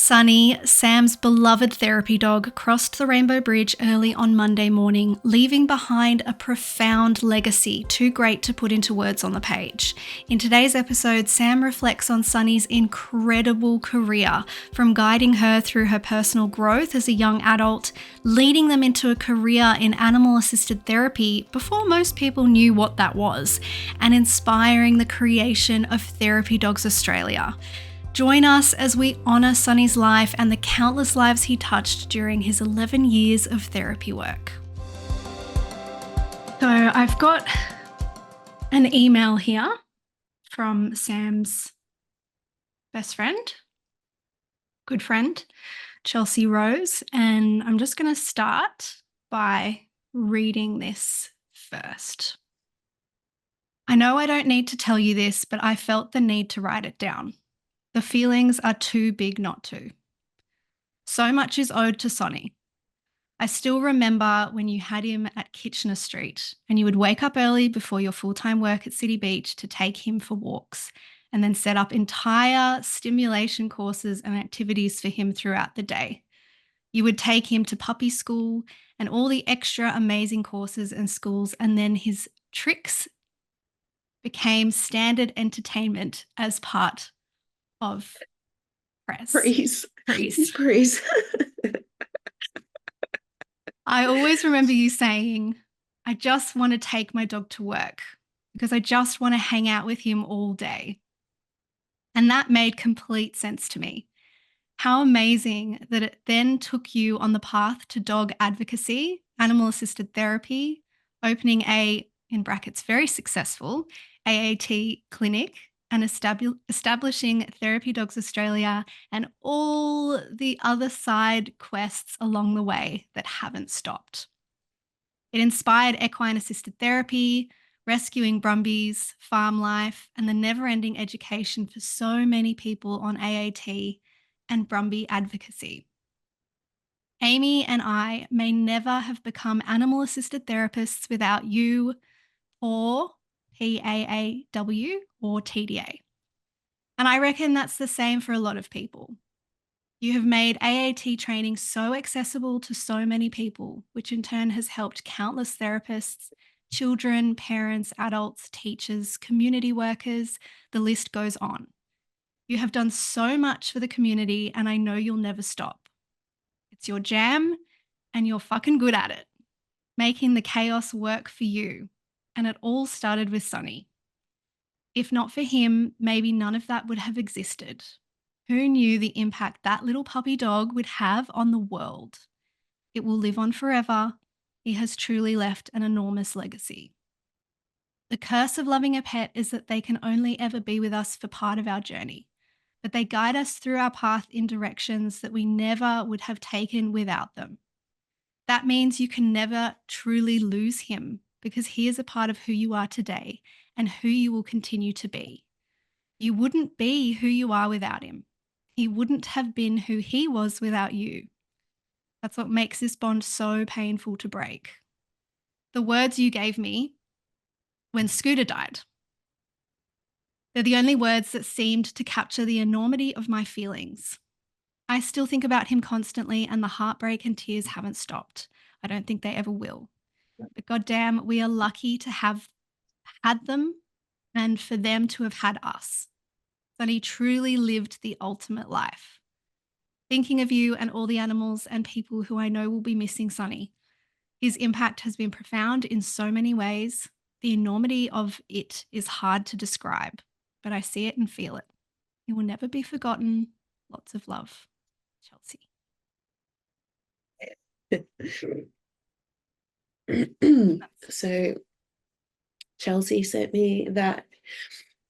Sonny, Sam's beloved therapy dog, crossed the Rainbow Bridge early on Monday morning, leaving behind a profound legacy too great to put into words on the page. In today's episode, Sam reflects on Sonny's incredible career, from guiding her through her personal growth as a young adult, leading them into a career in animal-assisted therapy before most people knew what that was, and inspiring the creation of Therapy Dogs Australia. Join us as we honour Sonny's life and the countless lives he touched during his 11 years of therapy work. So I've got an email here from Sam's best friend, good friend, Chelsea Rose, and I'm just going to start by reading this first. I know I don't need to tell you this, but I felt the need to write it down. The feelings are too big not to. So much is owed to Sonny. I still remember when you had him at Kitchener Street and you would wake up early before your full-time work at City Beach to take him for walks and then set up entire stimulation courses and activities for him throughout the day. You would take him to puppy school and all the extra amazing courses and schools, and then his tricks became standard entertainment as part of Praise. I always remember you saying, I just want to take my dog to work because I just want to hang out with him all day. And that made complete sense to me. How amazing that it then took you on the path to dog advocacy, animal assisted therapy, opening a, in brackets, very successful AAT clinic, and establishing Therapy Dogs Australia and all the other side quests along the way that haven't stopped. It inspired equine assisted therapy, rescuing Brumbies, farm life, and the never-ending education for so many people on AAT and Brumby advocacy. Amy and I may never have become animal-assisted therapists without you or PAAW or TDA. And I reckon that's the same for a lot of people. You have made AAT training so accessible to so many people, which in turn has helped countless therapists, children, parents, adults, teachers, community workers, the list goes on. You have done so much for the community, and I know you'll never stop. It's your jam, and you're fucking good at it, making the chaos work for you. And it all started with Sonny. If not for him, maybe none of that would have existed. Who knew the impact that little puppy dog would have on the world? It will live on forever. He has truly left an enormous legacy. The curse of loving a pet is that they can only ever be with us for part of our journey, but they guide us through our path in directions that we never would have taken without them. That means you can never truly lose him because he is a part of who you are today and who you will continue to be. You wouldn't be who you are without him. He wouldn't have been who he was without you. That's what makes this bond so painful to break. The words you gave me when Scooter died, they're the only words that seemed to capture the enormity of my feelings. I still think about him constantly, and the heartbreak and tears haven't stopped. I don't think they ever will. But goddamn, we are lucky to have had them and for them to have had us. Sonny truly lived the ultimate life. Thinking of you and all the animals and people who I know will be missing Sonny. His impact has been profound in so many ways. The enormity of it is hard to describe, but I see it and feel it. He will never be forgotten. Lots of love, Chelsea. So Chelsea sent me that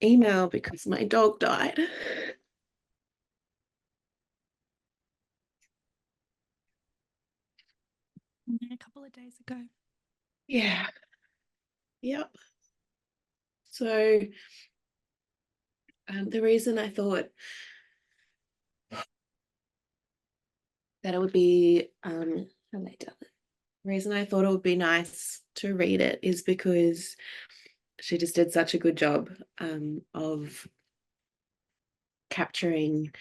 email because my dog died. A couple of days ago. Yeah. Yep. So the reason I thought that it would be the reason I thought it would be nice to read it is because she just did such a good job of capturing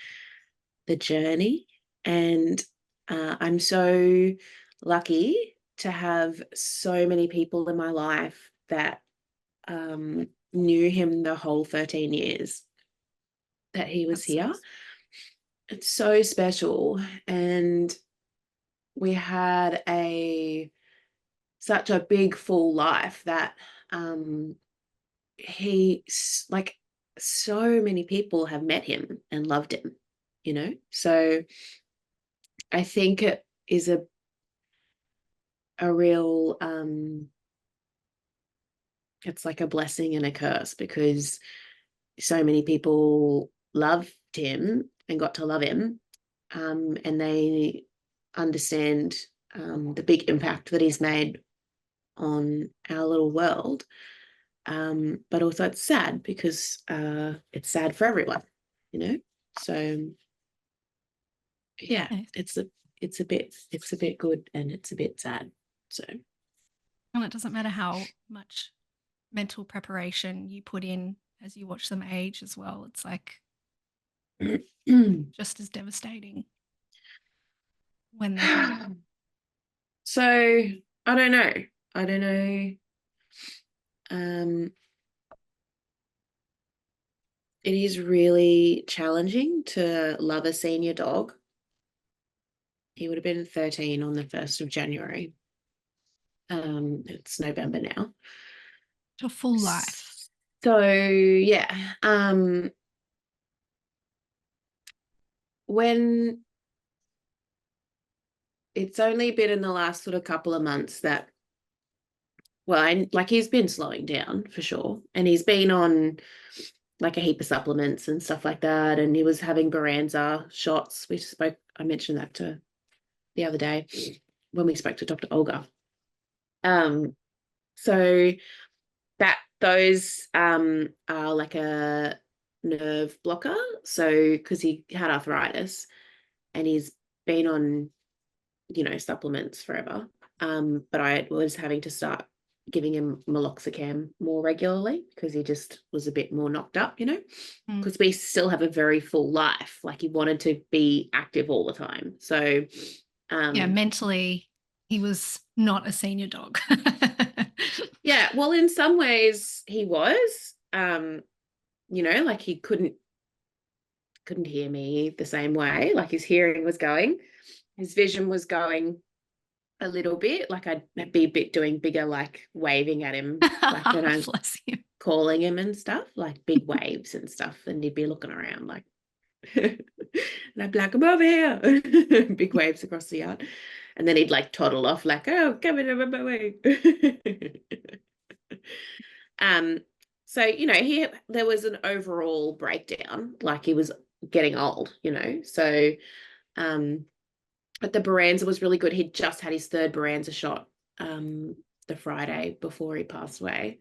the journey. And I'm so lucky to have so many people in my life that knew him the whole 13 years that he was That's so here. It's so special. And we had such a big full life that he, like, so many people have met him and loved him, so I think it is a real it's like a blessing and a curse, because so many people loved him and got to love him, and they understand the big impact that he's made on our little world. But also it's sad because it's sad for everyone, you know. So yeah, nice. it's a bit good and it's a bit sad. So And it doesn't matter how much mental preparation you put in as you watch them age as well. It's like just as devastating when they're gone. so I don't know. I don't know. Um, it is really challenging to love a senior dog. He would have been 13 on the 1st of January. It's November now. To a full life. So yeah, when it's only been in the last sort of couple of months that, well, like, he's been slowing down for sure, and he's been on like a heap of supplements and stuff like that, and he was having Baranza shots. I mentioned that to the other day when we spoke to Dr. Olga. So that those are like a nerve blocker. So because he had arthritis and he's been on, supplements forever. But I was having to start giving him meloxicam more regularly because he just was a bit more knocked up, Mm. because we still have a very full life. Like, he wanted to be active all the time. So Yeah, um mentally, he was not a senior dog. yeah, well, in some ways he was, like, he couldn't hear me the same way. Like, his hearing was going, his vision was going a little bit. Like, I'd be a bit doing bigger, like waving at him, like when I'm Bless him. calling him and stuff, like big waves and stuff. And he'd be looking around like, and I'd be like, I'm over here. Big waves across the yard. And then he'd like toddle off, like, oh, come over my way. um, so, there was an overall breakdown, like he was getting old, So but the Baranza was really good. He'd just had his 3rd Baranza shot the Friday before he passed away.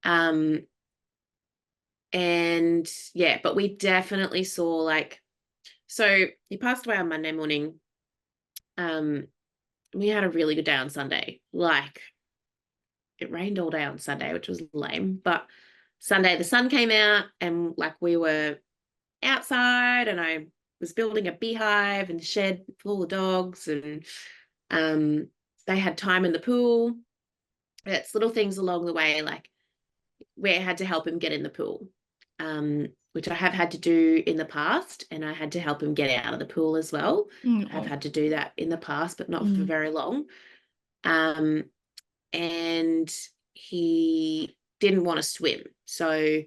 And yeah, but we definitely saw, like, so he passed away on Monday morning. We had a really good day on Sunday. Like, it rained all day on Sunday, which was lame, but Sunday the sun came out and, like, we were outside and I was building a beehive and shed full of dogs, and they had time in the pool. It's little things along the way, like where I had to help him get in the pool, which I have had to do in the past, and I had to help him get out of the pool as well. I've Oh. had to do that in the past, but not for very long. Um, and he didn't want to swim, so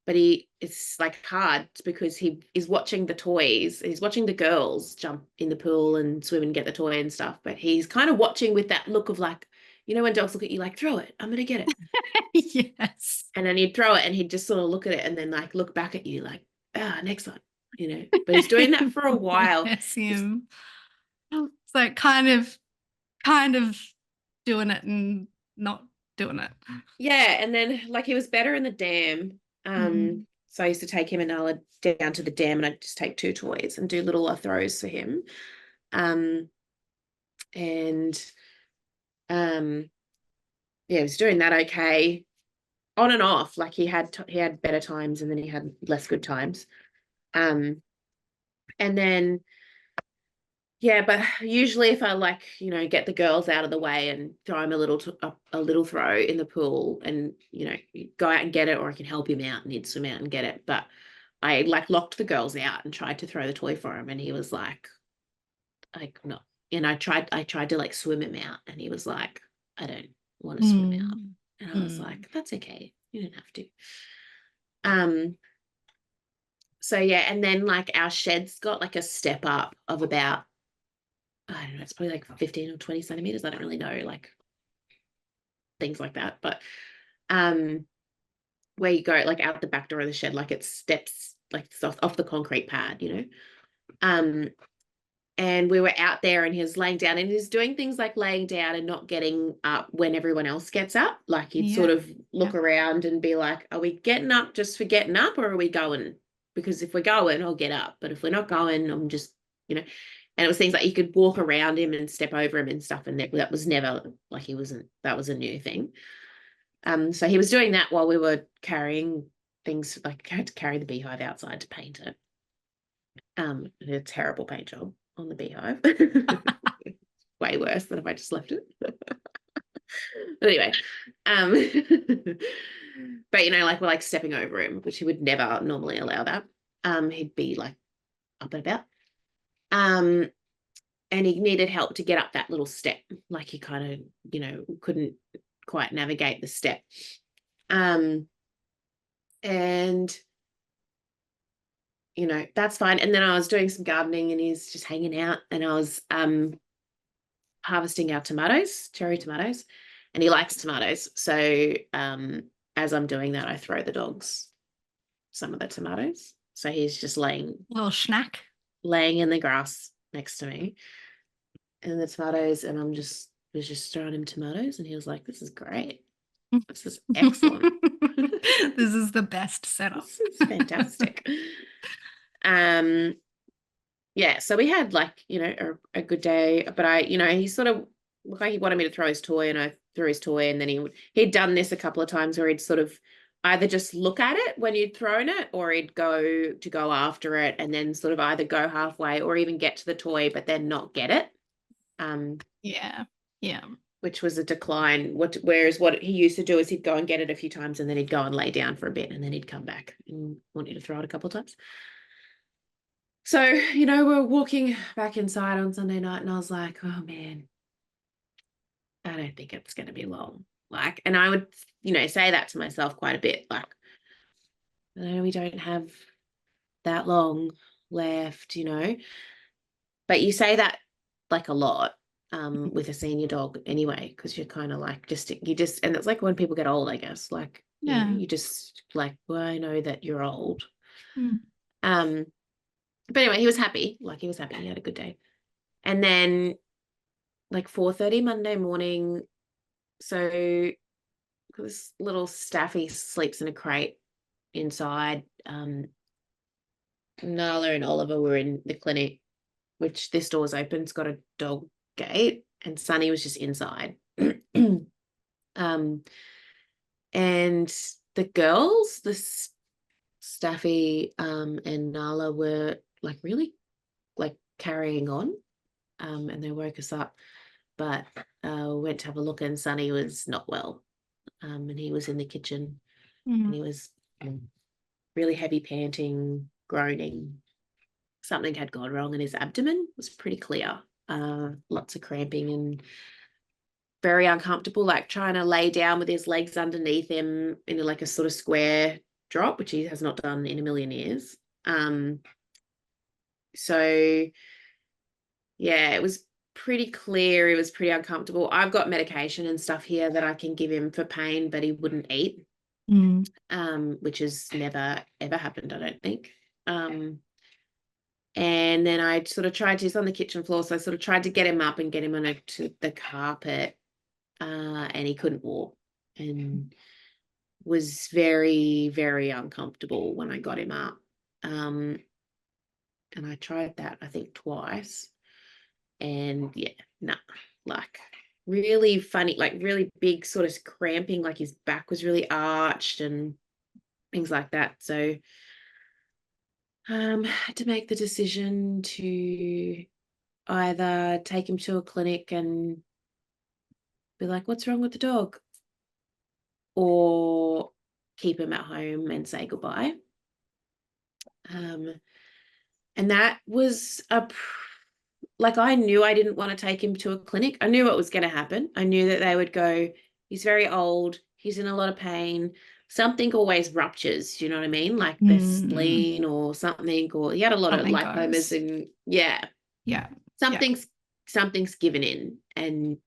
but it's like hard because he is watching the toys. He's watching the girls jump in the pool and swim and get the toy and stuff. But he's kind of watching with that look of, like, when dogs look at you like, throw it, I'm going to get it. Yes. And then he'd throw it and he'd just sort of look at it and then, like, look back at you like, next one, But he's doing that for a while. Bless him. So kind of doing it and not doing it. Yeah. And then, like, he was better in the dam. Mm. So I used to take him and Nala down to the dam, and I'd just take 2 toys and do little throws for him. And yeah, he was doing that okay, on and off. Like, he had better times and then he had less good times. And then, yeah, but usually if I like, get the girls out of the way and throw him a little throw in the pool and, go out and get it, or I can help him out and he'd swim out and get it. But I like locked the girls out and tried to throw the toy for him, and he was like no. And I tried to like swim him out, and he was like, I don't want to swim out. Mm. And I was Mm. like, that's okay. You don't have to. Um, so yeah, and then like our shed's got like a step up of about, I don't know, it's probably like 15 or 20 centimeters. I don't really know, like things like that. But um where you go like out the back door of the shed, like it steps like off the concrete pad. Um and we were out there and he was laying down, and he's doing things like laying down and not getting up when everyone else gets up. Like he'd Yeah. sort of Yeah. look around and be like, are we getting up just for getting up, or are we going? Because if we're going, I'll get up. But if we're not going, I'm just, you know. And it was things like you could walk around him and step over him and stuff. And that was never like that was a new thing. So he was doing that while we were carrying things, like had to carry the beehive outside to paint it. A terrible paint job on the beehive. Way worse than if I just left it. But anyway, um, but like we're like stepping over him, which he would never normally allow that. He'd be like up and about. Um, and he needed help to get up that little step. Like he kind of, couldn't quite navigate the step. And that's fine. And then I was doing some gardening and he's just hanging out, and I was harvesting our tomatoes, cherry tomatoes, and he likes tomatoes. So as I'm doing that, I throw the dogs some of the tomatoes. So he's just Little snack. laying in the grass next to me and the tomatoes, and was just throwing him tomatoes, and he was like, this is great. This is excellent. This is the best setup. This is fantastic. Um yeah, so we had like, a good day, but he sort of looked like he wanted me to throw his toy, and I threw his toy, and then he'd done this a couple of times where he'd sort of either just look at it when you'd thrown it, or he'd go after it and then sort of either go halfway or even get to the toy but then not get it. Yeah. Yeah. Which was a decline. Whereas what he used to do is he'd go and get it a few times, and then he'd go and lay down for a bit, and then he'd come back and want you to throw it a couple of times. So, we're walking back inside on Sunday night, and I was like, oh man, I don't think it's going to be long. Like, and I would, say that to myself quite a bit. Like, no, we don't have that long left. But you say that like a lot with a senior dog anyway, because you're kind of like, and it's like when people get old, I guess, like, Yeah. you just like, well, I know that you're old. Mm. But anyway, he was happy. Like, he was happy. He had a good day. And then like 4:30 Monday morning. So this little Staffy sleeps in a crate inside. Nala and Oliver were in the clinic, which this door's open. It's got a dog gate, and Sonny was just inside. um, and the girls, Staffy and Nala, were like really like carrying on. And they woke us up, but went to have a look, and Sonny was not well. And he was in the kitchen, and he was really heavy panting, groaning. Something had gone wrong in his abdomen. It was pretty clear. Lots of cramping and very uncomfortable, like trying to lay down with his legs underneath him in like a sort of square drop, which he has not done in a million years. So yeah, it was pretty clear. It was pretty uncomfortable. I've got medication and stuff here that I can give him for pain, but he wouldn't eat, which has never, ever happened, I don't think. And then I sort of tried to, he's on the kitchen floor, so I sort of tried to get him up and get him to the carpet, and he couldn't walk, and was very, very uncomfortable when I got him up. And I tried that, I think, twice. And yeah, nah, like really funny, like really big sort of cramping, like his back was really arched and things like that. So I had to make the decision to either take him to a clinic and be like, what's wrong with the dog? Or keep him at home and say goodbye. Um, and that was like, I knew I didn't want to take him to a clinic. I knew what was going to happen. I knew that they would go, he's very old, he's in a lot of pain. Something always ruptures, you know what I mean? Like the Mm, spleen or something, or he had a lot of something lipomas goes. and yeah, Yeah. Yeah. something's something's given in and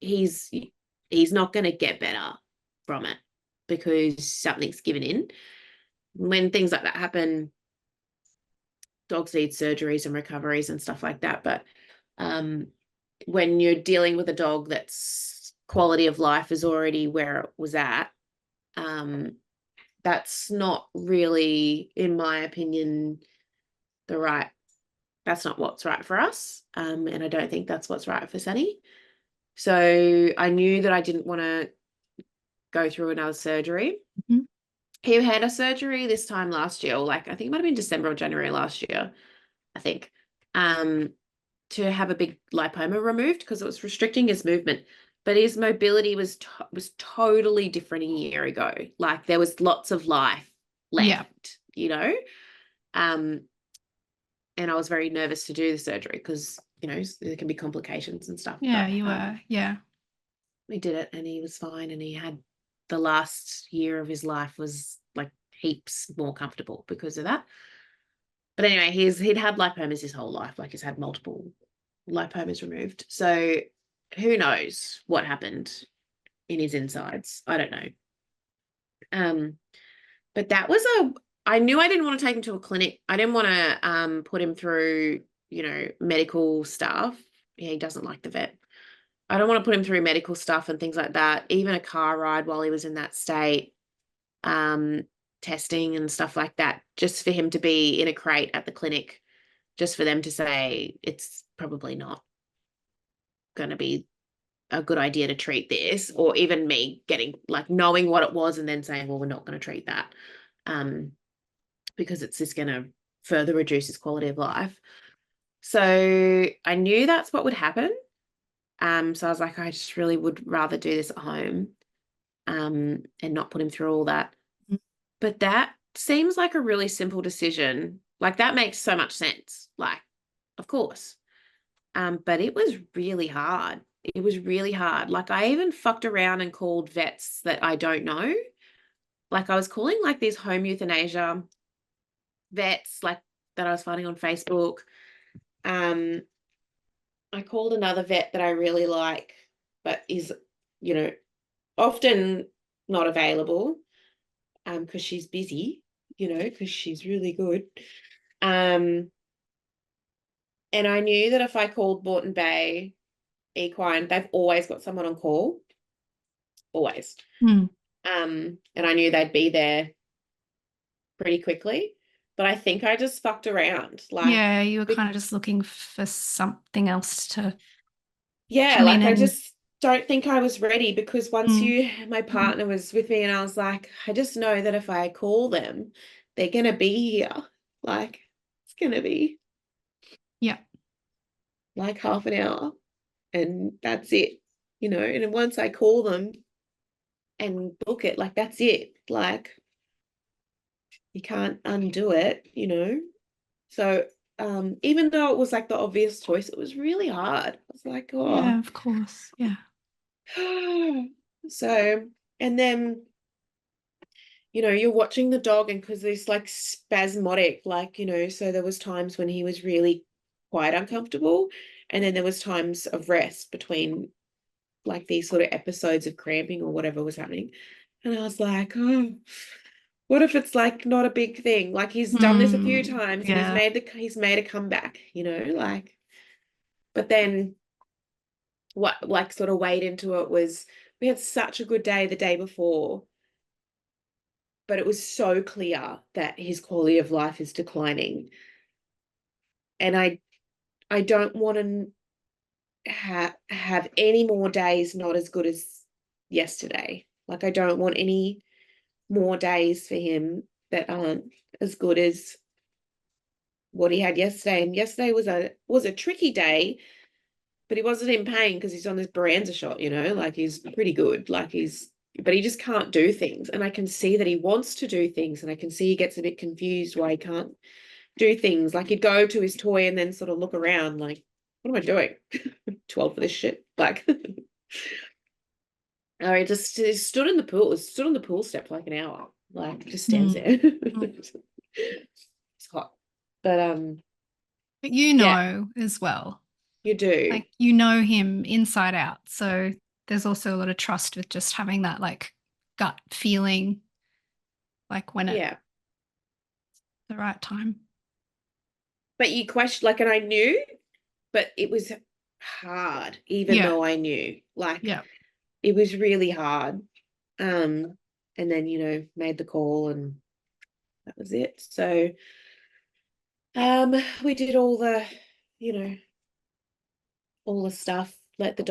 he's he's not going to get better from it because something's given in. When things like that happen, dogs need surgeries and recoveries and stuff like that. But um, when you're dealing with a dog that's quality of life is already where it was at, um, that's not really, in my opinion, the right. That's not what's right for us, and I don't think that's what's right for Sunny. So I knew that I didn't want to go through another surgery. Mhm. He had a surgery this time last year, or like I think it might have been December or January last year, I think, um, to have a big lipoma removed because it was restricting his movement. But his mobility was totally different a year ago. Like there was lots of life Yeah. left, you know. Um, and I was very nervous to do the surgery because there can be complications and stuff. Yeah, But you were. Yeah. we did it, and he was fine, and he had the last year of his life was like heaps more comfortable because of that. But anyway, he'd had lipomas his whole life. Like he's had multiple lipomas removed. So who knows what happened in his insides? I don't know. Um, but that was I knew I didn't want to take him to a clinic. I didn't want to put him through, medical stuff. Yeah, he doesn't like the vet. I don't want to put him through medical stuff and things like that. Even a car ride while he was in that state, um, testing and stuff like that, just for him to be in a crate at the clinic, just for them to say it's probably not going to be a good idea to treat this, or even me getting like knowing what it was and then saying, well, we're not going to treat that, because it's just going to further reduce his quality of life. So I knew that's what would happen. So I was like, I just really would rather do this at home, and not put him through all that. Mm. But that seems like a really simple decision. Like that makes so much sense. Like, of course. But it was really hard. It was really hard. Like I even fucked around and called vets that I don't know. Like I was calling like these home euthanasia vets, like that I was finding on Facebook. Um, I called another vet that I really like, but is, you know, often not available, because she's busy, because she's really good. Um, and I knew that if I called Moreton Bay Equine, they've always got someone on call, always. Mm. And I knew they'd be there pretty quickly. But I think I just fucked around. Like, Yeah, you were kind of just looking for something else to yeah, come in like I and just don't think I was ready because once mm, my partner was with me and I was like, I just know that if I call them, they're going to be here. Like, it's going to be yeah. like half an hour and that's it, and then once I call them and book it, like, that's it. Like, you can't undo it. So even though it was like the obvious choice, it was really hard. I was like, Yeah, oh. of course. Yeah. So, and then, you're watching the dog and because it's like spasmodic, like, so there was times when he was really quite uncomfortable. And then there was times of rest between like these sort of episodes of cramping or whatever was happening. And I was like, oh, what if it's like not a big thing? Like he's done this a few Mm, times and yeah. he's made a comeback, like, but then what like sort of weighed into it was we had such a good day the day before, but it was so clear that his quality of life is declining. And I don't want to have any more days not as good as yesterday. Like I don't want any more days for him that aren't as good as what he had yesterday. And yesterday was a tricky day, but he wasn't in pain because he's on this Baranza shot, like he's pretty good. But he just can't do things. And I can see that he wants to do things, and I can see he gets a bit confused why he can't do things. Like he'd go to his toy and then sort of look around like, what am I doing? 12 for this shit. Like, or he stood in the pool, stood on the pool step for like an hour, like just stands there. It's hot. But But you yeah, know as well. you do. Like you know him inside out. So there's also a lot of trust with just having that like gut feeling, like when it's Yeah. the right time. But you question like, and I knew, but it was hard, even Yeah. though I knew. Like Yeah. it was really hard. And then, made the call and that was it. So we did you know, all the stuff. I let the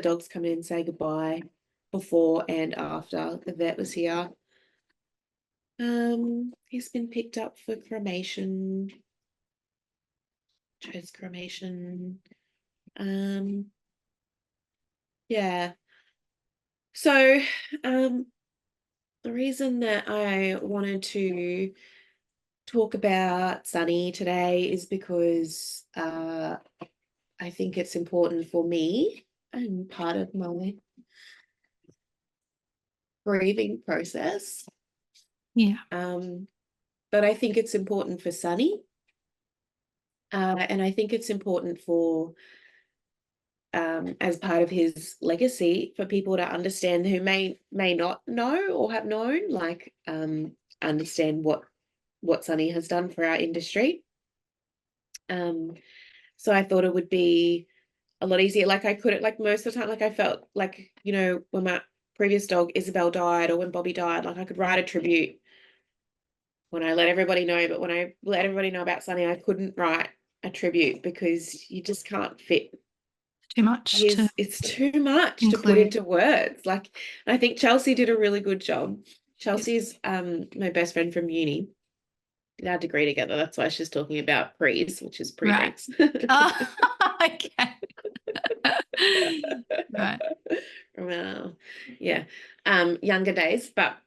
dogs come in and say goodbye before and after the vet was here. He's been picked up for cremation. Chose cremation. Um, yeah. So, the reason that I wanted to talk about Sunny today is because I think it's important for me and part of my grieving process. Yeah. But I think it's important for Sunny. And I think it's important for, as part of his legacy, for people to understand who may not know or have known, like understand what Sunny has done for our industry. So I thought it would be a lot easier. Like I couldn't, like most of the time, like I felt like, when my previous dog Isabel died or when Bobby died, like I could write a tribute when I let everybody know, but when I let everybody know about Sunny, I couldn't write a tribute because you just can't fit Too much to it's too much to put include. into words. Like I think Chelsea did a really good job. Yeah. Chelsea's my best friend from uni. Did our degree together. That's why she's talking about prees, which is Right. pre-drinks. Oh, okay. Right. Well, yeah. Younger days. But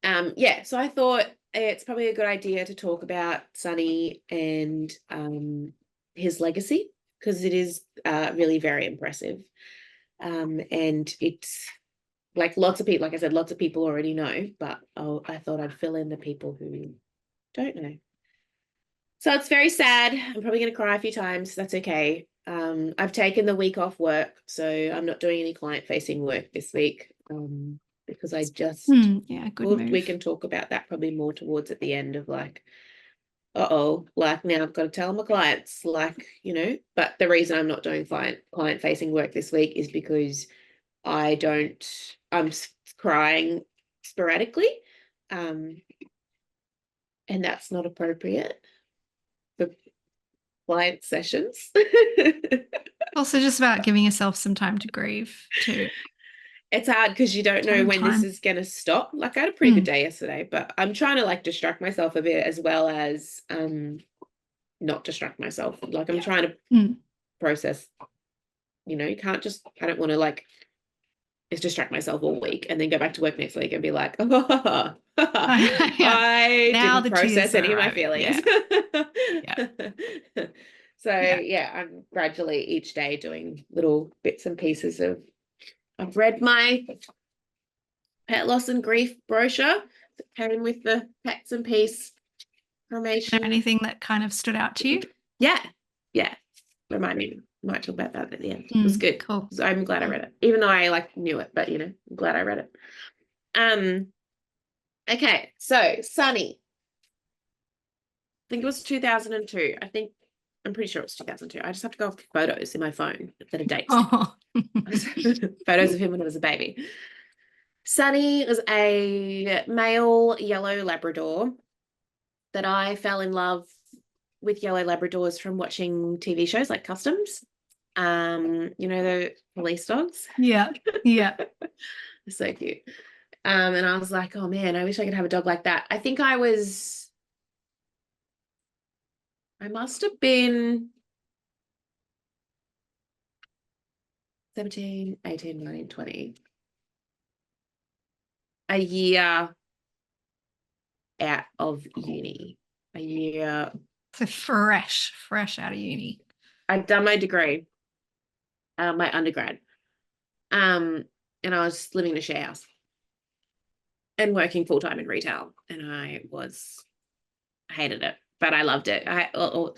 yeah, so I thought it's probably a good idea to talk about Sonny and his legacy because it is really very impressive. And it's like lots of people, like I said, lots of people already know, but I thought I'd fill in the people who don't know. So it's very sad. I'm probably going to cry a few times. That's okay. I've taken the week off work, so I'm not doing any client-facing work this week because I just, Yeah, good we move. can talk about that probably more towards at the end of like, like now I've got to tell my clients, like, but the reason I'm not doing client-facing work this week is because I'm crying sporadically, and that's not appropriate for client sessions. Also, just about giving yourself some time to grieve too. It's hard because you don't know Own when this time. is going to stop. Like I had a pretty good Mm. day yesterday, but I'm trying to like distract myself a bit as well as not distract myself. Like I'm trying to Mm. process, you can't just, I don't want to like distract myself all week and then go back to work next week and be like, oh, Yeah. I Now didn't the tears process are any of my arriving. feelings. Yeah. Yeah. So Yeah. yeah, I'm gradually each day doing little bits and pieces of, I've read my pet loss and grief brochure that came with the pets and peace Is there cremation. anything that kind of stood out to you? Yeah. Yeah. Remind me. Might talk about that at the end. It was Mm. good. Cool. So I'm glad I Cool. read it. Even though I like knew it, but I'm glad I read it. Um, okay, so Sunny. I think it was 2002. I'm pretty sure it was 2002. I just have to go off photos in my phone that are dates. Oh. Photos of him when he was a baby. Sunny was a male yellow Labrador that I fell in love with yellow Labradors from watching TV shows like Customs. The police dogs. Yeah. Yeah. They're so cute. And I was like, oh man, I wish I could have a dog like that. I think I was I must have been 17, 18, 19, 20. A year out of uni. A year. So fresh out of uni. I'd done my degree, my undergrad. And I was living in a share house and working full-time in retail. And I hated it, but I loved it.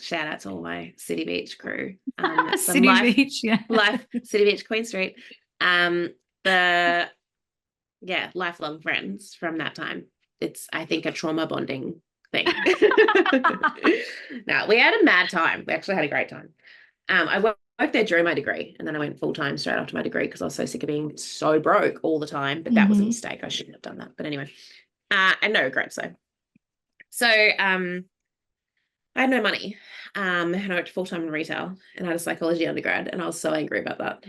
Shout out to all my City Beach crew. Some City Beach, yeah. life, City Beach, Queen Street. The lifelong friends from that time. It's, I think, a trauma bonding thing. No, we had a mad time. We actually had a great time. I worked there during my degree, and then I went full-time straight after my degree because I was so sick of being so broke all the time. But that was a mistake. I shouldn't have done that. But anyway, and no regrets. So I had no money, and I worked full-time in retail, and I had a psychology undergrad, and I was so angry about that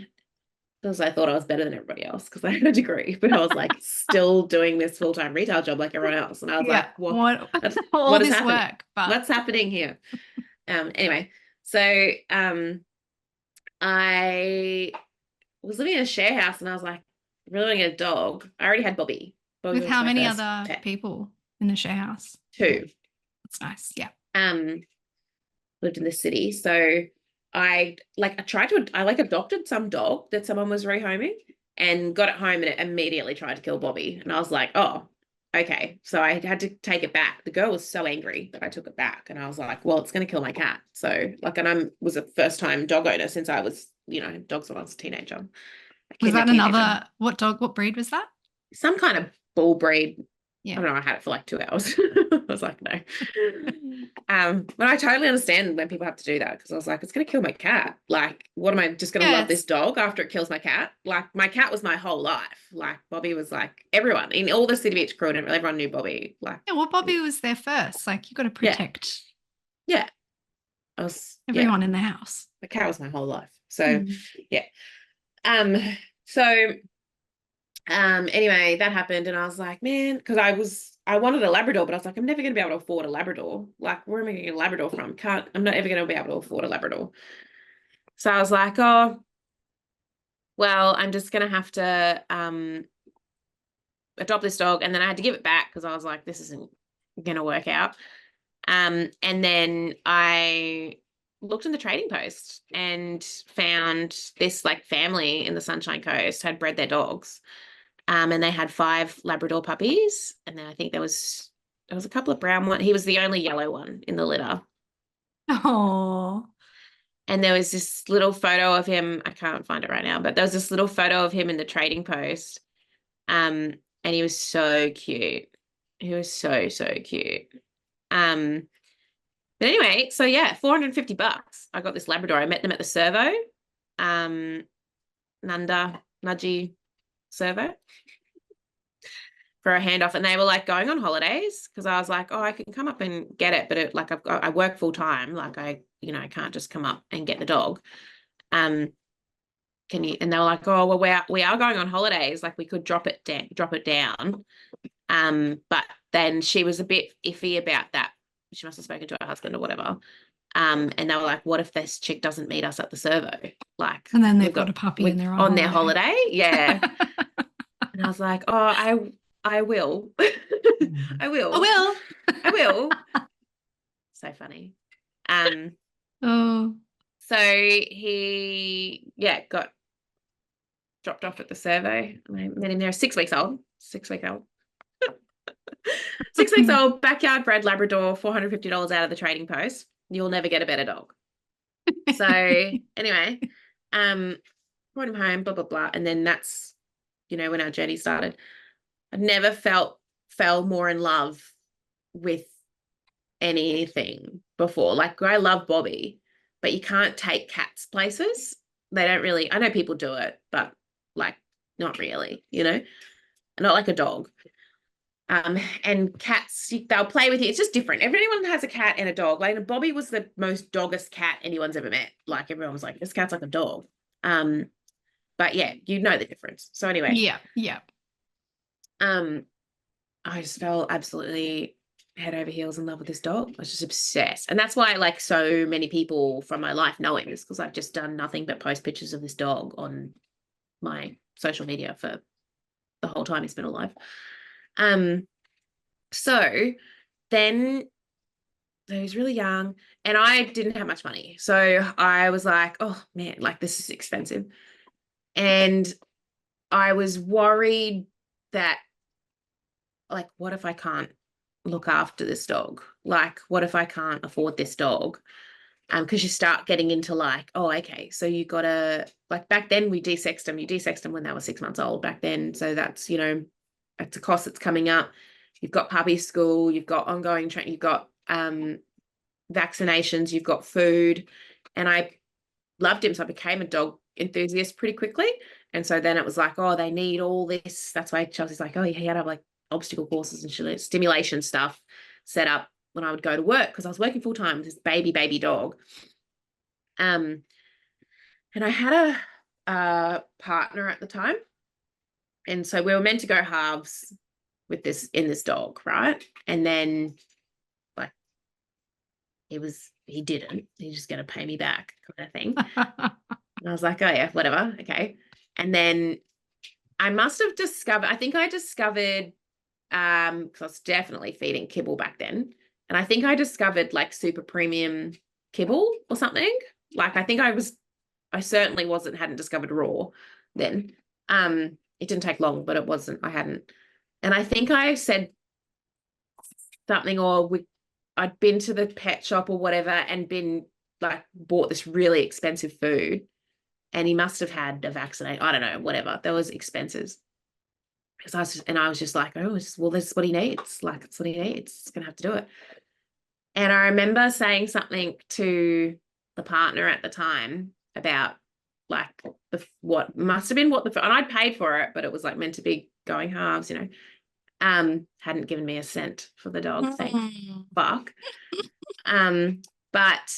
because I thought I was better than everybody else because I had a degree, but I was like still doing this full-time retail job like everyone else, and I was like, what all is this happening? work, but what's happening here? Anyway, so I was living in a share house, and I was like, I really want to get a dog. I already had Bobby. Bobby with was how my many first other pet. people in the share house? 2. That's nice. Yeah. Lived in the city. So I adopted some dog that someone was rehoming and got it home, and it immediately tried to kill Bobby. And I was like, oh, okay. So I had to take it back. The girl was so angry that I took it back, and I was like, well, it's going to kill my cat. So and I was a first time dog owner since I was, dogs when I was a teenager. Was that another, what breed was that? Some kind of bull breed. Yeah. I don't know, I had it for like 2 hours. I was like, no. But I totally understand when people have to do that, because I was like, it's going to kill my cat. Like, what am I just going to love this dog after it kills my cat? Like, my cat was my whole life. Like, Bobby was like everyone in all the City Beach crew, and everyone knew Bobby. Like, yeah, well, Bobby was there first. Like, you got to protect everyone in the house. The cat was my whole life. So, yeah. So anyway, that happened, and I was like, man, because I wanted a Labrador, but I was like, I'm never going to be able to afford a Labrador. Like, where am I going to get a Labrador from? I'm not ever going to be able to afford a Labrador. So I was like, oh, well, I'm just going to have to adopt this dog. And then I had to give it back because I was like, this isn't going to work out. And then I looked in the trading post and found this like family in the Sunshine Coast had bred their dogs. And they had 5 Labrador puppies. And then I think there was a couple of brown ones. He was the only yellow one in the litter. Oh. And there was this little photo of him. I can't find it right now, but there was this little photo of him in the trading post. And he was so cute. He was so, so cute. But anyway, so yeah, $450. I got this Labrador. I met them at the servo. Nudgy servo for a handoff, and they were like going on holidays, because I was like, oh, I can come up and get it, but I work full time, like I can't just come up and get the dog. Can you? And they were like, oh, well, we are going on holidays, like we could drop it down. But then she was a bit iffy about that. She must have spoken to her husband or whatever. And they were like, what if this chick doesn't meet us at the servo? Like, and then they've got a puppy and they're on their holiday. Yeah. And I was like, oh, I will. I will. So funny. So he got dropped off at the servo. I met him there, 6 weeks old. 6 weeks old. 6 weeks old, backyard bred Labrador, $450 out of the trading post. You'll never get a better dog. So anyway, brought him home, blah, blah, blah. And then that's, when our journey started. I've never fell more in love with anything before. Like, I love Bobby, but you can't take cats places. They don't really, I know people do it, but like, not really, not like a dog. And cats, they'll play with you. It's just different. Everyone has a cat and a dog. Like, Bobby was the most doggest cat anyone's ever met. Like, everyone was like, this cat's like a dog. But yeah, you know the difference. So anyway. Yeah. I just fell absolutely head over heels in love with this dog. I was just obsessed. And that's why like so many people from my life know him, is because I've just done nothing but post pictures of this dog on my social media for the whole time he's been alive. So then he was really young and I didn't have much money. So I was like, oh man, like this is expensive. And I was worried that, like, what if I can't look after this dog? Like, what if I can't afford this dog? Because you start getting into like, oh, okay, so you gotta, like, back then we desexed them. You desexed them when they were 6 months old back then. So that's, you know, it's a cost that's coming up. You've got puppy school, you've got ongoing training, you've got vaccinations, you've got food. And I loved him. So I became a dog enthusiast pretty quickly. And so then it was like, oh, they need all this. That's why Chelsea's like, oh, he had to have like obstacle courses and stimulation stuff set up when I would go to work, because I was working full time with this baby dog. And I had a partner at the time. And so we were meant to go halves with this dog, right? And then like he didn't. He's just gonna pay me back kind of thing. And I was like, oh yeah, whatever. Okay. And then I must have discovered, I think I discovered, because I was definitely feeding kibble back then. And I think I discovered like super premium kibble or something. Like I certainly hadn't discovered raw then. It didn't take long, but I hadn't. And I think I said something, or I'd been to the pet shop or whatever and bought this really expensive food. And he must have had a vaccinate. I don't know, whatever. There was expenses. Because I was just like, oh, well, this is what he needs. Like, it's what he needs. It's gonna have to do it. And I remember saying something to the partner at the time about like what must have been and I'd paid for it, but it was like meant to be going halves, you know. Hadn't given me a cent for the dog, thank fuck. But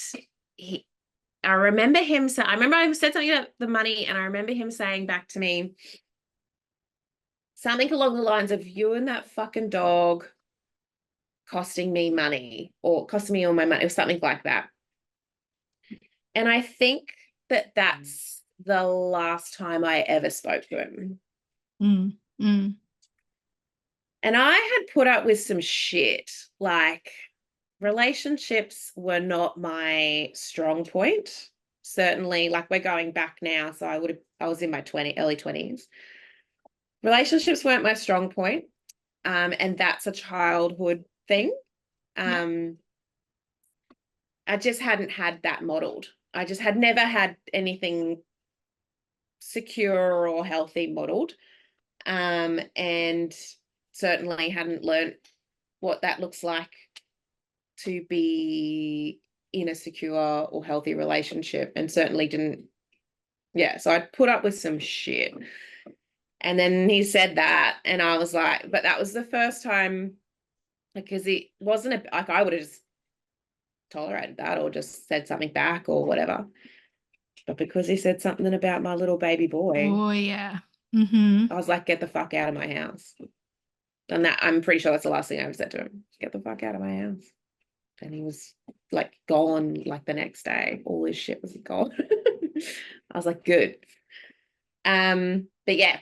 I remember I said something about the money, and I remember him saying back to me something along the lines of, you and that fucking dog costing me money, or costing me all my money, or something like that. And I think that's the last time I ever spoke to him. And I had put up with some shit. Like, relationships were not my strong point. Certainly, like, we're going back now, so I was in my early 20s. Relationships weren't my strong point. And that's a childhood thing. I just hadn't had that modeled. I just had never had anything secure or healthy modeled. And certainly hadn't learned what that looks like to be in a secure or healthy relationship, and certainly didn't. Yeah, so I put up with some shit. And then he said that, and I was like, but that was the first time, because it wasn't like I would have just tolerated that or just said something back or whatever. But because he said something about my little baby boy, oh yeah, I was like, get the fuck out of my house. And that, I'm pretty sure that's the last thing I ever said to him. Get the fuck out of my house. And he was like gone like the next day. All his shit was gone. I was like, good. But yeah.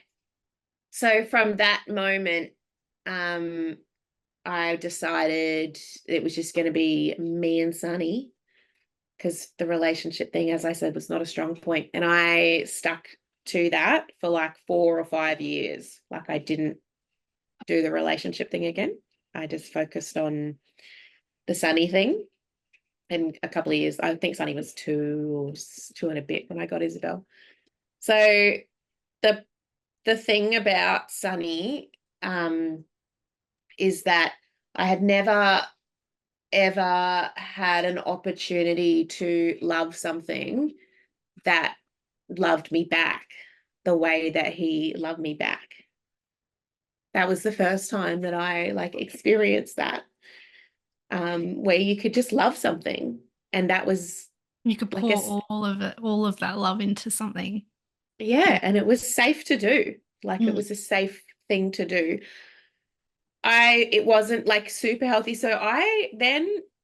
So from that moment, I decided it was just going to be me and Sonny, because the relationship thing, as I said, was not a strong point. And I stuck to that for like 4 or 5 years. Like, I didn't do the relationship thing again. I just focused on the Sonny thing. And a couple of years, I think Sonny was 2 and a bit when I got Isabel. So the thing about Sonny is that I had never ever had an opportunity to love something that loved me back the way that he loved me back. That was the first time that I like experienced that, where you could just love something, and that was you could like pour all of that love into something. Yeah, and it was safe to do. Like, it Mm. was a safe thing to do. it wasn't like super healthy. So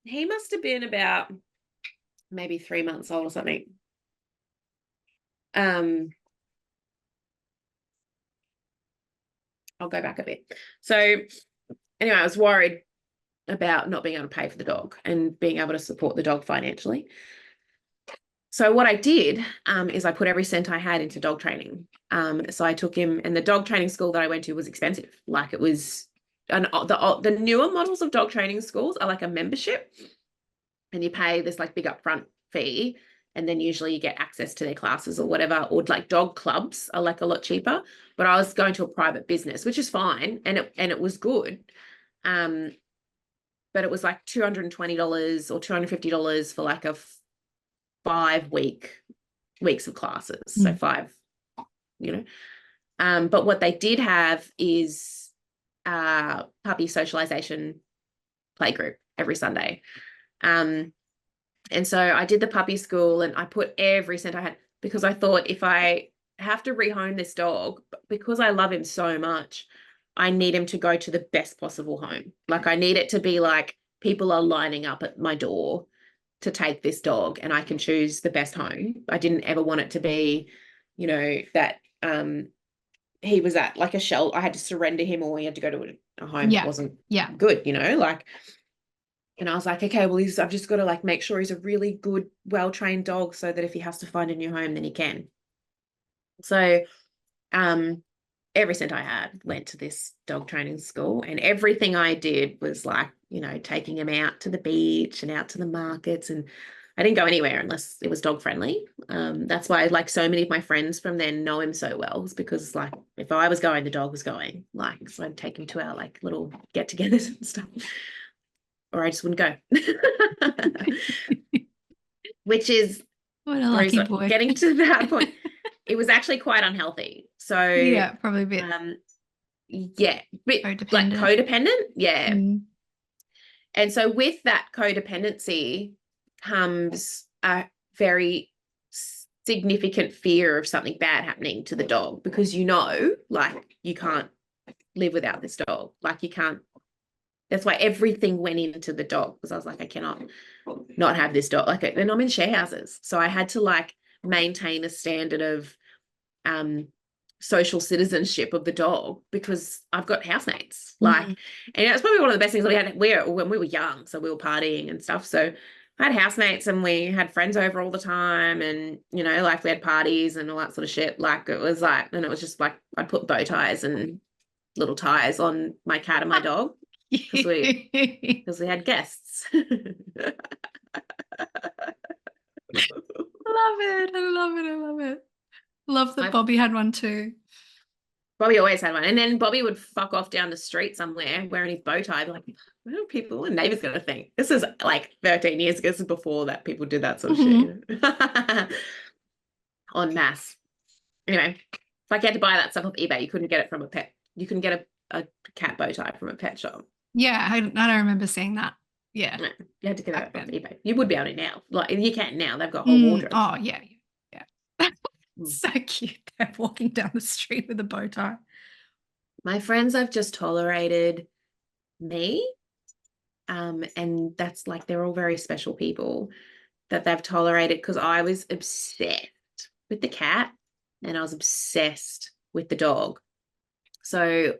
he must have been about maybe 3 months old or something. I'll go back a bit. So anyway, I was worried about not being able to pay for the dog and being able to support the dog financially. So what I did is I put every cent I had into dog training. So I took him, and the dog training school that I went to was expensive. Like it was, and the newer models of dog training schools are like a membership, and you pay this like big upfront fee, and then usually you get access to their classes or whatever, or like dog clubs are like a lot cheaper. But I was going to a private business, which is fine, and it was good. But it was like $220 or $250 for like a 5 weeks of classes. So 5, but what they did have is puppy socialization play group every Sunday. And so I did the puppy school, and I put every cent I had, because I thought if I have to rehome this dog, because I love him so much, I need him to go to the best possible home. Like I need it to be like people are lining up at my door to take this dog, and I can choose the best home. I didn't ever want it to be, that he was at like a shelter. I had to surrender him, or he had to go to a home that wasn't good, like. And I was like, okay, well, I've just got to like make sure he's a really good, well-trained dog, so that if he has to find a new home, then he can. So every cent I had went to this dog training school, and everything I did was like, taking him out to the beach and out to the markets, and I didn't go anywhere unless it was dog friendly. That's why like so many of my friends from then know him so well, is because like if I was going, the dog was going. Like, so I'd take him to our like little get-togethers and stuff, or I just wouldn't go. Which is what a lucky boy. Getting to that point. It was actually quite unhealthy. So yeah, probably a bit. Bit like codependent. Yeah. And so with that codependency comes a very significant fear of something bad happening to the dog, because like you can't live without this dog. Like you can't. That's why everything went into the dog, because I was like, I cannot not have this dog. Like, and I'm in share houses, so I had to like maintain a standard of social citizenship of the dog, because I've got housemates. Like, and it's probably one of the best things we had when we were young. So we were partying and stuff. So I had housemates, and we had friends over all the time, and like we had parties and all that sort of shit. Like it was like, and it was just like I'd put bow ties and little ties on my cat and my dog, because we had guests. I love it. Love that Bobby had one too. Bobby always had one. And then Bobby would fuck off down the street somewhere wearing his bow tie. Like, what are people and neighbors going to think? This is like 13 years ago. This is before that people did that sort of shit. En masse. Anyway, like you had to buy that stuff off eBay. You couldn't get it from a pet. You couldn't get a cat bow tie from a pet shop. Yeah, I don't remember seeing that. Yeah. No, you had to get it off eBay. You would be able to now. Like you can now. They've got whole wardrobes. Oh, yeah. So cute. They're walking down the street with a bow tie. My friends have just tolerated me. And that's like, they're all very special people that they've tolerated, because I was obsessed with the cat and I was obsessed with the dog. So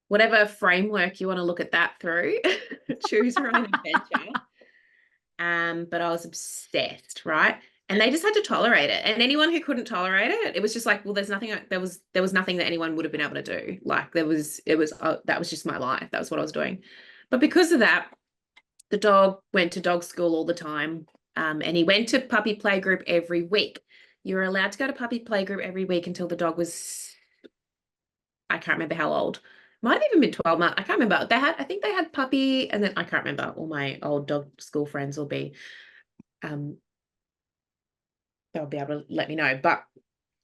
whatever framework you want to look at that through, choose your own adventure. But I was obsessed, right? And they just had to tolerate it. And anyone who couldn't tolerate it, it was just like, well, there was nothing that anyone would have been able to do. Like that was just my life. That was what I was doing. But because of that, the dog went to dog school all the time. And he went to puppy play group every week. You were allowed to go to puppy play group every week until the dog was, I can't remember how old. Might have even been 12 months. I can't remember. I think they had puppy, and then I can't remember. All my old dog school friends will be, they'll be able to let me know. But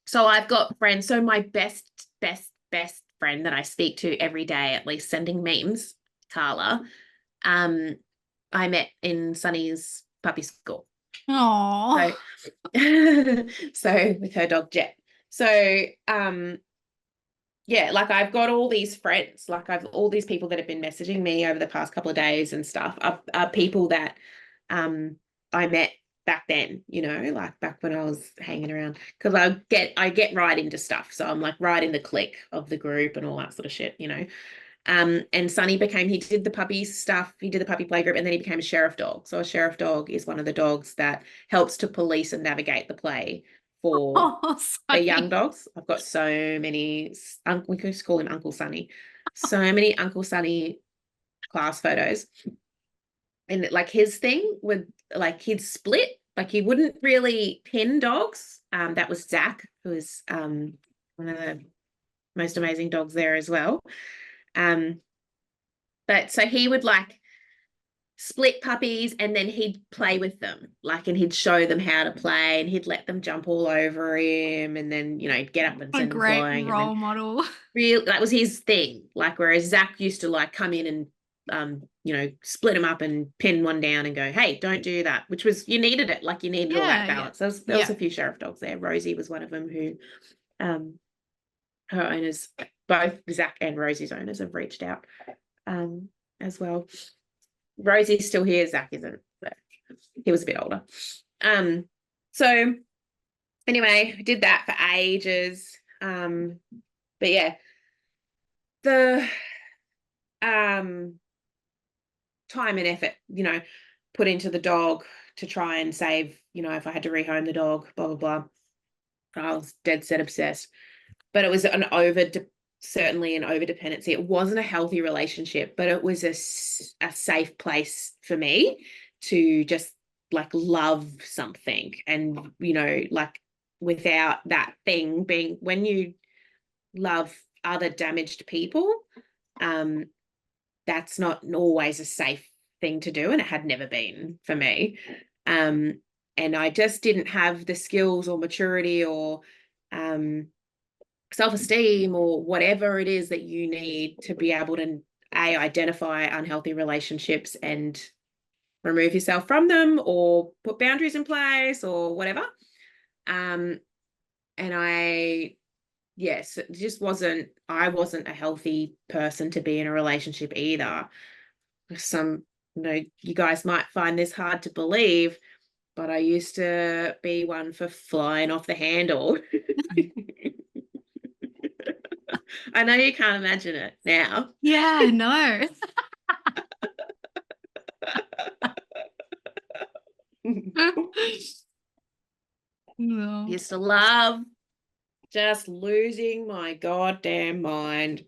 so I've got friends. So my best friend that I speak to every day, at least sending memes, Carla, I met in Sonny's puppy school. Oh. So with her dog Jet. So yeah, like I've got all these friends, like I've all these people that have been messaging me over the past couple of days and stuff are people that um I met back then, you know, like back when I was hanging around. Because I get right into stuff. So I'm like right in the clique of the group and all that sort of shit, you know. And Sonny he did the puppy stuff, he did the puppy playgroup, and then he became a sheriff dog. So a sheriff dog is one of the dogs that helps to police and navigate the play for Oh, the young Sonny. dogs. I've got so many, we could just call him Uncle Sonny. So many Uncle Sonny class photos. And like his thing would, like he'd split, like he wouldn't really pin dogs. That was Zach, who was one of the most amazing dogs there as well. Um, but so he would like split puppies and then he'd play with them, like, and he'd show them how to play and he'd let them jump all over him and then, you know, he'd get up and A send them great flying. And then role model. real, that was his thing. Like, whereas Zach used to like come in and, you know, split them up and pin one down and go, hey, don't do that, which was, you needed it. Like, you needed all that Yeah, yeah. balance. There was Yeah. a few sheriff dogs there. Rosie was one of them who, um, her owners, both Zach and Rosie's owners have reached out, as well. Rosie's still here, Zach isn't, but he was a bit older. So anyway, did that for ages. But yeah, the time and effort, you know, put into the dog to try and save, you know, if I had to rehome the dog, blah blah blah. I was dead set obsessed. But it was certainly an over dependency. It wasn't a healthy relationship, but it was a safe place for me to just like love something. And, you know, like without that thing being, when you love other damaged people, that's not always a safe thing to do. And it had never been for me. And I just didn't have the skills or maturity or, self-esteem or whatever it is that you need to be able to identify unhealthy relationships and remove yourself from them or put boundaries in place or whatever. And yes, it just I wasn't a healthy person to be in a relationship either. You know, you guys might find this hard to believe, but I used to be one for flying off the handle. I know you can't imagine it now. Yeah, no. No. Used to love just losing my goddamn mind.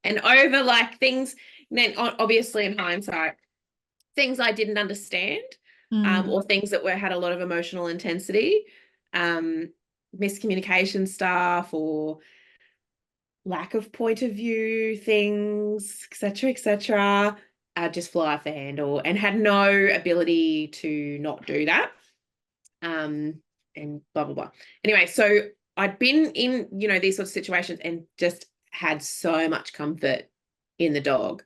And over like things, then obviously in hindsight, things I didn't understand, Mm. or things that had a lot of emotional intensity, miscommunication stuff or lack of point of view things, etc., just fly off the handle and had no ability to not do that. And blah blah blah. Anyway, so I'd been in, you know, these sorts of situations and just had so much comfort in the dog,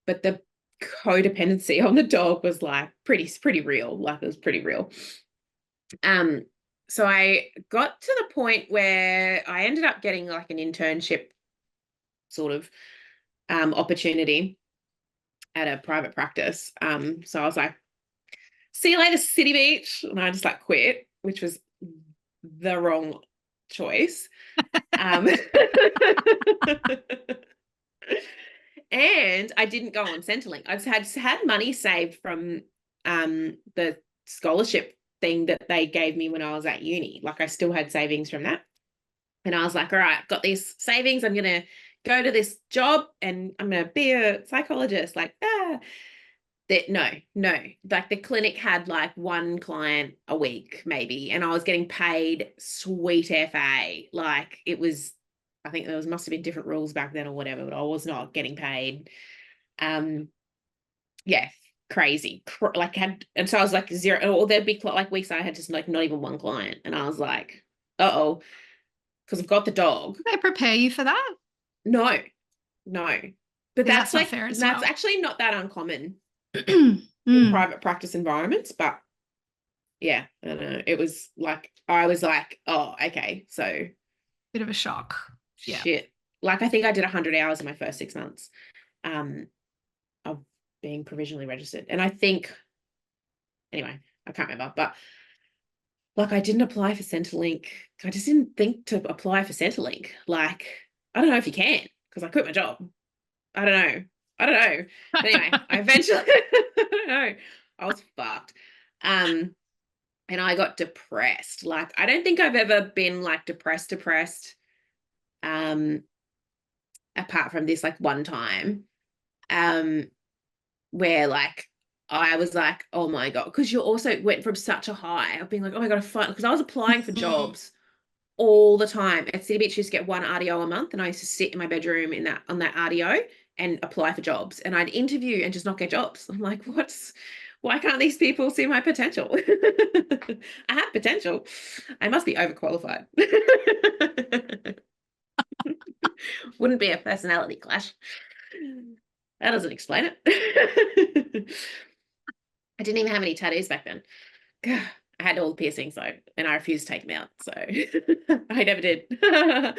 but the codependency on the dog was like pretty real. Like, it was pretty real. So I got to the point where I ended up getting like an internship sort of opportunity at a private practice. So I was like, see you later, City Beach. And I just like quit, which was the wrong choice. And I didn't go on Centrelink. I've had money saved from the scholarship thing that they gave me when I was at uni. Like, I still had savings from that. And I was like, all right, I've got these savings. I'm going to go to this job and I'm going to be a psychologist. Like, no. Like, the clinic had like one client a week, maybe. And I was getting paid sweet FA. Like, it was, I think must have been different rules back then or whatever, but I was not getting paid. Yeah, crazy. And so I was like zero, or there'd be like weeks I had just like not even one client. And I was like, uh-oh, because I've got the dog. Did they prepare you for that? No, no. But Yeah, that's not fair as that's well. actually not that uncommon in Mm. private practice environments. But yeah, I don't know. It was like, I was like, oh, okay, so Bit of a shock. Yeah. shit. like, I think I did 100 hours in my first 6 months of being provisionally registered. And I think, anyway, I can't remember, but like, I didn't apply for Centrelink. I just didn't think to apply for Centrelink. Like, I don't know if you can, because I quit my job. I don't know. I don't know. But anyway, I eventually, I don't know. I was fucked. And I got depressed. Like, I don't think I've ever been like depressed, apart from this like one time, where like I was like, oh my God, because you also went from such a high of being like, oh my God, I find, because I was applying for Mm. jobs all the time. At City Beach, I used to get one RDO a month, and I used to sit in my bedroom on that RDO and apply for jobs. And I'd interview and just not get jobs. I'm like, why can't these people see my potential? I have potential. I must be overqualified. Wouldn't be a personality clash. That doesn't explain it. I didn't even have any tattoos back then. I had all the piercings though, and I refused to take them out. So I never did. I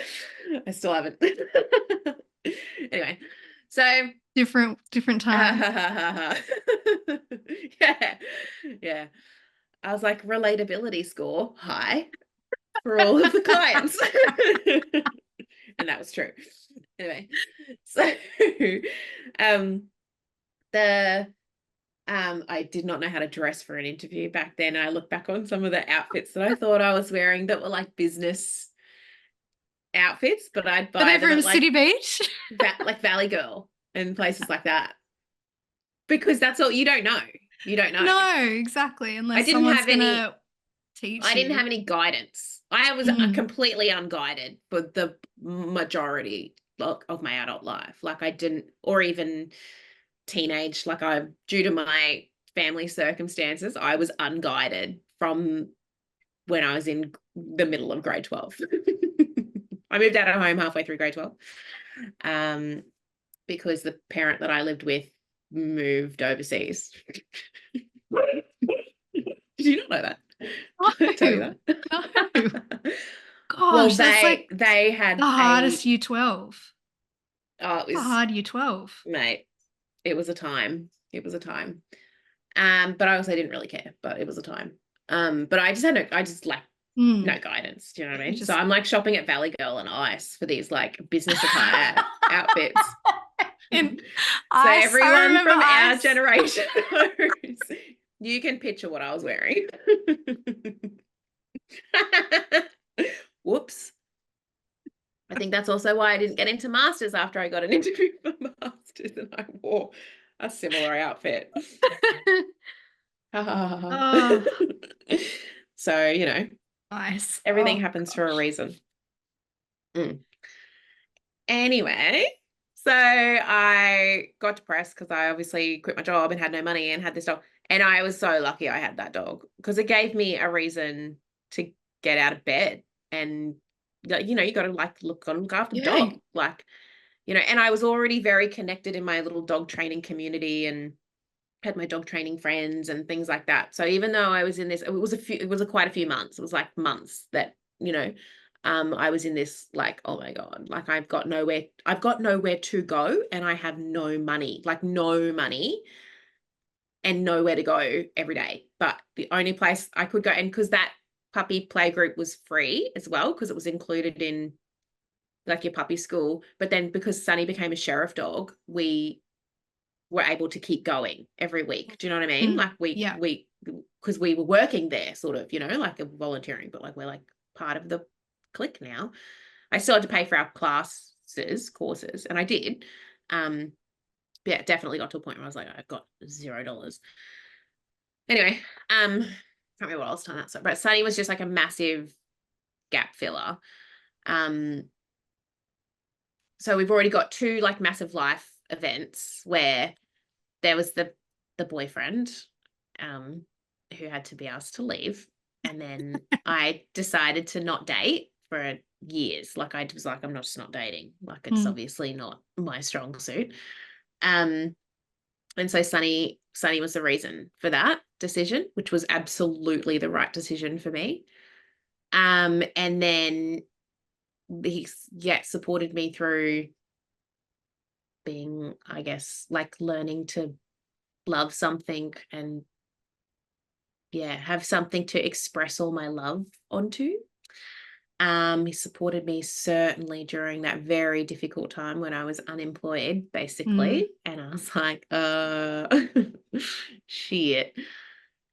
still haven't. Anyway, so Different time. yeah, yeah. I was like, relatability score high for all of the clients. And that was true. Anyway, so um the I did not know how to dress for an interview back then. I look back on some of the outfits that I thought I was wearing that were like business outfits, but I'd Are buy they them from at City Beach? like Valley Girl and places like that, because that's all, you don't know. You don't know. No, exactly. I Unless didn't someone's have any gonna teach I didn't you. have any guidance. I was Mm. completely unguided for the majority of my adult life. Like, I didn't, or even teenage, like, due to my family circumstances, I was unguided from when I was in the middle of grade 12. I moved out of home halfway through grade 12, because the parent that I lived with moved overseas. Did you not know that? Did I tell you No, no. that? Well, Gosh, that's they like they the had hardest a year 12. it A was, hard year 12. mate, it was a time. It was a time. But I also didn't really care, but it was a time. But I just like no Mm. guidance. Do you know what I You mean? So just I'm like shopping at Valley Girl and Ice for these like business attire outfits. in So ice. I everyone remember from our ice. generation knows. You can picture what I was wearing. Whoops. I think that's also why I didn't get into masters after I got an interview for masters and I wore a similar outfit. Oh, So, nice. everything Oh happens for a gosh. reason. Mm. Anyway, so I got depressed because I obviously quit my job and had no money and had this dog. And I was so lucky I had that dog, because it gave me a reason to get out of bed. And you got to like look after the Yeah. dog, like, and I was already very connected in my little dog training community and had my dog training friends and things like that. So even though I was in this, it was quite a few months. It was like months that, I was in this like, oh my God, like I've got nowhere to go, and I have no money, like no money and nowhere to go every day. But the only place I could go, and because that puppy play group was free as well, because it was included in like your puppy school. But then because Sonny became a sheriff dog, we were able to keep going every week. Do you know what I mean? Mm. Like Yeah. because we were working there sort of, like a volunteering, but like we're like part of the clique now. I still had to pay for our courses, and I did. Yeah, definitely got to a point where I was like, I've got $0. Anyway, can't remember what else time that. So, but Sunny was just like a massive gap filler. Um, so we've already got two like massive life events where there was the boyfriend, who had to be asked to leave, and then I decided to not date for years. Like, I was like, I'm not just not dating. Like, it's Mm. obviously not my strong suit. And so Sunny was the reason for that decision, which was absolutely the right decision for me. And then supported me through being, I guess, like learning to love something and have something to express all my love onto. He supported me certainly during that very difficult time when I was unemployed, Mm. basically. And I was like, shit.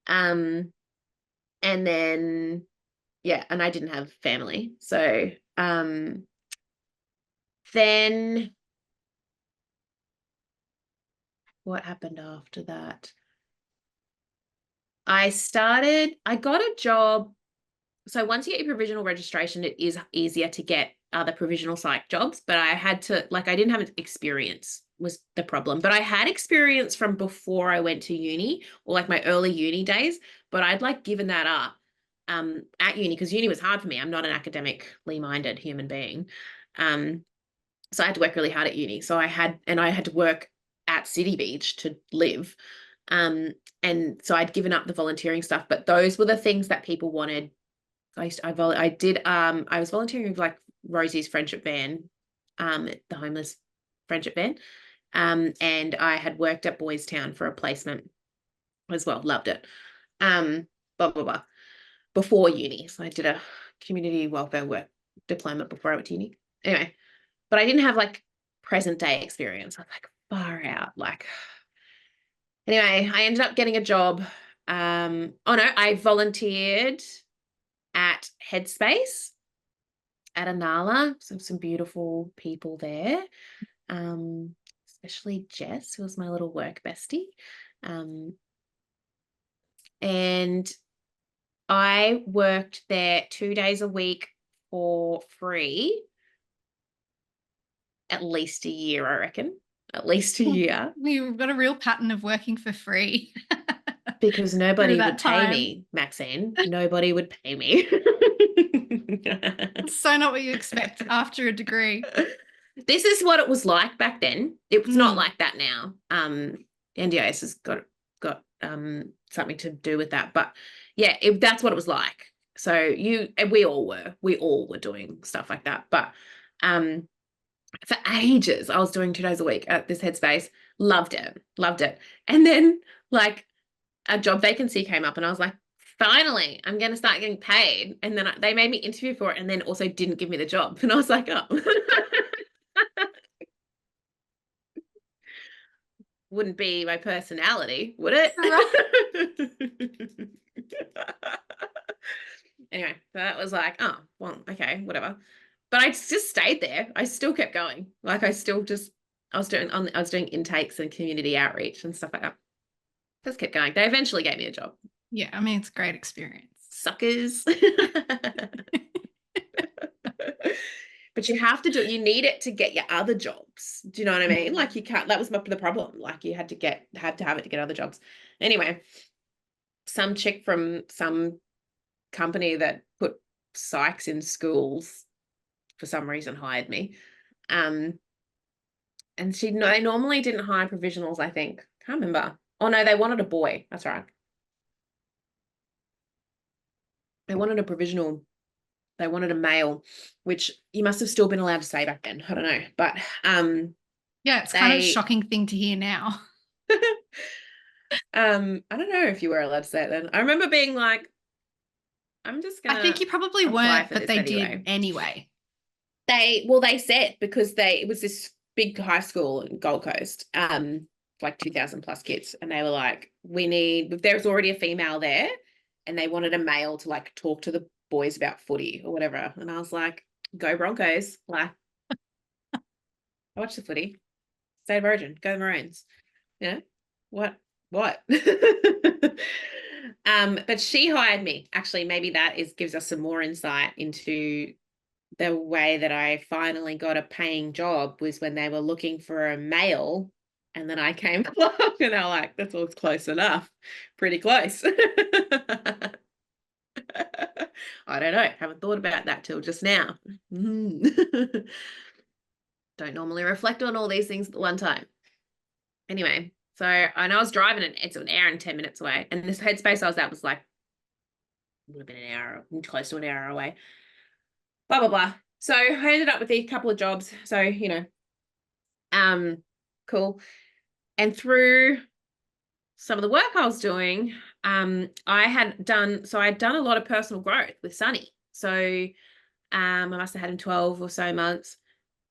And then, and I didn't have family. So, then what happened after that? I got a job. So once you get your provisional registration, it is easier to get other provisional psych jobs, but I had to, like, I didn't have experience was the problem, but I had experience from before I went to uni, or like my early uni days, but I'd like given that up at uni, because uni was hard for me. I'm not an academically minded human being. So I had to work really hard at uni. So I had to work at City Beach to live. And so I'd given up the volunteering stuff, but those were the things that people wanted. I was volunteering with like Rosie's friendship van, the homeless friendship van. And I had worked at Boys Town for a placement as well. Loved it. Blah, blah, blah. Before uni. So I did a community welfare work diploma before I went to uni. Anyway, but I didn't have like present day experience. I was like far out. Like, anyway, I ended up getting a job. I volunteered at Headspace at Anala. So some beautiful people there. Especially Jess, who was my little work bestie. And I worked there 2 days a week for free, at least a year, I reckon. At least a year. We've got a real pattern of working for free. Because Through nobody would that pay time. me, Maxine. Nobody would pay me. So not what you expect after a degree. This is what it was like back then. It was not Mm. like that now. NDIS has got something to do with that. But that's what it was like. So we all were doing stuff like that. But for ages, I was doing 2 days a week at this Headspace. Loved it. And then like a job vacancy came up and I was like, finally, I'm going to start getting paid. And then they made me interview for it and then also didn't give me the job. And I was like, oh. Wouldn't be my personality, would it? Right. Anyway, so that was like, oh, well, okay, whatever. But I just stayed there. I still kept going. Like I was doing intakes and community outreach and stuff like that. Just kept going. They eventually gave me a job. Yeah, I mean, it's a great experience. Suckers. But you have to you need it to get your other jobs. Do you know what I mean? Like you can't, that was the problem. Like you had to have it to get other jobs. Anyway, some chick from some company that put psychs in schools for some reason hired me. And they normally didn't hire provisionals, I think. Can't remember. Oh no, they wanted a boy. That's right. They wanted a provisional. They wanted a male, which you must have still been allowed to say back then. I don't know. But yeah, it's kind of a shocking thing to hear now. I don't know if you were allowed to say it then. I remember being like, I'm just gonna I think you probably apply weren't, for but this they anyway. did anyway. They said, because it was this big high school in Gold Coast, like 2,000 plus kids, and they were like, there's already a female there, and they wanted a male to like talk to the boys about footy or whatever. And I was like, go Broncos. Like, I watch the footy. State of origin, go the Maroons. You know, what? But she hired me. Actually, maybe that gives us some more insight into the way that I finally got a paying job, was when they were looking for a male, and then I came along and they're like, that's all close enough. Pretty close. I don't know. Haven't thought about that till just now. Don't normally reflect on all these things at one time. Anyway, so I was driving and it's an hour and 10 minutes away. And this Headspace I was at was like, would have been an hour, close to an hour away. Blah, blah, blah. So I ended up with a couple of jobs. So, um, cool. And through some of the work I was doing, I'd done a lot of personal growth with Sonny. So I must have had him 12 or so months,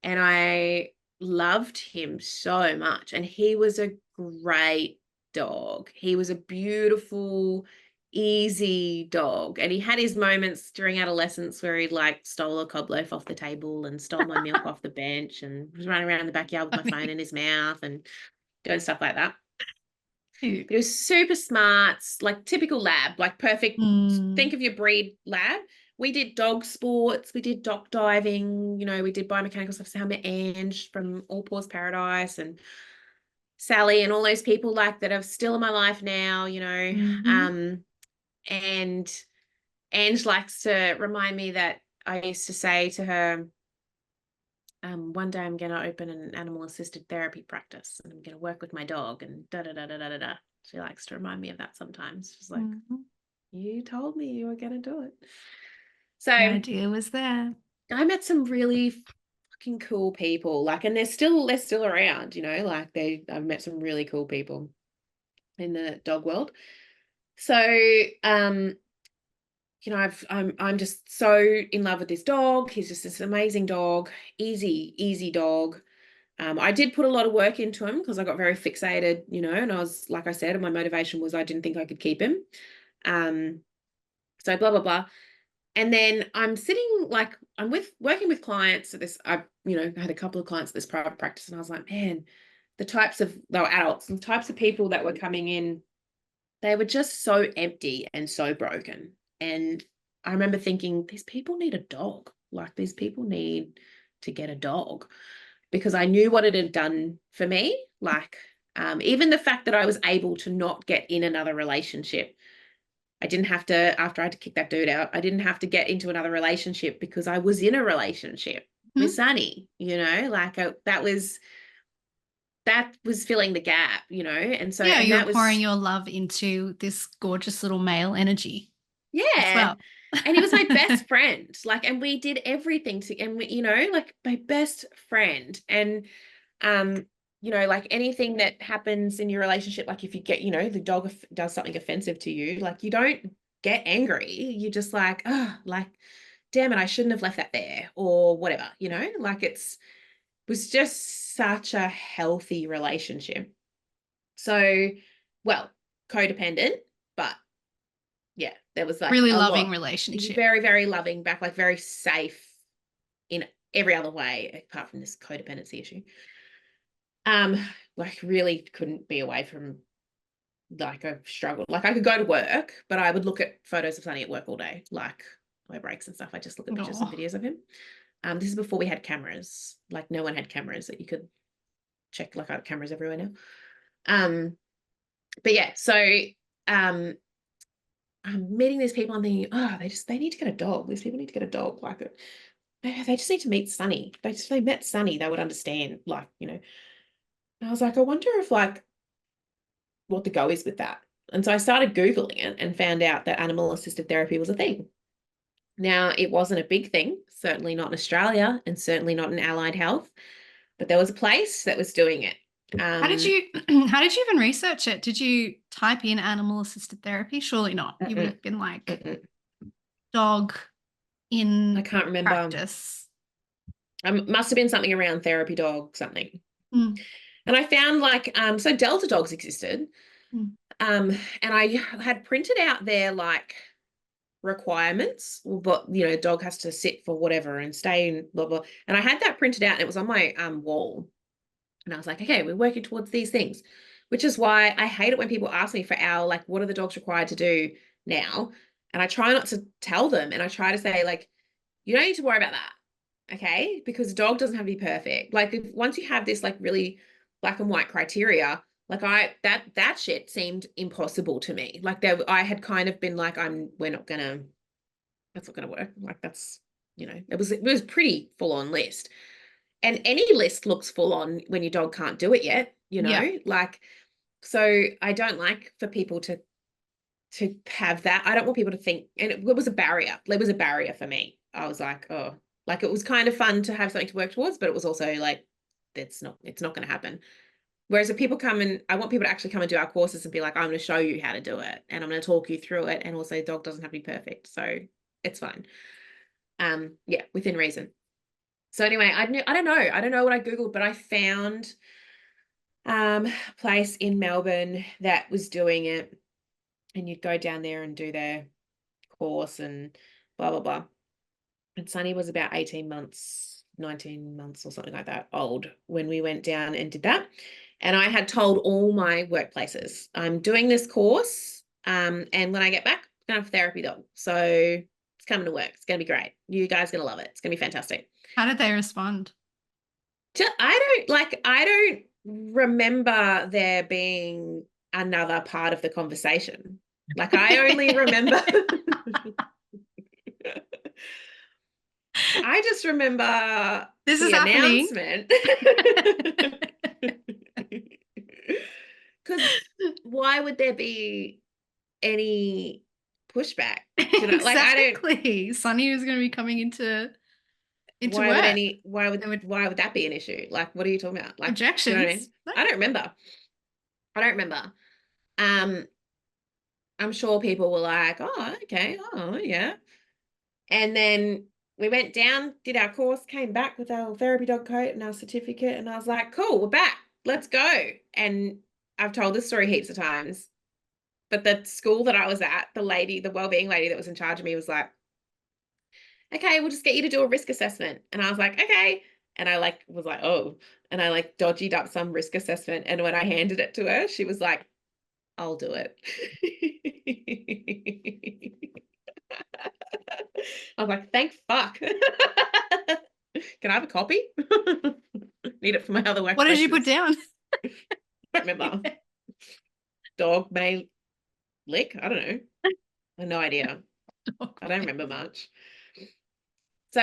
and I loved him so much. And he was a great dog. He was a beautiful, easy dog. And he had his moments during adolescence where he like stole a cob loaf off the table and stole my milk off the bench and was running around the backyard with my phone in his mouth and doing stuff like that. Cute. But he was super smart, like typical lab, like perfect. Think Mm. of your breed lab. We did dog sports, we did dock diving, we did biomechanical stuff. So I met Ange from All Paws Paradise and Sally and all those people like that are still in my life now, Mm-hmm. And Ange likes to remind me that I used to say to her, one day I'm going to open an animal assisted therapy practice and I'm going to work with my dog and da da da da da da da. She likes to remind me of that sometimes. She's like, Mm-hmm. you told me you were going to do it. So The idea was there. I met some really fucking cool people, like, and they're still around, I've met some really cool people in the dog world. So, I'm just so in love with this dog. He's just this amazing dog, easy dog. I did put a lot of work into him because I got very fixated, and I was, like I said, my motivation was I didn't think I could keep him. Um, so blah, blah, blah. And then I'm working with clients at this, I had a couple of clients at this private practice, and I was like, man, they were adults, and the types of people that were coming in, they were just so empty and so broken. And I remember thinking, these people need a dog. Like, these people need to get a dog, because I knew what it had done for me. Like, even the fact that I was able to not get in another relationship. I didn't have to, after I had to kick that dude out, I didn't have to get into another relationship because I was in a relationship with Hmm. Sunny, that was filling the gap, and so, Yeah, and you're that pouring was, your love into this gorgeous little male energy as yeah. well. And he was my best friend, and we did everything to, and we, like my best friend. And, um, like anything that happens in your relationship, like if you get, the dog does something offensive to you, like you don't get angry. You just like, oh, like, damn it, I shouldn't have left that there or whatever, like was just such a healthy relationship. So, well, codependent, but yeah, there was like Really a loving lot, relationship. very, very loving back, like very safe in every other way apart from this codependency issue. Um, like really couldn't be away from, like, a struggle. Like I could go to work, but I would look at photos of Sunny at work all day, like my breaks and stuff. I just look at pictures and Oh, videos of him. This is before we had cameras. Like no one had cameras that you could check. Like I have cameras everywhere now. But yeah, so um, I'm meeting these people. I'm thinking, oh, they need to get a dog. These people need to get a dog. Like they just need to meet Sunny. They met Sunny, they would understand. And I was like, I wonder if like what the go is with that. And so I started Googling it and found out that animal assisted therapy was a thing. Now, it wasn't a big thing, certainly not in Australia and certainly not in allied health, but there was a place that was doing it. how did Um, you how did you even research it? Did you type in animal assisted therapy? Surely not. You would mm-mm, have been like mm-mm. dog I in can't remember. practice. Must have been something around therapy dog, something. Mm, And I found so Delta dogs existed. mm. And I had printed out their like requirements, but dog has to sit for whatever and stay in blah blah. And I had that printed out and it was on my wall. And I was like, okay, we're working towards these things, which is why I hate it when people ask me for like, what are the dogs required to do now? And I try not to tell them. And I try to say, like, you don't need to worry about that. Okay. Because a dog doesn't have to be perfect. Like once you have this like really black and white criteria, like that shit seemed impossible to me. Like I had kind of been like, that's not gonna work. Like it was pretty full on list. And any list looks full on when your dog can't do it yet, Yeah. like, so I don't like for people to have that. I don't want people to think, and it was a barrier. There was a barrier for me. I was like, oh, Like it was kind of fun to have something to work towards, but it was also like, it's not going to happen. Whereas if people come and I want people to actually come and do our courses and be like, I'm going to show you how to do it and I'm going to talk you through it. And also dog doesn't have to be perfect. So it's fine. Yeah, within reason. So anyway, I don't know. I don't know what I Googled, but I found a place in Melbourne that was doing it. And you'd go down there and do their course and blah, blah, blah. And Sonny was about 18 months, 19 months or something like that old when we went down and did that. And I had told all my workplaces, I'm doing this course. And when I get back, I'm going to have a therapy dog. So it's coming to work. It's going to be great. You guys are going to love it. It's going to be fantastic. How did they respond? I don't remember there being another part of the conversation. Like I only remember I just remember This is the happening. announcement. Because why would there be any pushback? You know, like I don't. Exactly. Sonny was going to be coming into Why would work. any? Why There would were why would that be an issue? Like, what are you talking about? Like, do you know what I mean? objections. No. I don't remember. I don't remember. Um, I'm sure people were like, "Oh, okay, oh yeah," and then we went down, did our course, came back with our therapy dog coat and our certificate, and I was like, "Cool, we're back. Let's go." And I've told this story heaps of times, but the school that I was at, the lady, the wellbeing lady that was in charge of me was like, okay, we'll just get you to do a risk assessment. And I was like, okay. And I like was like, oh, and I like dodgied up some risk assessment. And when I handed it to her, she was like, I'll do it. I was like, thank fuck. Can I have a copy? Need it for my other What did you put workplaces. down? I don't remember. Dog may lick. I don't know. I have no idea. I don't remember much. So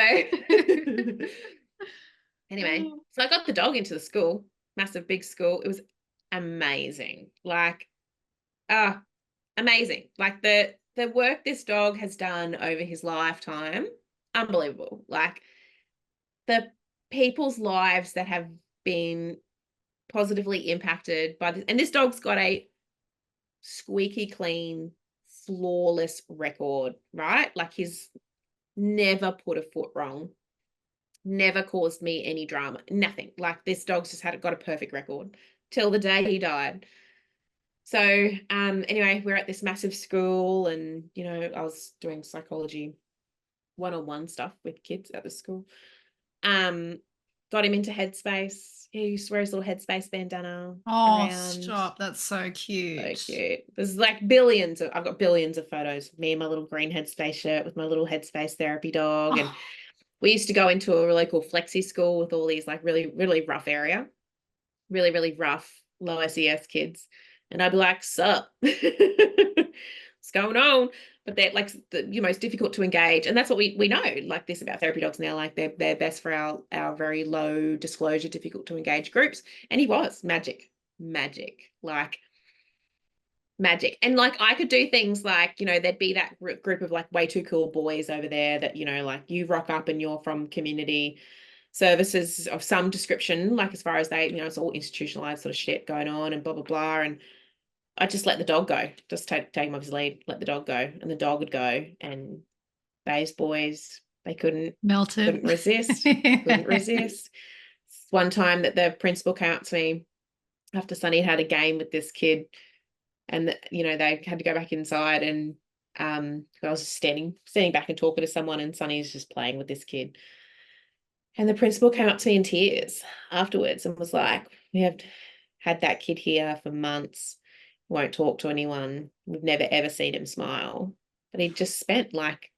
anyway, so I got the dog into the school, massive big school. It was amazing. Like, amazing. Like the work this dog has done over his lifetime, unbelievable. Like the people's lives that have been positively impacted by this. And this dog's got a squeaky clean, flawless record, right? Like he's never put a foot wrong, never caused me any drama, nothing. Like this dog's just got a perfect record till the day he died. So anyway, we're at this massive school and I was doing psychology one-on-one stuff with kids at the school. Got him into Headspace. He used to wear his little Headspace bandana Oh, around. stop. That's so So cute. cute. There's like I've got billions of photos of me in my little green Headspace shirt with my little Headspace therapy dog. And Oh, we used to go into a really cool flexi school with all these like really, really rough area, really, really rough, low SES kids. And I'd be like, sup? What's going on? But they're like the most difficult to engage. And that's what we know like this about therapy dogs now. Like they're best for our very low disclosure, difficult to engage groups. And he was magic, like magic. And like I could do things like, there'd be that group of like way too cool boys over there that, like you rock up and you're from community services of some description, like as far as they, it's all institutionalized sort of shit going on and blah, blah, blah. And I just let the dog go, just take him off his lead, let the dog go. And the dog would go. And those boys, they couldn't melted. resist, couldn't resist. One time that the principal came up to me after Sonny had a game with this kid and they had to go back inside and I was just standing back and talking to someone and Sonny's just playing with this kid. And the principal came up to me in tears afterwards and was like, we have had that kid here for months, won't talk to anyone. We've never, ever seen him smile. But he just spent like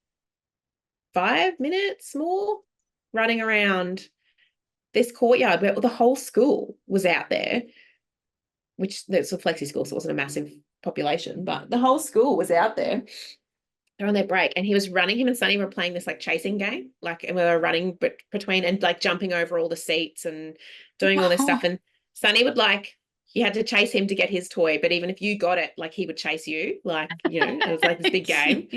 5 minutes more running around this courtyard where the whole school was out there, which there's a flexi school, so it wasn't a massive population, but the whole school was out there. They're on their break and he was running. Him and Sonny were playing this like chasing game, like, and we were running between and like jumping over all the seats and doing all this stuff. And Sonny would like, you had to chase him to get his toy, but even if you got it, like he would chase you, like, it was like this big game.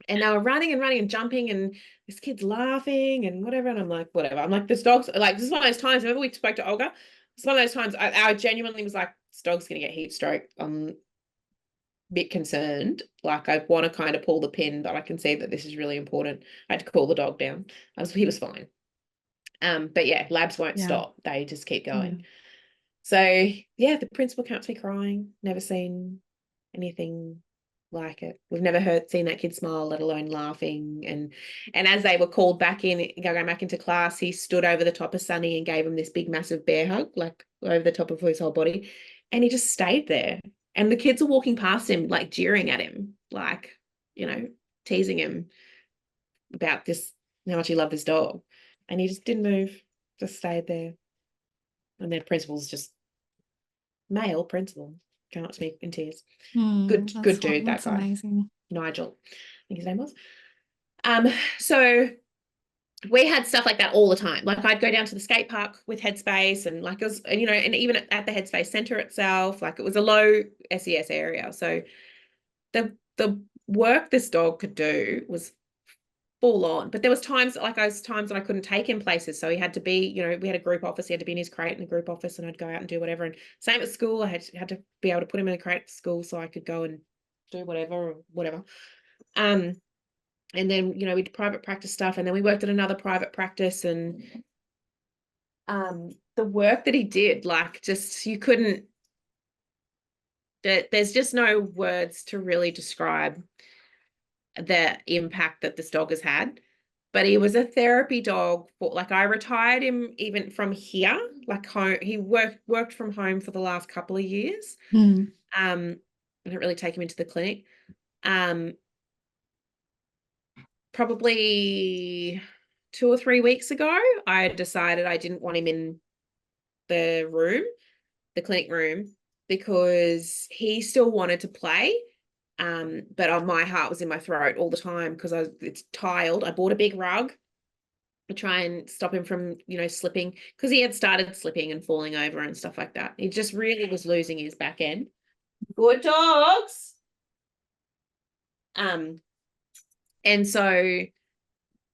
And they were running and running and jumping, and this kid's laughing and whatever. And I'm like, whatever. I'm like, this dog's like, this is one of those times. Whenever we spoke to Olga, it's one of those times I genuinely was like, this dog's gonna get heat stroke. I'm a bit concerned. Like, I want to kind of pull the pin, but I can see that this is really important. I had to cool the dog down. He was fine. But yeah, labs won't Yeah. stop. They just keep going. Mm. So yeah, the principal can't see crying. Never seen anything like it. We've never seen that kid smile, let alone laughing. And as they were called back in, going back into class, he stood over the top of Sonny and gave him this big, massive bear hug, like over the top of his whole body. And he just stayed there. And the kids are walking past him, like jeering at him, like, teasing him about this, how much he loved this dog. And he just didn't move, just stayed there. And their principal's just male principal, came up to me in tears. Good dude, that That's guy. amazing. Nigel, I think his name was. So we had stuff like that all the time. Like, I'd go down to the skate park with Headspace, and like it was, and even at the Headspace Center itself, like it was a low SES area. So the work this dog could do was full on. But there was times that I couldn't take him places. So he had to be, we had a group office. He had to be in his crate in a group office, and I'd go out and do whatever. And same at school, I had to be able to put him in a crate at school so I could go and do whatever or whatever. And then, we did private practice stuff, and then we worked at another private practice, and the work that he did, like, just, you couldn't, there's just no words to really describe the impact that this dog has had. But he was a therapy dog for, like, I retired him even from here, like home. He worked from home for the last couple of years. Mm. I didn't really take him into the clinic. Probably 2 or 3 weeks ago, I decided I didn't want him in the clinic room, because he still wanted to play. But my heart was in my throat all the time because it's tiled. I bought a big rug to try and stop him from, slipping, because he had started slipping and falling over and stuff like that. He just really was losing his back end. Good dogs. And so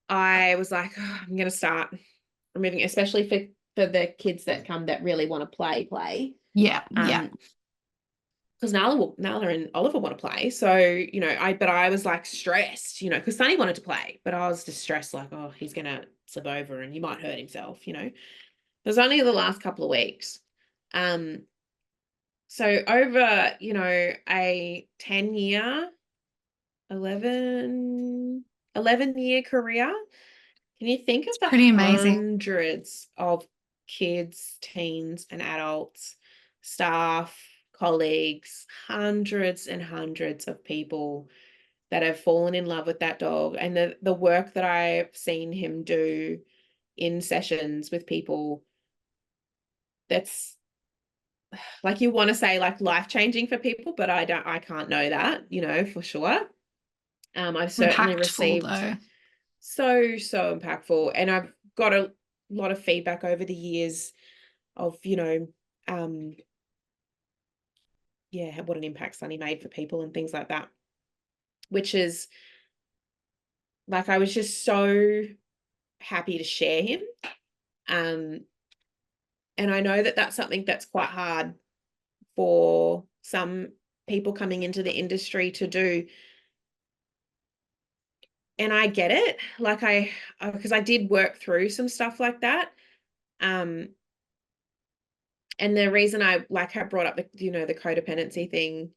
I was like, oh, I'm going to start removing, especially for the kids that come that really want to play. Yeah. Yeah. Because Nala and Oliver want to play. So, but I was like stressed, because Sonny wanted to play, but I was just stressed, like, oh, he's going to slip over and he might hurt himself, It was only the last couple of weeks. So over, a 10-year, 11-year career, can you think of the Pretty amazing. hundreds of kids, teens, and adults, staff, colleagues, hundreds and hundreds of people that have fallen in love with that dog, and the work that I've seen him do in sessions with people, that's, like, you want to say like life-changing for people, but I can't know that, for sure. I've certainly Impactful received though. so impactful, and I've got a lot of feedback over the years of, what an impact Sonny made for people and things like that, which is, like, I was just so happy to share him. And I know that that's something that's quite hard for some people coming into the industry to do. And I get it, like, because I did work through some stuff like that. And the reason I have brought up the codependency thing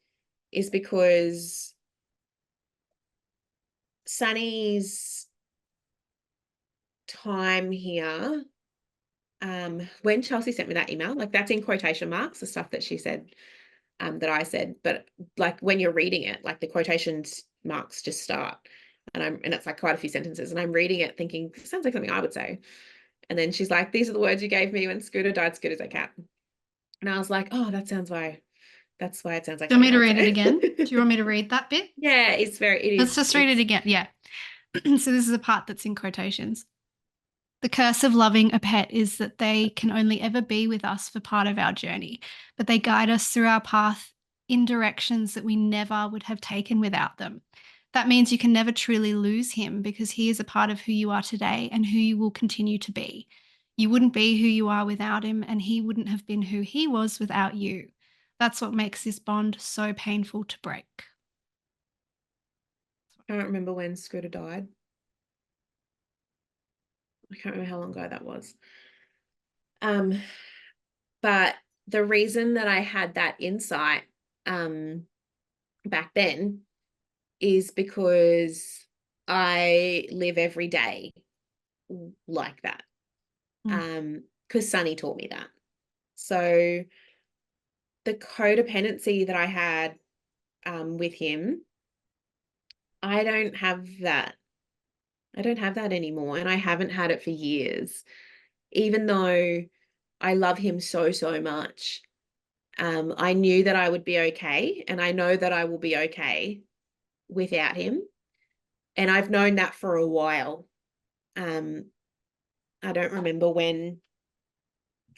is because Sunny's time here, when Chelsea sent me that email, like, that's in quotation marks, the stuff that she said, that I said, but like, when you're reading it, like, the quotations marks just start, and it's like quite a few sentences, and I'm reading it thinking, sounds like something I would say. And then she's like, these are the words you gave me when Scooter died. Scooter's a cat. And I was like, oh, that's why it sounds like Do you want something me I to would read it say. again? Do you want me to read that bit? Yeah, Let's just read it again. Yeah. So this is a part that's in quotations. The curse of loving a pet is that they can only ever be with us for part of our journey, but they guide us through our path in directions that we never would have taken without them. That means you can never truly lose him because he is a part of who you are today and who you will continue to be. You wouldn't be who you are without him, and he wouldn't have been who he was without you. That's what makes this bond so painful to break. I can't remember when Scooter died. I can't remember how long ago that was. But the reason that I had that insight back then is because I live every day like that. Because Sonny taught me that. So the codependency that I had with him, I don't have that. I don't have that anymore, and I haven't had it for years. Even though I love him so, so much, I knew that I would be okay, and I know that I will be okay without him. And I've known that for a while. I don't remember when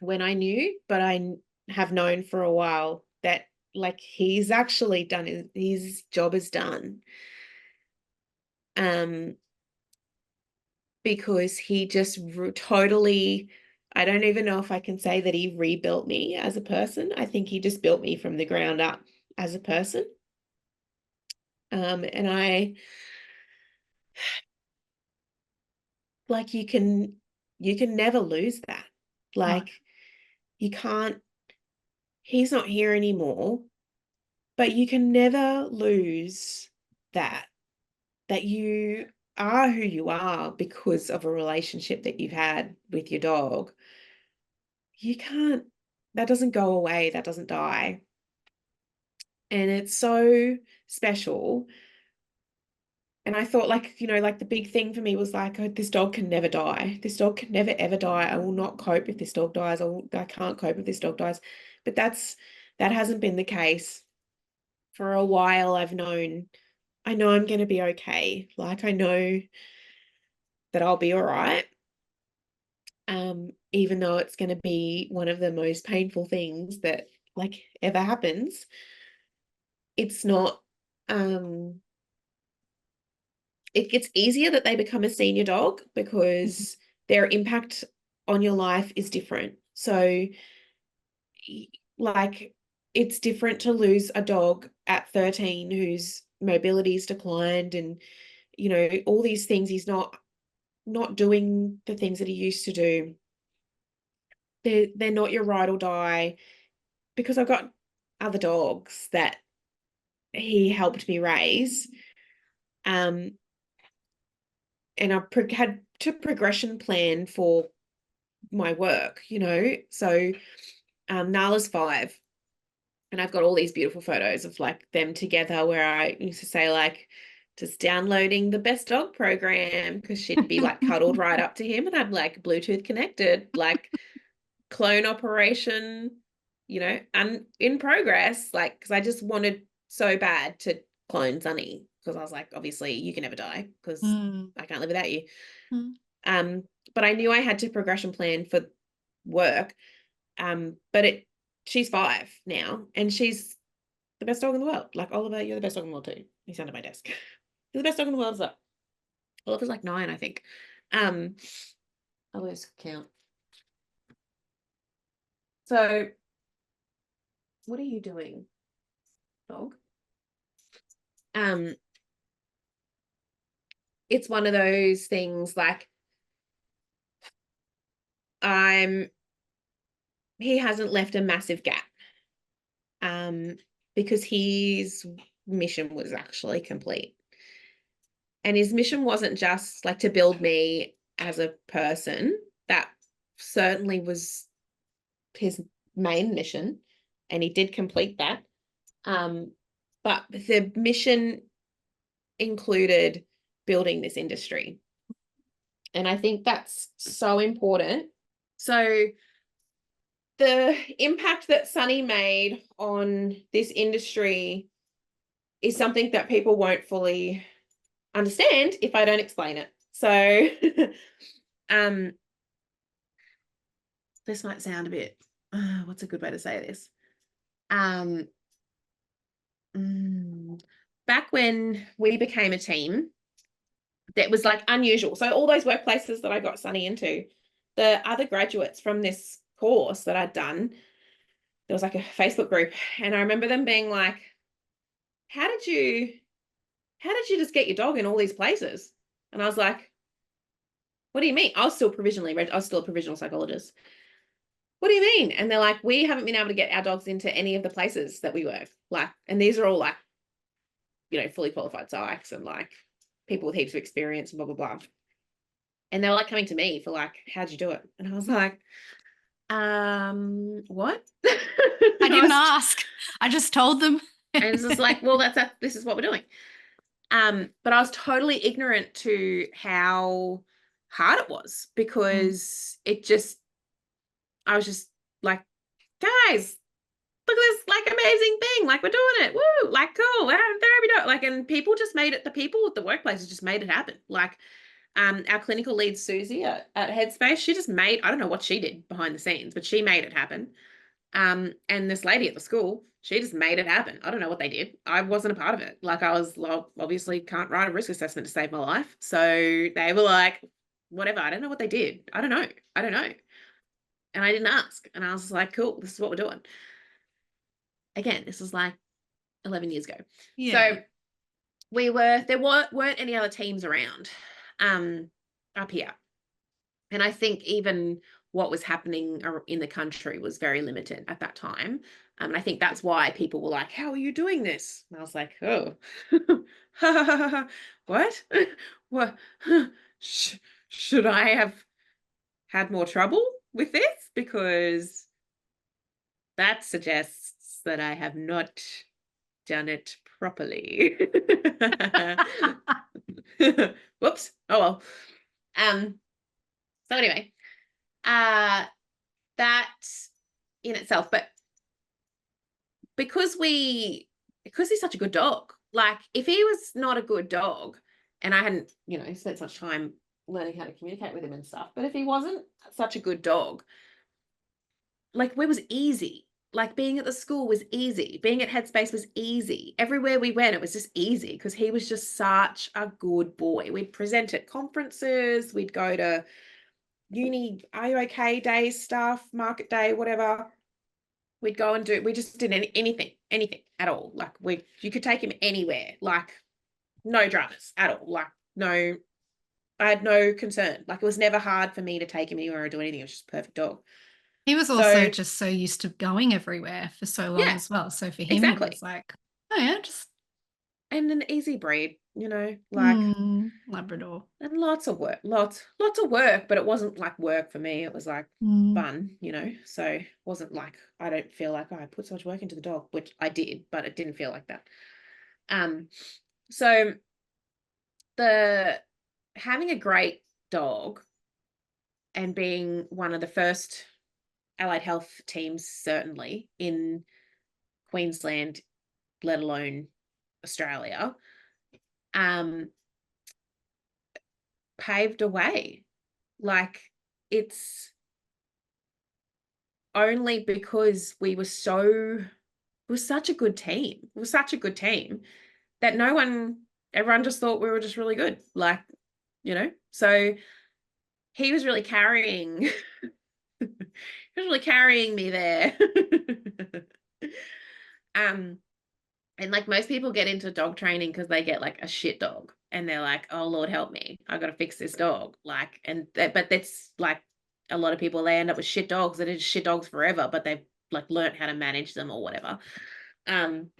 I knew, but I have known for a while that like he's actually done his job is done. Because he just totally, I don't even know if I can say that he rebuilt me as a person. I think he just built me from the ground up as a person. And I like you can never lose that. Like you can't, he's not here anymore, but you can never lose that you are who you are because of a relationship that you've had with your dog. You can't, that doesn't go away, that doesn't die. And it's so special. And I thought, like, like the big thing for me was like, oh, this dog can never die. This dog can never, ever die. I will not cope if this dog dies. I can't cope if this dog dies. But that hasn't been the case. For a while, I know I'm going to be okay. Like, I know that I'll be all right. Even though it's going to be one of the most painful things that like ever happens, it's not, it gets easier that they become a senior dog because their impact on your life is different. So like it's different to lose a dog at 13 whose mobility's declined and all these things. He's not doing the things that he used to do. They're not your ride or die, because I've got other dogs that he helped me raise. And I had to progression plan for my work, So Nala's 5, and I've got all these beautiful photos of like them together where I used to say like just downloading the best dog program because she'd be like cuddled right up to him and I'm like Bluetooth connected, like clone operation, and in progress, like because I just wanted so bad to clone Sonny because I was like, obviously you can never die because I can't live without you. But I knew I had to progression plan for work. But she's 5 now and she's the best dog in the world. Like, Oliver, you're the best dog in the world too. He's under my desk. You're the best dog in the world. So Oliver's like 9, I think. I lose count. So what are you doing, dog? It's one of those things like he hasn't left a massive gap. Because his mission was actually complete. And his mission wasn't just like to build me as a person. That certainly was his main mission, and he did complete that. But the mission included building this industry. And I think that's so important. So the impact that Sonny made on this industry is something that people won't fully understand if I don't explain it. So this might sound a bit, what's a good way to say this? back when we became a team, that was like unusual. So all those workplaces that I got Sonny into, the other graduates from this course that I'd done, there was like a Facebook group, and I remember them being like, how did you just get your dog in all these places? And I was like, what do you mean? I was still a provisional psychologist. What do you mean? And they're like, we haven't been able to get our dogs into any of the places that we work. Like, and these are all like, fully qualified psychs and like people with heaps of experience and blah, blah, blah. And they were like coming to me for like, how'd you do it? And I was like, what? I I didn't was, ask. I just told them. and it's just like, well, this is what we're doing. But I was totally ignorant to how hard it was, because I was just like, guys, look at this like amazing thing. Like, we're doing it. Woo, like, cool. We're having therapy. Like, and people just made it, the people at the workplaces just made it happen. Like, our clinical lead, Susie at Headspace, she just made, I don't know what she did behind the scenes, but she made it happen. And this lady at the school, she just made it happen. I don't know what they did. I wasn't a part of it. Like, I was obviously can't write a risk assessment to save my life. So they were like, whatever. I don't know what they did. I don't know. And I didn't ask. And I was like, cool, this is what we're doing. Again, this was like 11 years ago. Yeah. So there weren't any other teams around up here. And I think even what was happening in the country was very limited at that time. And I think that's why people were like, how are you doing this? And I was like, oh, what? What? Should I have had more trouble with this? Because that suggests that I have not done it properly. Whoops. Oh well. So anyway, that in itself, but because he's such a good dog, like if he was not a good dog and I hadn't, spent such time learning how to communicate with him and stuff, but if he wasn't such a good dog, like it was easy. Like being at the school was easy. Being at Headspace was easy. Everywhere we went, it was just easy because he was just such a good boy. We'd present at conferences. We'd go to uni, are you okay day stuff, market day, whatever. We'd go and we just did anything at all. Like you could take him anywhere, like no dramas at all. Like no, I had no concern. Like it was never hard for me to take him anywhere or do anything. It was just a perfect dog. He was also So just so used to going everywhere for so long yeah, as well. So for him, it was exactly. like, oh yeah, just And an easy breed, like Labrador. and lots of work, lots of work, but it wasn't like work for me. It was like Mm. fun, So it wasn't like I don't feel like I put so much work into the dog, which I did, but it didn't feel like that. So the having a great dog and being one of the first allied health teams, certainly in Queensland, let alone Australia, paved a way. Like it's only because we were such a good team. We were such a good team that everyone just thought we were just really good. Like, so he was really carrying, me there. And like most people get into dog training because they get like a shit dog and they're like, oh Lord, help me. I got to fix this dog. Like, but that's like a lot of people, they end up with shit dogs that are just shit dogs forever, but they've like learned how to manage them or whatever. And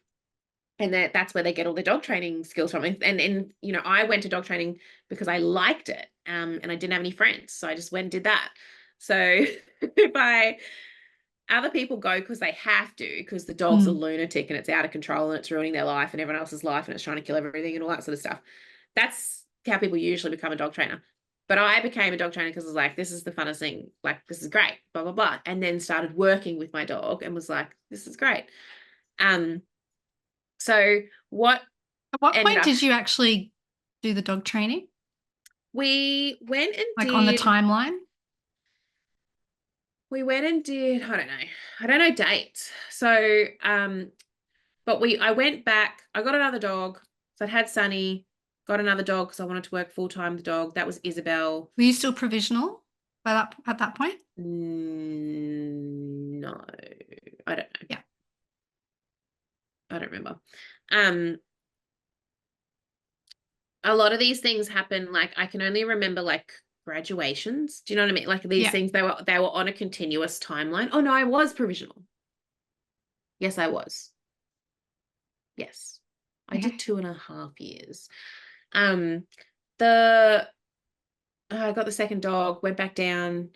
that's where they get all their dog training skills from. And I went to dog training because I liked it. And I didn't have any friends. So I just went and did that. So other people go because they have to, because the dog's a lunatic and it's out of control and it's ruining their life and everyone else's life and it's trying to kill everything and all that sort of stuff. That's how people usually become a dog trainer. But I became a dog trainer because I was like, this is the funnest thing. Like, this is great, blah, blah, blah. And then started working with my dog and was like, this is great. So what At what ended point up, did you actually do the dog training? we went and Like on the did, timeline? I don't know dates. So, but I went back, I got another dog. So I'd had Sonny, got another dog because I wanted to work full-time the dog. That was Isabel. Were you still provisional at that point? No, I don't know. Yeah. I don't remember. A lot of these things happen, like I can only remember like graduations. Do you know what I mean? Like these Yeah. things, they were on a continuous timeline. Oh no, I was provisional. Yes, I was. Yes. I did Okay. 2.5 years. Um, the I got the second dog, went back down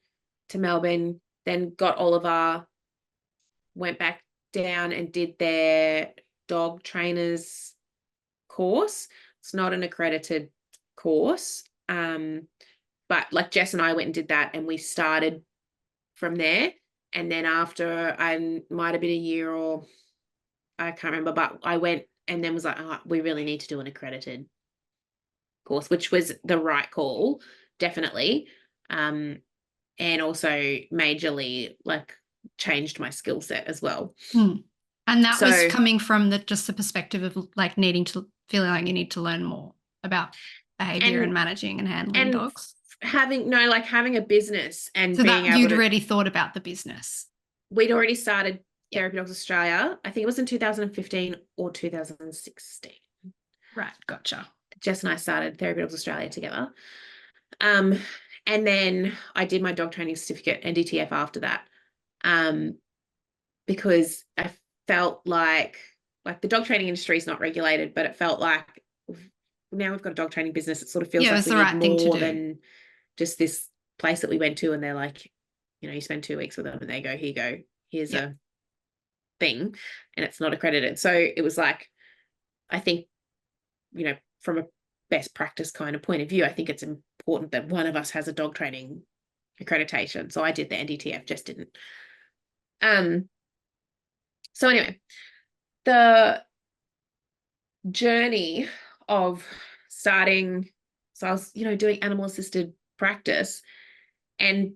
to Melbourne, then got Oliver, went back down and did their dog trainers course. It's not an accredited course. But like Jess and I went and did that and we started from there. And then after I might have been a year or I can't remember, but I went and then was like, oh, we really need to do an accredited course, which was the right call, definitely. And also majorly like changed my skill set as well. Mm. And that was So, coming from just the perspective of like feeling like you need to learn more about behavior and and managing and handling and dogs. having a business and So being that able you'd to, already thought about the business. we'd already started Yeah. Therapy Dogs Australia. I think it was in 2015 or 2016. Right. Gotcha. Jess and I started Therapy Dogs Australia together. Um, and then I did my dog training certificate, NDTF, after that. Because I felt like the dog training industry is not regulated, but it felt like now we've got a dog training business. It sort of feels Yeah, it like was we the need right thing to more do. than just this place that we went to and they're like, you spend 2 weeks with them and they go, here you go, here's Yeah. a thing, and it's not accredited. So it was like, I think, from a best practice kind of point of view, I think it's important that one of us has a dog training accreditation. So I did the NDTF, just didn't. So anyway, the journey of starting, so I was, doing animal assisted practice, and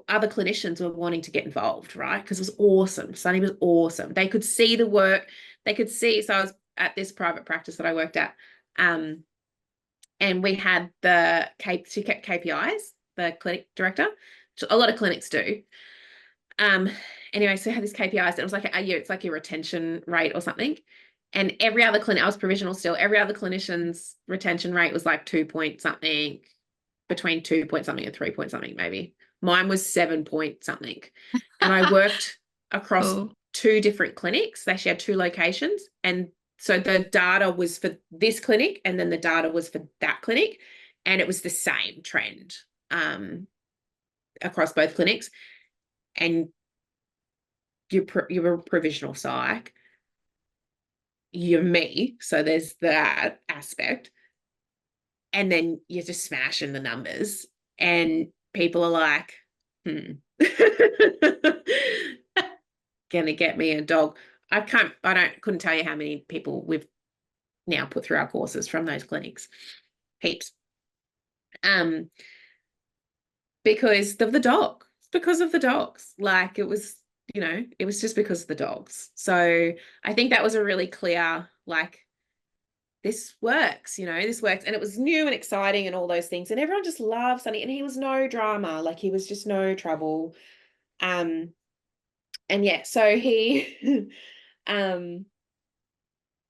other clinicians were wanting to get involved, right? Because it was awesome. Sonny was awesome. They could see the work. They could see, so I was at this private practice that I worked at. And we had she kept KPIs, the clinic director, which a lot of clinics do. Anyway, so I had these KPIs, and it was like it's like your retention rate or something. And every other clinic, I was provisional still, every other clinician's retention rate was like 2 point something, between 2 point something and 3 point something, maybe. Mine was 7 point something. And I worked across Cool. 2 different clinics. They actually had 2 locations. And so the data was for this clinic and then the data was for that clinic. And it was the same trend across both clinics. And you're a provisional psych. You're me. So there's that aspect. And then you're just smashing the numbers. And people are like, gonna get me a dog. Couldn't tell you how many people we've now put through our courses from those clinics. Heaps. Because of the dog. It's because of the dogs. Like it was, it was just because of the dogs. So I think that was a really clear, like, this works, this works. And it was new and exciting and all those things. And everyone just loved Sonny. And he was no drama. Like he was just no trouble. And yeah, so he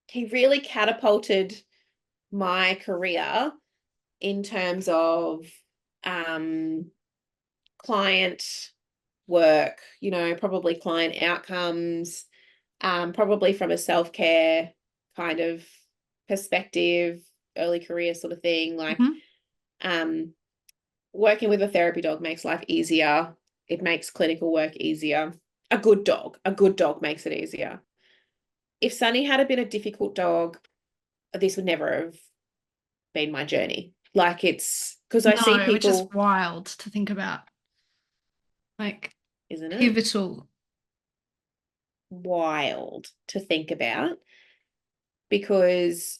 he really catapulted my career in terms of client work, probably client outcomes, probably from a self-care kind of perspective, early career sort of thing. Like, working with a therapy dog makes life easier. It makes clinical work easier. A good dog makes it easier. If Sonny had been a difficult dog, this would never have been my journey. Like it's because I see No, which is people, wild to think about. Like isn't it? pivotal. Wild to think about because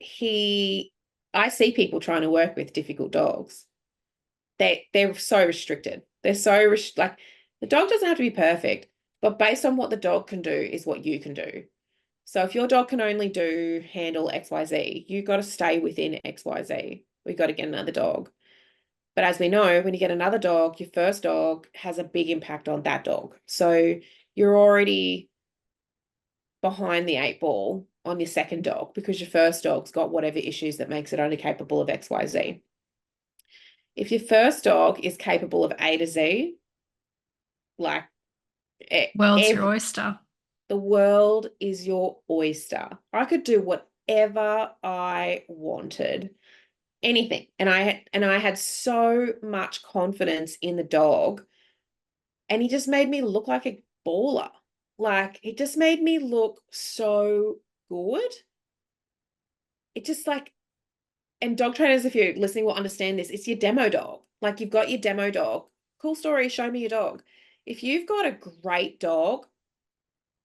I see people trying to work with difficult dogs. They're so restricted. They're so like the dog doesn't have to be perfect, but based on what the dog can do is what you can do. So if your dog can only handle XYZ, you got to stay within XYZ. We got to get another dog. But as we know, when you get another dog, your first dog has a big impact on that dog. So you're already behind the 8 ball on your second dog because your first dog's got whatever issues that makes it only capable of XYZ. If your first dog is capable of A to Z, like World's your oyster. the world is your oyster. I could do whatever I wanted, anything. And I had so much confidence in the dog, and he just made me look like a baller. Like, it just made me look so good. It just like, and dog trainers, if you're listening, will understand this. It's your demo dog. Like, you've got your demo dog. Cool story, show me your dog. If you've got a great dog,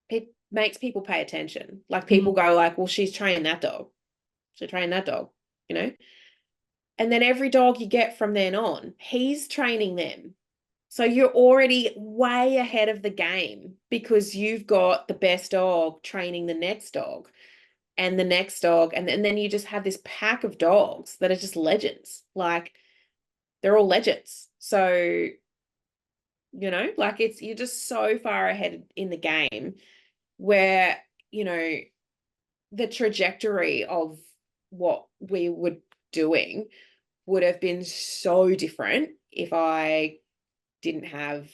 it makes people pay attention. Like, people go like, well, she's trained that dog. She trained that dog, you know? And then every dog you get from then on, he's training them. So you're already way ahead of the game because you've got the best dog training the next dog and the next dog. And then you just have this pack of dogs that are just legends. Like, they're all legends. So, like, you're just so far ahead in the game where, the trajectory of what we were doing would have been so different if I didn't have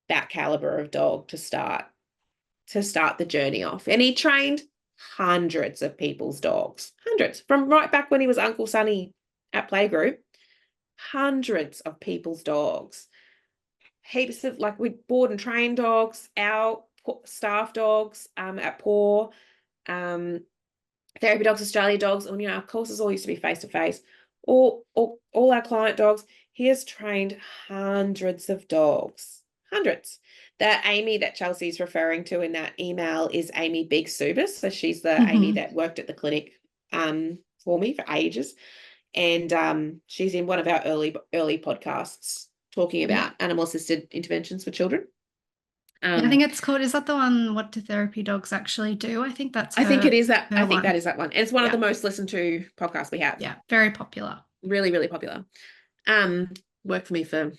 that caliber of dog to start the journey off. And he trained hundreds of people's dogs, hundreds, from right back when he was Uncle Sonny at playgroup, hundreds of people's dogs, heaps of, like, we board and train dogs, our staff dogs at Paw, Therapy Dogs Australia dogs, and our courses all used to be face to face. All our client dogs. He has trained hundreds of dogs, hundreds. That Amy that Chelsea's referring to in that email is Amy Big Subis. So she's the Amy that worked at the clinic for me for ages, and she's in one of our early podcasts talking about animal assisted interventions for children. I think it's called, is that the one, What Do Therapy Dogs Actually Do? I think that's I think it is that. I think one. that is that one. And it's one of the most listened to podcasts we have. Yeah, very popular. Really, really popular. Worked for me for,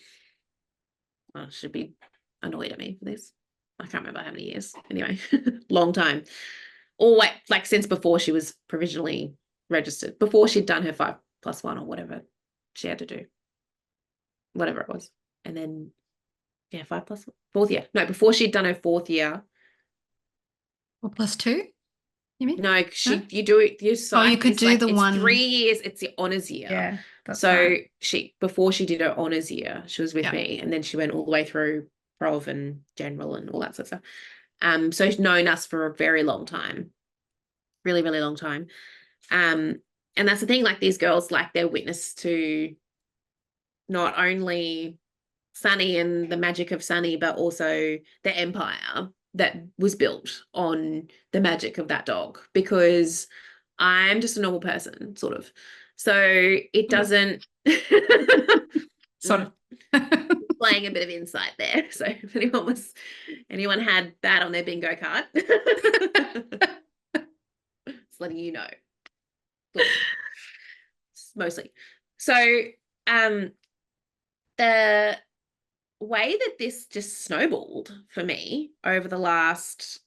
should be annoyed at me for this. I can't remember how many years. Anyway, long time. Always, like, since before she was provisionally registered, before she'd done her 5+1 or whatever she had to do, whatever it was. And then, 5+1, fourth year. No, before she'd done her 4th year. 4+2? You mean? No, you do it. You could do the one. 3 years. It's the honours year. Yeah, that's so right. Before she did her honours year, she was with me, and then she went all the way through Prov and General and all that sort of stuff. So she's known us for a very long time, really, really long time. And that's the thing. Like, these girls, like, they're witness to not only Sonny and the magic of Sonny, but also the empire that was built on the magic of that dog, because I'm just a normal person, sort of. So it doesn't sort of playing a bit of insight there. So if anyone had that on their bingo card, just letting you know. Mostly. So the way that this just snowballed for me over the last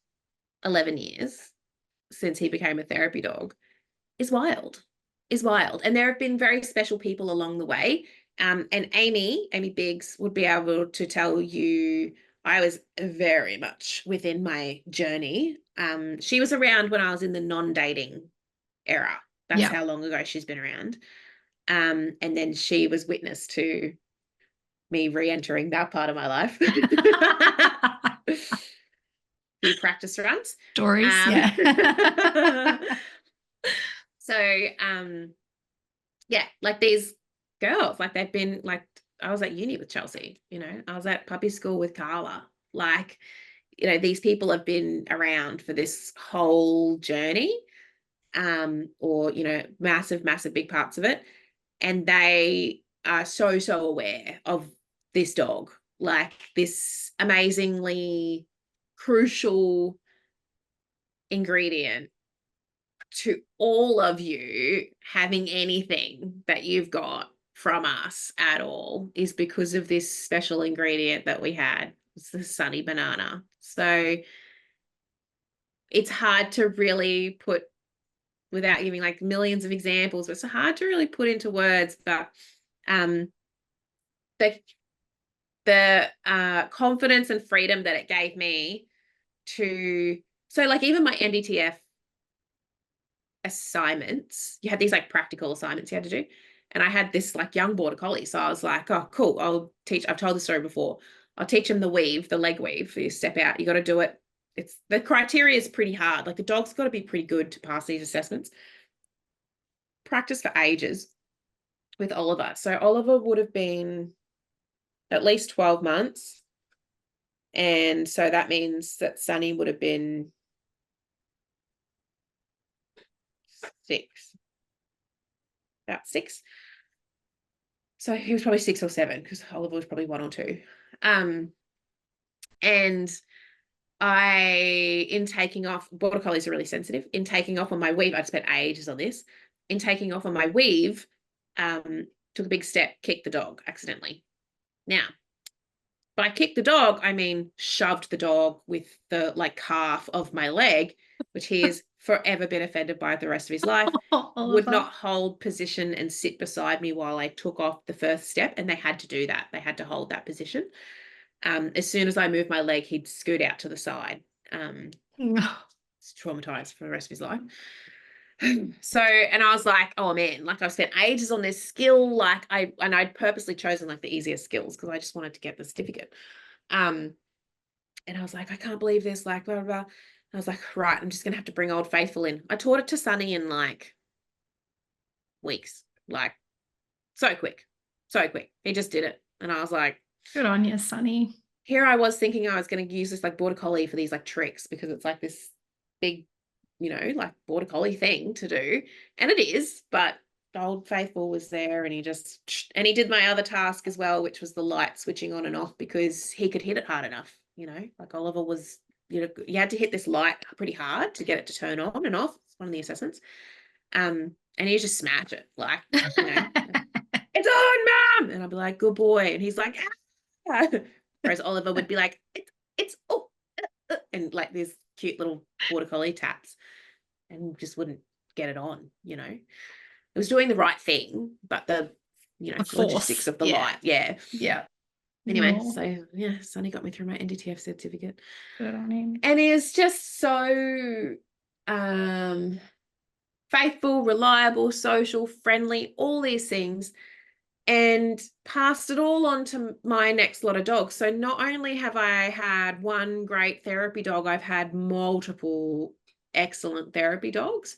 11 years since he became a therapy dog is wild. And there have been very special people along the way. And Amy Biggs would be able to tell you I was very much within my journey. She was around when I was in the non-dating era. That's how long ago she's been around. And then she was witness to me re-entering that part of my life. Few practice runs. Stories, So, like, these girls, like, they've been, like, I was at uni with Chelsea, I was at puppy school with Carla. Like, these people have been around for this whole journey, or, massive, massive big parts of it. And they are so, so aware of this dog, like, this amazingly crucial ingredient to all of you having anything that you've got from us at all is because of this special ingredient that we had. It's the Sonny banana. So it's hard to really put, without giving like millions of examples, but it's hard to really put into words. But um, the confidence and freedom that it gave me to, so like even my MDTF assignments, you had these like practical assignments you had to do. And I had this like young border collie. So I was like, oh, cool. I've told the story before. I'll teach him the weave, the leg weave. You step out, you got to do it. It's the criteria is pretty hard. Like the dog's got to be pretty good to pass these assessments. Practice for ages with Oliver. So Oliver would have been at least 12 months. And so that means that Sonny would have been 6, about 6. So he was probably 6 or 7 because Oliver was probably 1 or 2. And in taking off, border collies are really sensitive. In taking off on my weave, I'd spent ages on this. In taking off on my weave, took a big step, kicked the dog accidentally. Now, by kicked the dog, I mean shoved the dog with the like calf of my leg, which he has forever been offended by the rest of his life. Would not hold position and sit beside me while I took off the first step, and they had to do that. They had to hold that position. As soon as I moved my leg, he'd scoot out to the side. It's traumatized for the rest of his life. So, and I was like, oh man, like I've spent ages on this skill, like I'd purposely chosen like the easiest skills because I just wanted to get the certificate. And I was like, I can't believe this, like blah blah blah. I was like, right, I'm just gonna have to bring Old Faithful in. I taught it to Sonny in like weeks, like so quick. He just did it. And I was like, good on you, Sonny. Here I was thinking I was going to use this like border collie for these like tricks because it's like this big, like border collie thing to do. And it is, but Old Faithful was there and he did my other task as well, which was the light switching on and off because he could hit it hard enough, like Oliver was, you had to hit this light pretty hard to get it to turn on and off. It's one of the assessments. And he just smash it like, it's on, Mom. And I'd be like, good boy. And he's like, ah. Whereas Oliver would be like, it's oh, and like these cute little border collie taps and just wouldn't get it on, It was doing the right thing, but the logistics of the light. Yeah. Yeah. Anyway, so yeah, Sonny got me through my NDTF certificate. Good on him. And he is just so faithful, reliable, social, friendly, all these things. And passed it all on to my next lot of dogs. So not only have I had one great therapy dog, I've had multiple excellent therapy dogs,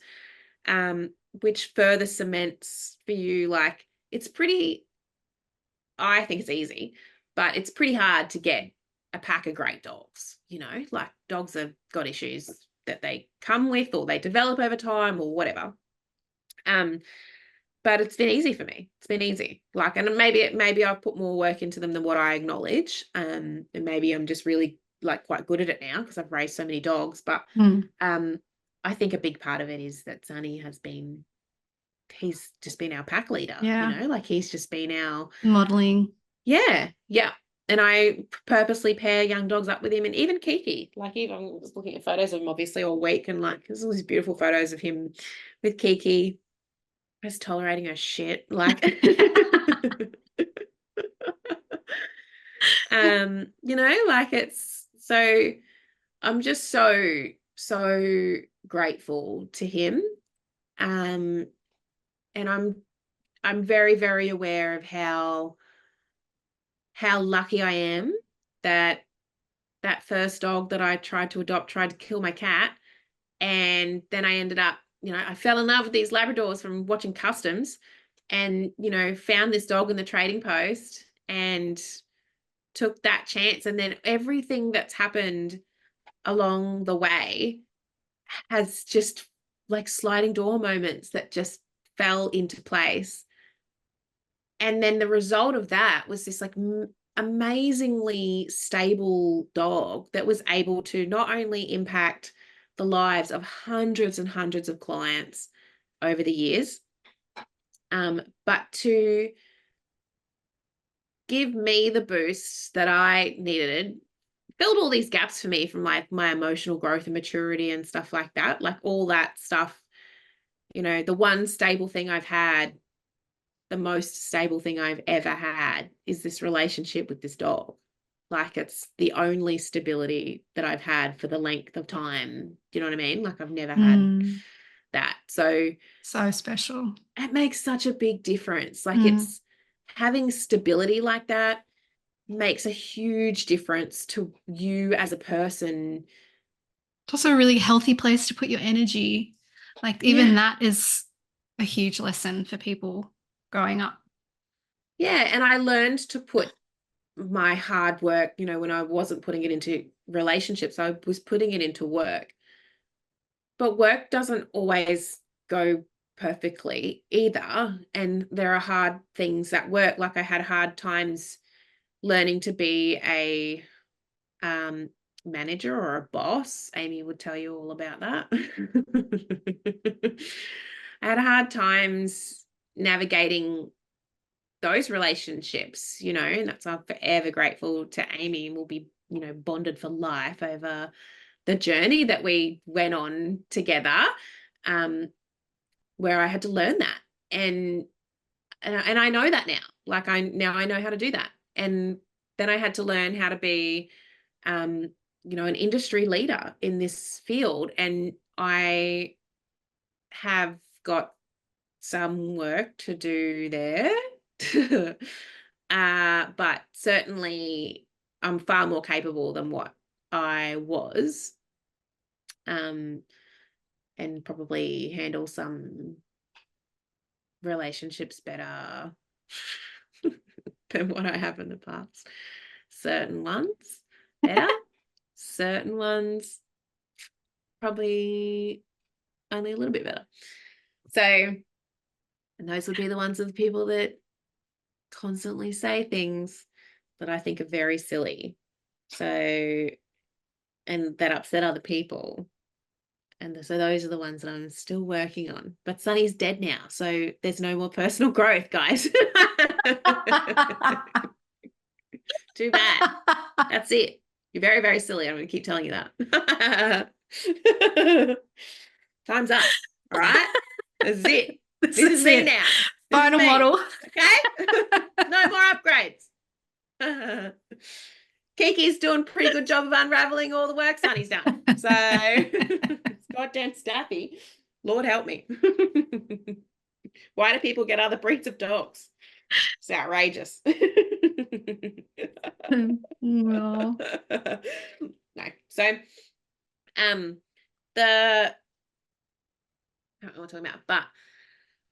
which further cements for you, like I think it's easy, but it's pretty hard to get a pack of great dogs, like dogs have got issues that they come with or they develop over time or whatever. But it's been easy for me. It's been easy. Like, and maybe I've put more work into them than what I acknowledge. And maybe I'm just really like quite good at it now because I've raised so many dogs. But I think a big part of it is that Sonny he's just been our pack leader. Yeah. Like he's just been our modeling. Yeah. Yeah. And I purposely pair young dogs up with him, and even Kiki. Like even I was looking at photos of him obviously all week, and like there's all these beautiful photos of him with Kiki. Just tolerating her shit, like like it's so I'm just so grateful to him. And I'm very, very aware of how lucky I am that first dog that I tried to adopt tried to kill my cat, and then I ended up, I fell in love with these Labradors from watching Customs, and found this dog in the trading post and took that chance. And then everything that's happened along the way has just like sliding door moments that just fell into place. And then the result of that was this like amazingly stable dog that was able to not only impact the lives of hundreds and hundreds of clients over the years. But to give me the boost that I needed, filled all these gaps for me from like my emotional growth and maturity and stuff like that, like all that stuff. The one stable thing I've had, the most stable thing I've ever had, is this relationship with this dog. Like, it's the only stability that I've had for the length of time. Do you know what I mean? Like, I've never had that. So special. it makes such a big difference. Like, Mm. it's having stability like that makes a huge difference to you as a person. It's also a really healthy place to put your energy. Like, even Yeah. that is a huge lesson for people growing up. Yeah. And I learned to put my hard work, when I wasn't putting it into relationships, I was putting it into work. But work doesn't always go perfectly either. And there are hard things at work. Like, I had hard times learning to be a manager or a boss. Amy would tell you all about that. I had hard times navigating those relationships, and that's, I'm forever grateful to Amy, and we'll be, bonded for life over the journey that we went on together, where I had to learn that. And I know that now. Like, I know how to do that. And then I had to learn how to be, an industry leader in this field. And I have got some work to do there. But certainly I'm far more capable than what I was, and probably handle some relationships better than what I have in the past. Certain ones better, certain ones probably only a little bit better. So, and those would be the ones of the people that constantly say things that I think are very silly. So, and that upset other people. And so those are the ones that I'm still working on. But Sonny's dead now, so there's no more personal growth, guys. Too bad. That's it. You're very, very silly. I'm going to keep telling you that. Time's up. All right? This is it. This is me it. now. This Final is me. model. Okay? No more upgrades. Kiki's doing a pretty good job of unraveling all the work Sonny's done. So it's goddamn staffy. Lord help me. Why do people get other breeds of dogs? It's outrageous. Well, No. So the I don't know what I'm talking about, but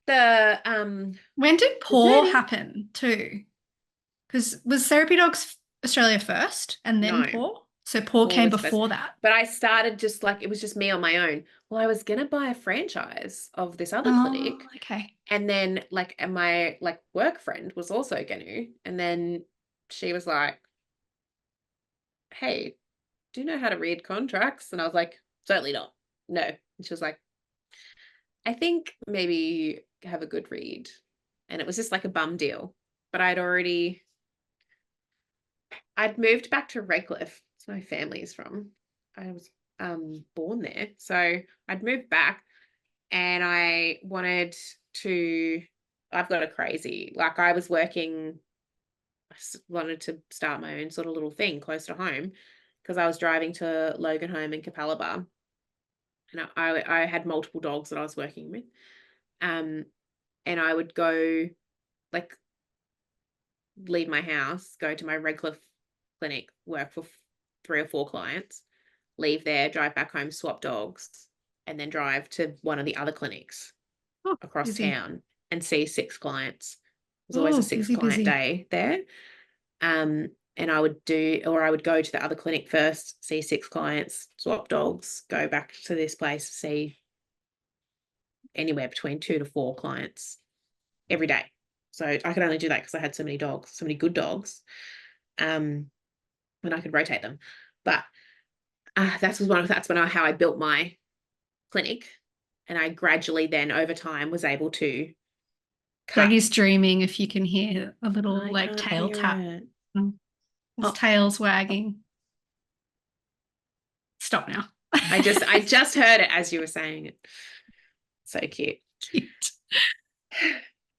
the when did the Paw journey. happen too? Because was Therapy Dogs Australia first and then No, Paw? So Paw Paul came was first. before that. But I started just like, it was just me on my own. Well, I was gonna buy a franchise of this other Oh, clinic. okay. And then and my work friend was also gonna. And then she was like, hey, do you know how to read contracts? And I was like, certainly not. No. And she was like, I think maybe have a good read. And it was just like a bum deal. But I'd moved back to Redcliffe. That's where my family is from. I was born there. So I'd moved back, and I wanted to, I've got a crazy, I was working, I wanted to start my own sort of little thing close to home, because I was driving to Loganholme and Capalaba, and I had multiple dogs that I was working with. And I would go, like, leave my house, go to my Redcliffe clinic, work for 3 or 4 clients, leave there, drive back home, swap dogs, and then drive to one of the other clinics Oh, across busy. town and see 6 clients. It was always a Oh, 6 busy, client busy. day there. And I would go to the other clinic first, see 6 clients, swap dogs, go back to this place, see anywhere between 2 to 4 clients every day. So I could only do that because I had so many dogs, so many good dogs. And I could rotate them. But how I built my clinic. And I gradually then over time was able to cut. Dougie's dreaming if you can hear a little I like can't tail hear tap. it. His Oh, tail's wagging. Stop now. I just heard it as you were saying it. So cute. Cute.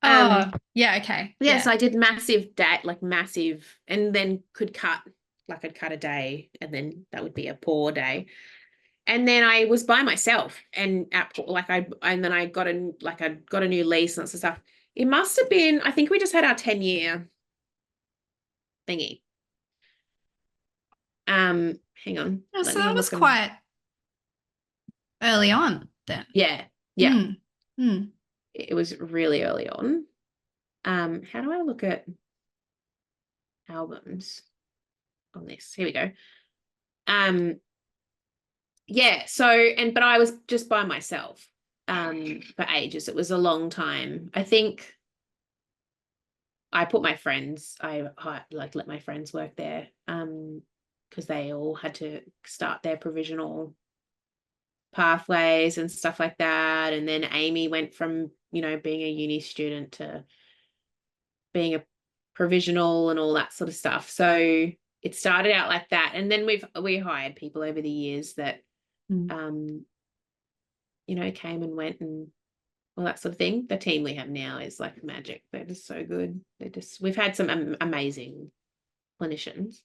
Um, Oh, yeah, okay. yeah, Yeah. so I did massive like massive, and then could cut, like I'd cut a day and then that would be a poor day. And then I was by myself and and then I got a new lease and lots of stuff. It must have been, I think we just had our 10-year thingy. Hang on, Oh, let so me that was look and quite early on then. yeah, yeah. Mm. Mm. It was really early on. How do I look at albums on this? Here we go. Um, yeah, but I was just by myself for ages. It was a long time. I think I put my friends, I like let my friends work there because they all had to start their provisional pathways and stuff like that. And then Amy went from, being a uni student to being a provisional and all that sort of stuff. So it started out like that. And then we hired people over the years that Mm. came and went and all that sort of thing. The team we have now is like magic. They're just so good. We've had some amazing clinicians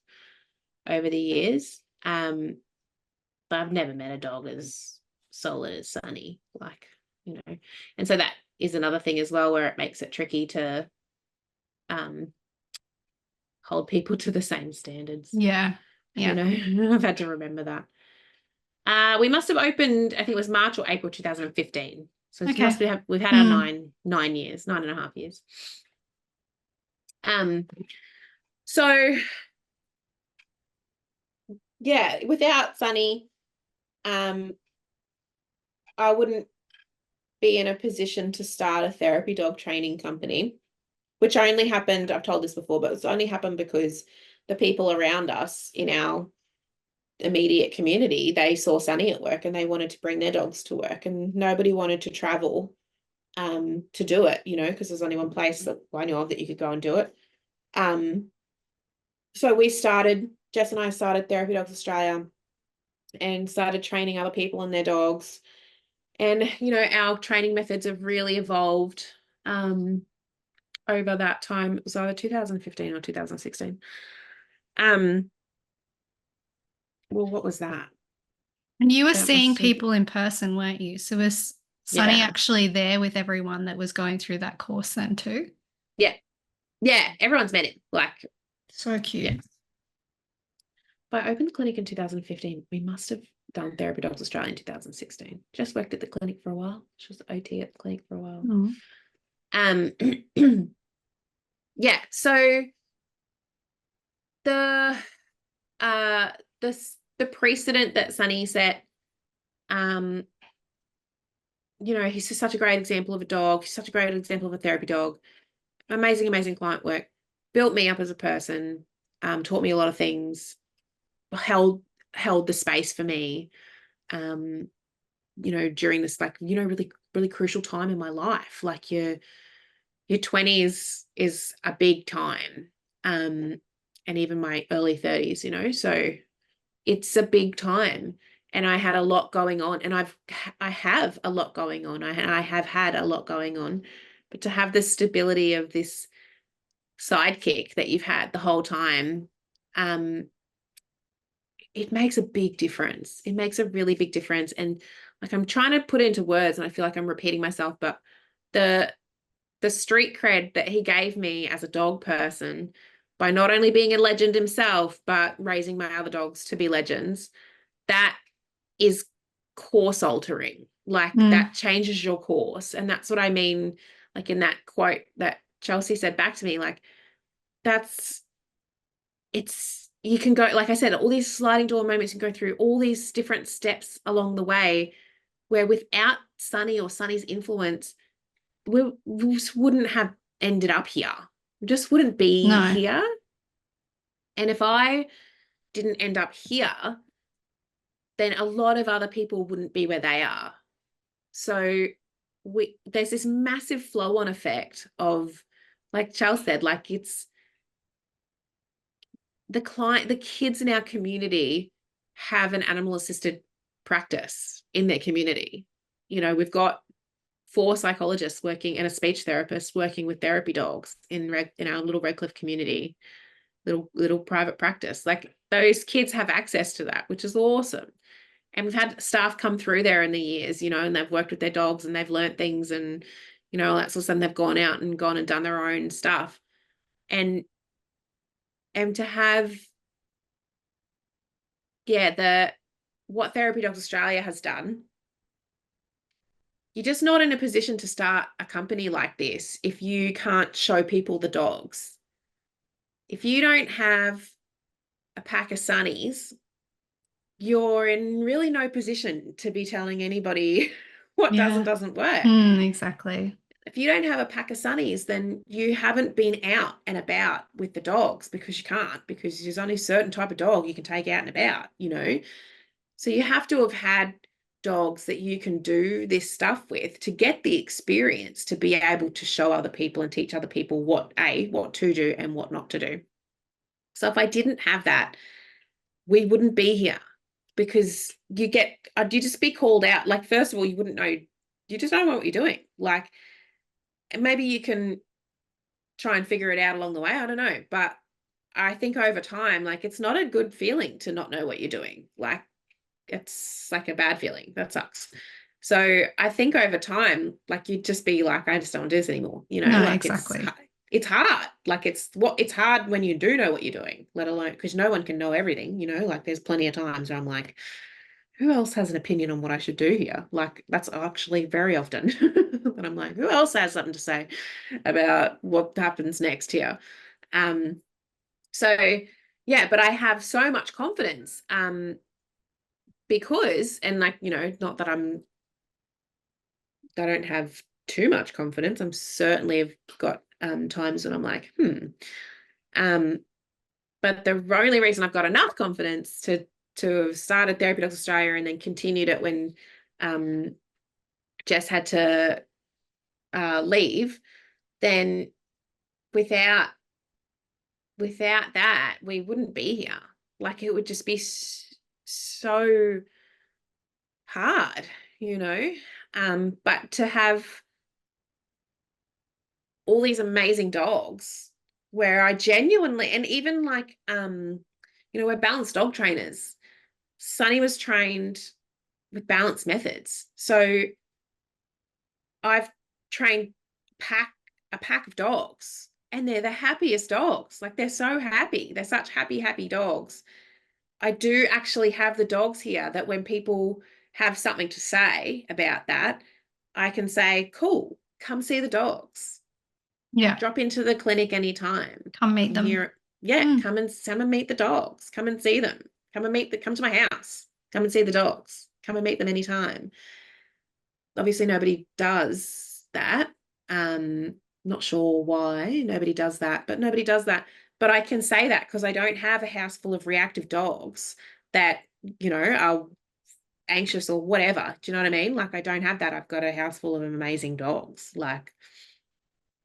over the years. But I've never met a dog as solid as Sonny, and so that is another thing as well where it makes it tricky to um, hold people to the same standards. Yeah. Yeah. I've had to remember that. We must have opened, I think it was March or April 2015. So it must Okay. be we've had our Mm. 9 years, 9.5 years. Um, so yeah, without Sonny, I wouldn't be in a position to start a therapy dog training company, which only happened, I've told this before, but it's only happened because the people around us in our immediate community, they saw Sunny at work and they wanted to bring their dogs to work, and nobody wanted to travel to do it, because there's only one place that I know of that you could go and do it. So Jess and I started Therapy Dogs Australia and started training other people and their dogs. And, our training methods have really evolved over that time. It was either 2015 or 2016. Well, what was that? And you were That seeing must have, people in person, weren't you? So was Sunny yeah. actually there with everyone that was going through that course then too? Yeah. Yeah. Everyone's met him. Like, So yeah. cute. But I opened the clinic in 2015. We must have done Therapy Dogs Australia in 2016. Just worked at the clinic for a while. She was OT at the clinic for a while. Mm. Um, yeah. So the uh the precedent that Sunny set, um, he's just such a great example of a dog. He's such a great example of a therapy dog. Amazing, amazing client work. Built me up as a person. Taught me a lot of things. Held the space for me. During this really, really crucial time in my life. Like your 20s is a big time. And even my early 30s, so it's a big time. And I had a lot going on, and I have a lot going on. I have had a lot going on, but to have the stability of this sidekick that you've had the whole time, it makes a big difference. It makes a really big difference. And like I'm trying to put it into words and I feel like I'm repeating myself, but the street cred that he gave me as a dog person by not only being a legend himself, but raising my other dogs to be legends, that is course altering. Like Mm. that changes your course. And that's what I mean, like in that quote that Chelsea said back to me, like you can go, like I said, all these sliding door moments, you can go through all these different steps along the way where without Sunny or Sunny's influence, we just wouldn't have ended up here. We just wouldn't be No. here. And if I didn't end up here, then a lot of other people wouldn't be where they are. So there's this massive flow on effect of, like Charles said, like it's the kids in our community have an animal assisted practice in their community. We've got 4 psychologists working and a speech therapist working with therapy dogs in our little Redcliffe community, little private practice. Like those kids have access to that, which is awesome. And we've had staff come through there in the years, and they've worked with their dogs and they've learnt things and, all that sort of stuff. They've gone out and done their own stuff. And to have, what Therapy Dogs Australia has done, you're just not in a position to start a company like this if you can't show people the dogs. If you don't have a pack of Sonnies, you're in really no position to be telling anybody what does and doesn't work. Exactly. If you don't have a pack of Sonnies, then you haven't been out and about with the dogs, because you can't, because there's only a certain type of dog you can take out and about, So you have to have had dogs that you can do this stuff with to get the experience, to be able to show other people and teach other people what to do and what not to do. So if I didn't have that, we wouldn't be here, because you just be called out. Like, first of all, you wouldn't know, you just don't know what you're doing. Like, and maybe you can try and figure it out along the way. I don't know. But I think over time, like, it's not a good feeling to not know what you're doing. Like, it's like a bad feeling. That sucks. So I think over time, like, you'd just be like, I just don't want to do this anymore. No, like exactly. it's hard. Like, it's hard when you do know what you're doing, let alone, because no one can know everything, like there's plenty of times where I'm like, who else has an opinion on what I should do here? Like, that's actually very often that I'm like, who else has something to say about what happens next here? So yeah, but I have so much confidence, because, and like, not that I don't have too much confidence. I'm certainly have got times when I'm like, um, but the only reason I've got enough confidence to have started Therapy Dogs Australia and then continued it when Jess had to leave, then without that, we wouldn't be here. Like, it would just be so hard, but to have all these amazing dogs, where I genuinely, and even like, we're balanced dog trainers. Sonny was trained with balanced methods. So I've trained a pack of dogs, and they're the happiest dogs. Like, they're so happy. They're such happy, happy dogs. I do actually have the dogs here that when people have something to say about that, I can say, cool, come see the dogs. Yeah. Drop into the clinic anytime. Come meet them. Come and meet the dogs. Come and see them. Come to my house. Come and see the dogs. Come and meet them anytime. Obviously, nobody does that. Not sure why nobody does that, but nobody does that. But I can say that because I don't have a house full of reactive dogs that, are anxious or whatever. Do you know what I mean? Like, I don't have that. I've got a house full of amazing dogs. Like,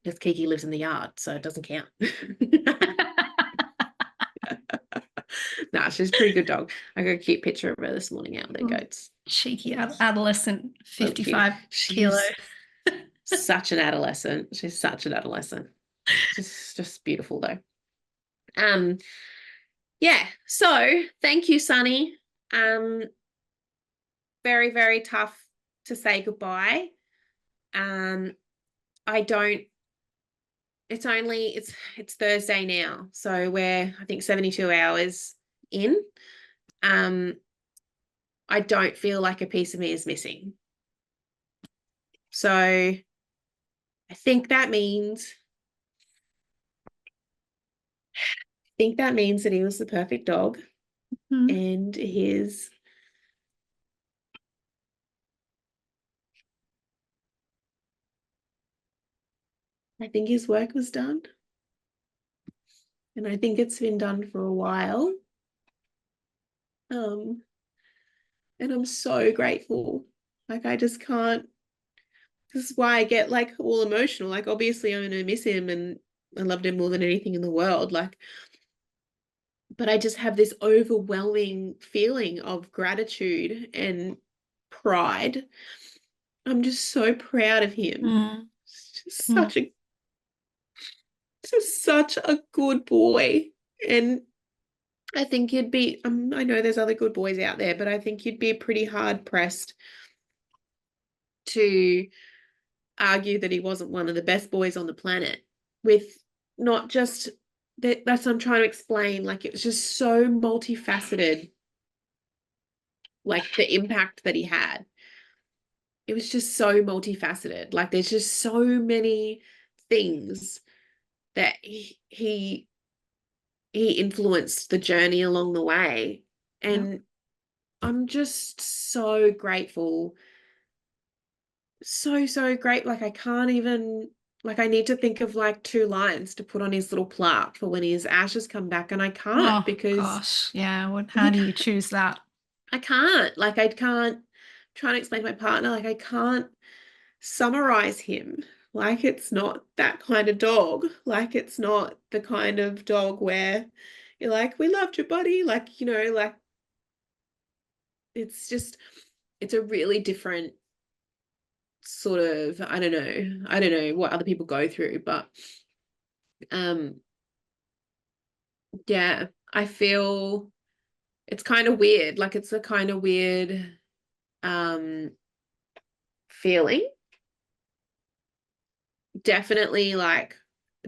just Kiki lives in the yard, so it doesn't count. No, she's a pretty good dog. I got a cute picture of her this morning out with their goats. Cheeky adolescent, 55 kilos. Such an adolescent. She's such an adolescent. Just beautiful though. Yeah. So thank you, Sonny. Very, very tough to say goodbye. I don't. It's Thursday now, so we're, I think, 72 hours in. I don't feel like a piece of me is missing. So I think that means that he was the perfect dog. And I think his work was done. And I think it's been done for a while. And I'm so grateful. Like, I just can't. This is why I get like all emotional. Like, obviously, I'm gonna miss him, and I loved him more than anything in the world. Like, but I just have this overwhelming feeling of gratitude and pride. I'm just so proud of him. Mm. He's just Mm. such a good boy. And I think you'd be, I know there's other good boys out there, but I think you'd be pretty hard pressed to argue that he wasn't one of the best boys on the planet, with not just that's what I'm trying to explain. Like, it was just so multifaceted, like the impact that he had. It was just so multifaceted. Like, there's just so many things that he influenced the journey along the way. Yeah. And I'm just so grateful. So great. Like, I can't even, like, I need to think of like 2 lines to put on his little plaque for when his ashes come back. And I can't, Oh because gosh. Yeah. How he, do you choose that? I can't, like, I can't, I'm trying to explain to my partner, like, I can't summarize him. Like, it's not that kind of dog. Like, it's not the kind of dog where you're like, we loved you, buddy. Like, like, it's just, it's a really different sort of, I don't know what other people go through, but um yeah, I feel it's kind of weird. Like, it's a kind of weird um feeling. Definitely, like,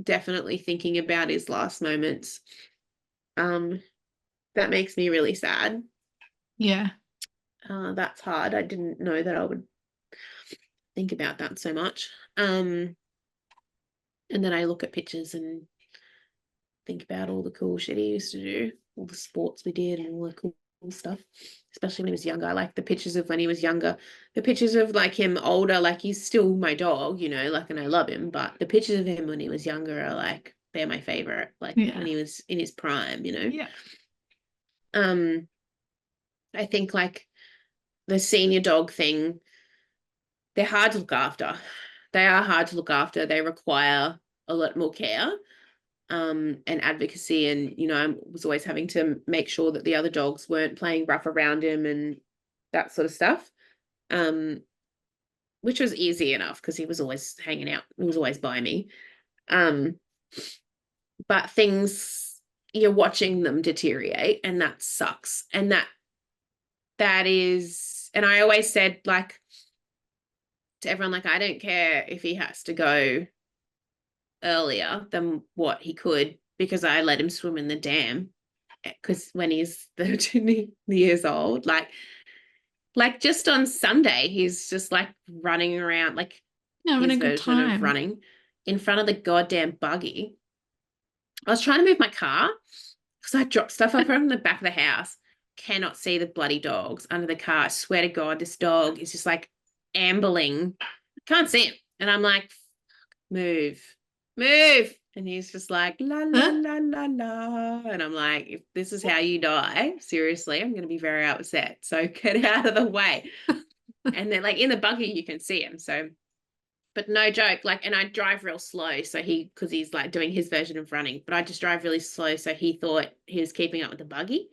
definitely thinking about his last moments. Um, that makes me really sad. Yeah. That's hard. I didn't know that I would think about that so much. And then I look at pictures and think about all the cool shit he used to do, all the sports we did and all the cool stuff, especially when he was younger. I like the pictures of when he was younger, the pictures of like him older, like, he's still my dog, like, and I love him, but the pictures of him when he was younger are like, they're my favorite, like Yeah. when he was in his prime. Yeah. Um, I think like the senior dog thing, they're hard to look after. They are hard to look after. They require a lot more care. And advocacy, and I was always having to make sure that the other dogs weren't playing rough around him and that sort of stuff, um, which was easy enough because he was always hanging out, he was always by me. um, but things, you're watching them deteriorate, and that sucks, and that is, and I always said, like, to everyone, like, I don't care if he has to go earlier than what he could, because I let him swim in the dam, because when he's 13 years old, like just on Sunday, he's just like running around, like Yeah, having a his good version of time. running in front of the goddamn buggy. I was trying to move my car because I dropped stuff up from the back of the house. Cannot see the bloody dogs under the car. I swear to God, this dog is just like ambling. Can't see him. And I'm like, move, move. And he's just like, la, la, Huh? la, la, la. And I'm like, if this is how you die, seriously, I'm going to be very upset. So get out of the way. And then, like, in the buggy, you can see him. So, but no joke, like, and I drive real slow. So because he's like doing his version of running, but I just drive really slow. So he thought he was keeping up with the buggy.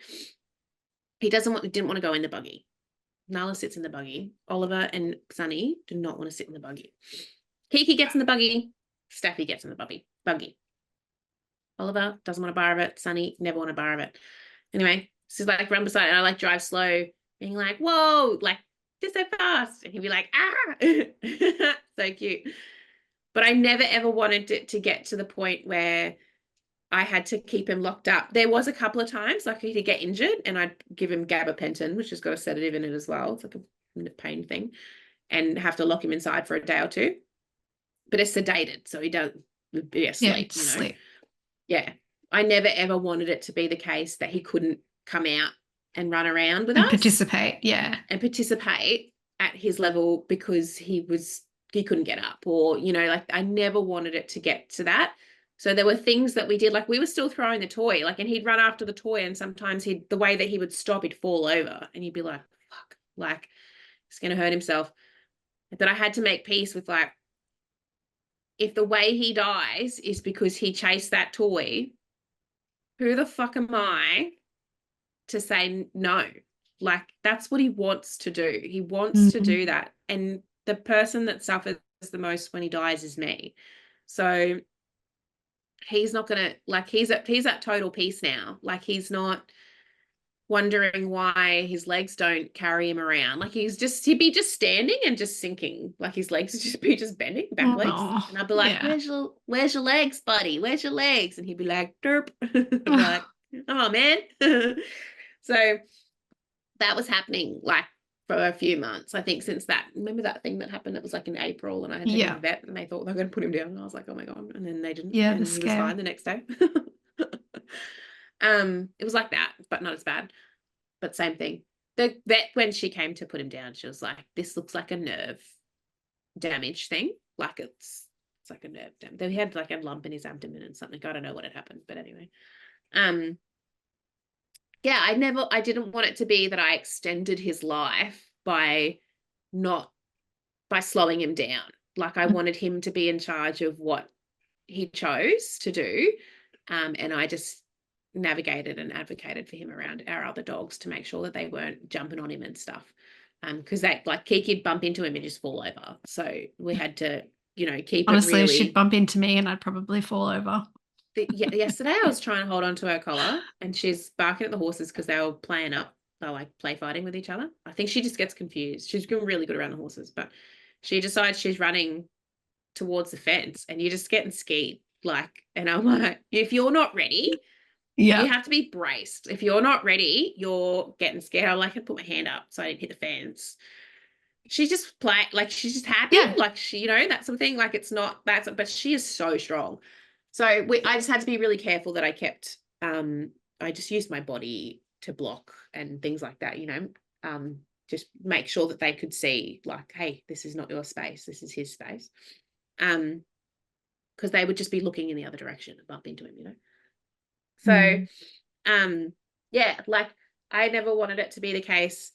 He didn't want to go in the buggy. Nala sits in the buggy. Oliver and Sonny do not want to sit in the buggy. Kiki gets in the buggy. Staffy gets in the buggy. Oliver doesn't want a bar of it. Sonny never want a bar of it. Anyway, so like run beside it, and I like drive slow, being like, whoa, like, just so fast. And he'd be like, ah. So cute. But I never ever wanted it to get to the point where I had to keep him locked up. There was a couple of times like he'd get injured and I'd give him gabapentin, which has got a sedative in it as well. It's like a pain thing, and have to lock him inside for a day or two. But it's sedated, so he doesn't be Yeah, asleep. sleep Yeah. I never ever wanted it to be the case that he couldn't come out and run around with and us participate. Yeah. and participate at his level because he couldn't get up, or like, I never wanted it to get to that. So there were things that we did, like we were still throwing the toy, like, and he'd run after the toy, and sometimes the way that he would stop, he'd fall over and he'd be like, fuck, Like, he's going to hurt himself. That I had to make peace with, like, if the way he dies is because he chased that toy, who the fuck am I to say no? Like, that's what he wants to do. He wants to Mm. do that. And the person that suffers the most when he dies is me. So he's not gonna, like, he's at total peace now. Like, he's not wondering why his legs don't carry him around. Like, he'd be just standing and just sinking. Like, his legs would just be just bending, back legs. Oh, And I'd be like, yeah. where's your legs, buddy? Where's your legs? And he'd be like, derp. I'd be like, oh man. So that was happening, like, for a few months, I think, since that. Remember that thing that happened? It was like in April, and I had taken him to Yeah. the vet, and they thought they were going to put him down. And I was like, oh my God. And then they didn't. Yeah, the And he was scare. fine the next day. It was like that, but not as bad. But same thing. The vet, when she came to put him down, she was like, this looks like a nerve damage thing. Like, it's like a nerve damage. He had like a lump in his abdomen and something. I don't know what had happened, but anyway. Yeah, I didn't want it to be that I extended his life by not, by slowing him down. Like, I wanted him to be in charge of what he chose to do. And I just navigated and advocated for him around our other dogs to make sure that they weren't jumping on him and stuff. Because they, like, Kiki'd bump into him and just fall over. So we had to, keep it Honestly, she'd really. bump into me and I'd probably fall over. Yesterday I was trying to hold on to her collar, and she's barking at the horses because they were playing up. They're like play fighting with each other. I think she just gets confused. She's been really good around the horses, but she decides she's running towards the fence, and you're just getting skied. Like, and I'm like, if you're not ready, you Yeah. have to be braced. If you're not ready, you're getting scared. I like to put my hand up so I didn't hit the fence. She's just like, she's just happy, Yeah. like, she, that sort of thing. Like, it's not that, but she is so strong. So I just had to be really careful that I kept, I just used my body to block and things like that, just make sure that they could see, like, hey, this is not your space, this is his space. Because they would just be looking in the other direction and bump into him. So, yeah, like, I never wanted it to be the case.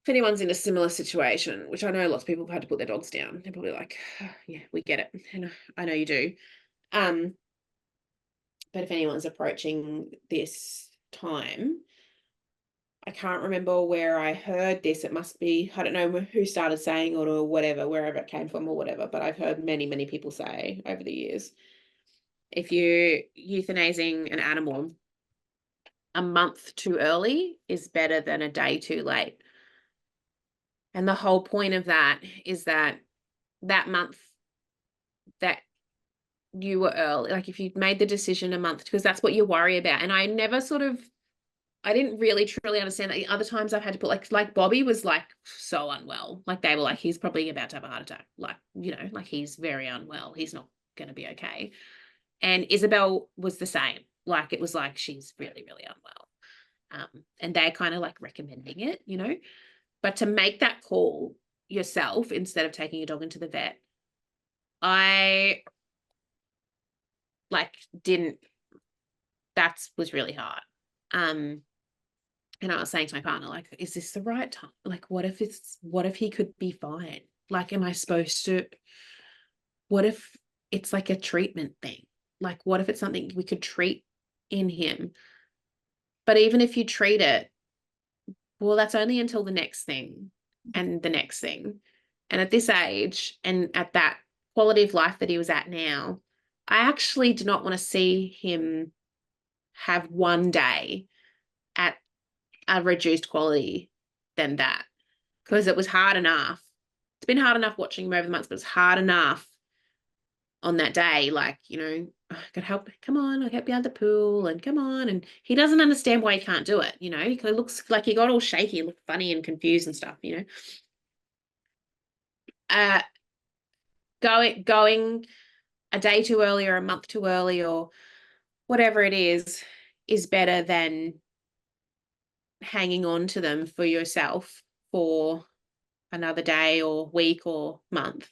If anyone's in a similar situation, which I know lots of people have had to put their dogs down, they're probably like, oh, yeah, we get it. And I know you do. But if anyone's approaching this time, I can't remember where I heard this. It must be, I don't know who started saying it or whatever, wherever it came from or whatever, but I've heard many, many people say over the years, if you're euthanizing an animal, a month too early is better than a day too late. And the whole point of that is that month that you were early, like, if you made the decision a month, because that's what you worry about. And I never I didn't really truly understand that. The other times I've had to put, like Bobby was like so unwell. Like, they were like, he's probably about to have a heart attack. Like, like, he's very unwell. He's not going to be okay. And Isabel was the same. Like, it was like, she's really, really unwell. And they're kind of like recommending it, but to make that call yourself instead of taking your dog into the vet, I like didn't, that was really hard. And I was saying to my partner, like, is this the right time? Like, what if he could be fine? Like, am I supposed to, what if it's like a treatment thing? Like, what if it's something we could treat in him? But even if you treat it, well, that's only until the next thing and the next thing. And at this age and at that quality of life that he was at now, I actually do not want to see him have one day at a reduced quality than that, because it was hard enough. It's been hard enough watching him over the months, but it's hard enough on that day. Like, I could help, come on, I'll help you out the pool and come on. And he doesn't understand why he can't do it. He looks like he got all shaky, looked funny and confused and stuff, uh, going a day too early or a month too early or whatever it is better than hanging on to them for yourself for another day or week or month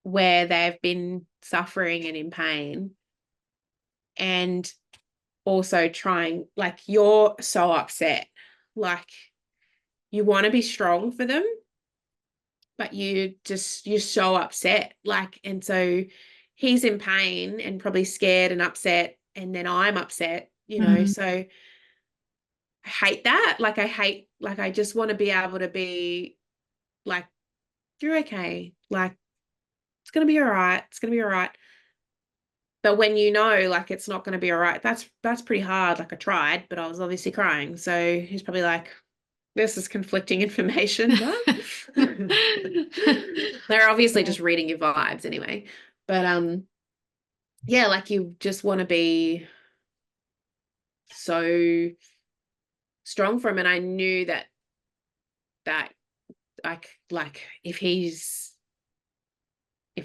where they've been suffering and in pain. And also trying, like, you're so upset, like, you want to be strong for them, but you're so upset. Like, and so he's in pain and probably scared and upset, and then I'm upset, Mm. so I hate that. Like I just want to be able to be like, you're okay. Like, it's gonna be all right. It's gonna be all right. But when like it's not gonna be all right, that's pretty hard. Like I tried, but I was obviously crying. So he's probably like, this is conflicting information, but they're obviously just reading your vibes anyway. But yeah, like you just want to be so strong for him. And I knew that like if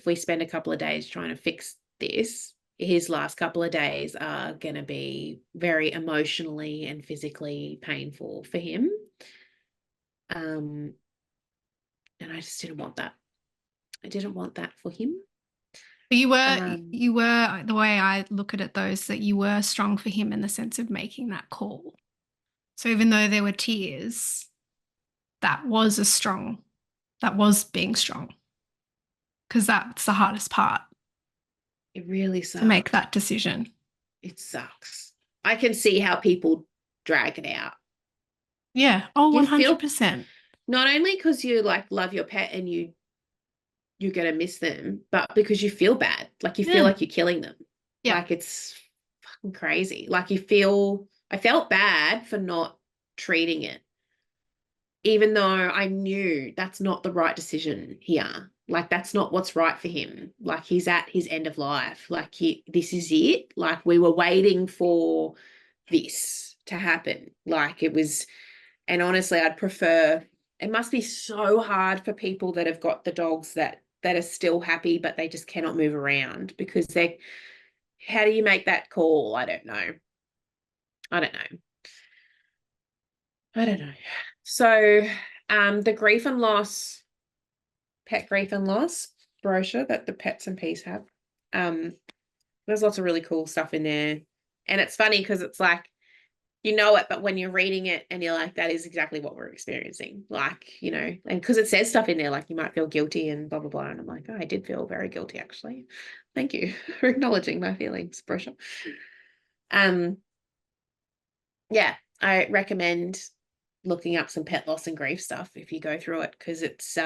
we spend a couple of days trying to fix this, his last couple of days are going to be very emotionally and physically painful for him. And I just didn't want that. I didn't want that for him. But Um, you were, the way I look at it though, is that you were strong for him in the sense of making that call. So even though there were tears, that was being strong, because that's the hardest part, it really to make sucked. that decision. It sucks. I can see how people drag it out. Yeah. Oh, You feel 100%. not only because you like love your pet and you're gonna miss them, but because you feel bad. Like you feel Yeah. like you're killing them. Yeah. Like it's fucking crazy. Like I felt bad for not treating it, even though I knew that's not the right decision here. Like that's not what's right for him. Like he's at his end of life. Like this is it. Like we were waiting for this to happen. Like it was, and honestly, I'd prefer, it must be so hard for people that have got the dogs that are still happy, but they just cannot move around because how do you make that call? I don't know. I don't know. I don't know. So, the pet grief and loss brochure that the Pets and Peace have. Um, there's lots of really cool stuff in there. And it's funny because it's like, you know it, but when you're reading it and you're like, that is exactly what we're experiencing. Like, and because it says stuff in there, like you might feel guilty and blah, blah, blah. And I'm like, oh, I did feel very guilty, actually. Thank you for acknowledging my feelings, brochure. Um, yeah, I recommend looking up some pet loss and grief stuff if you go through it, because it's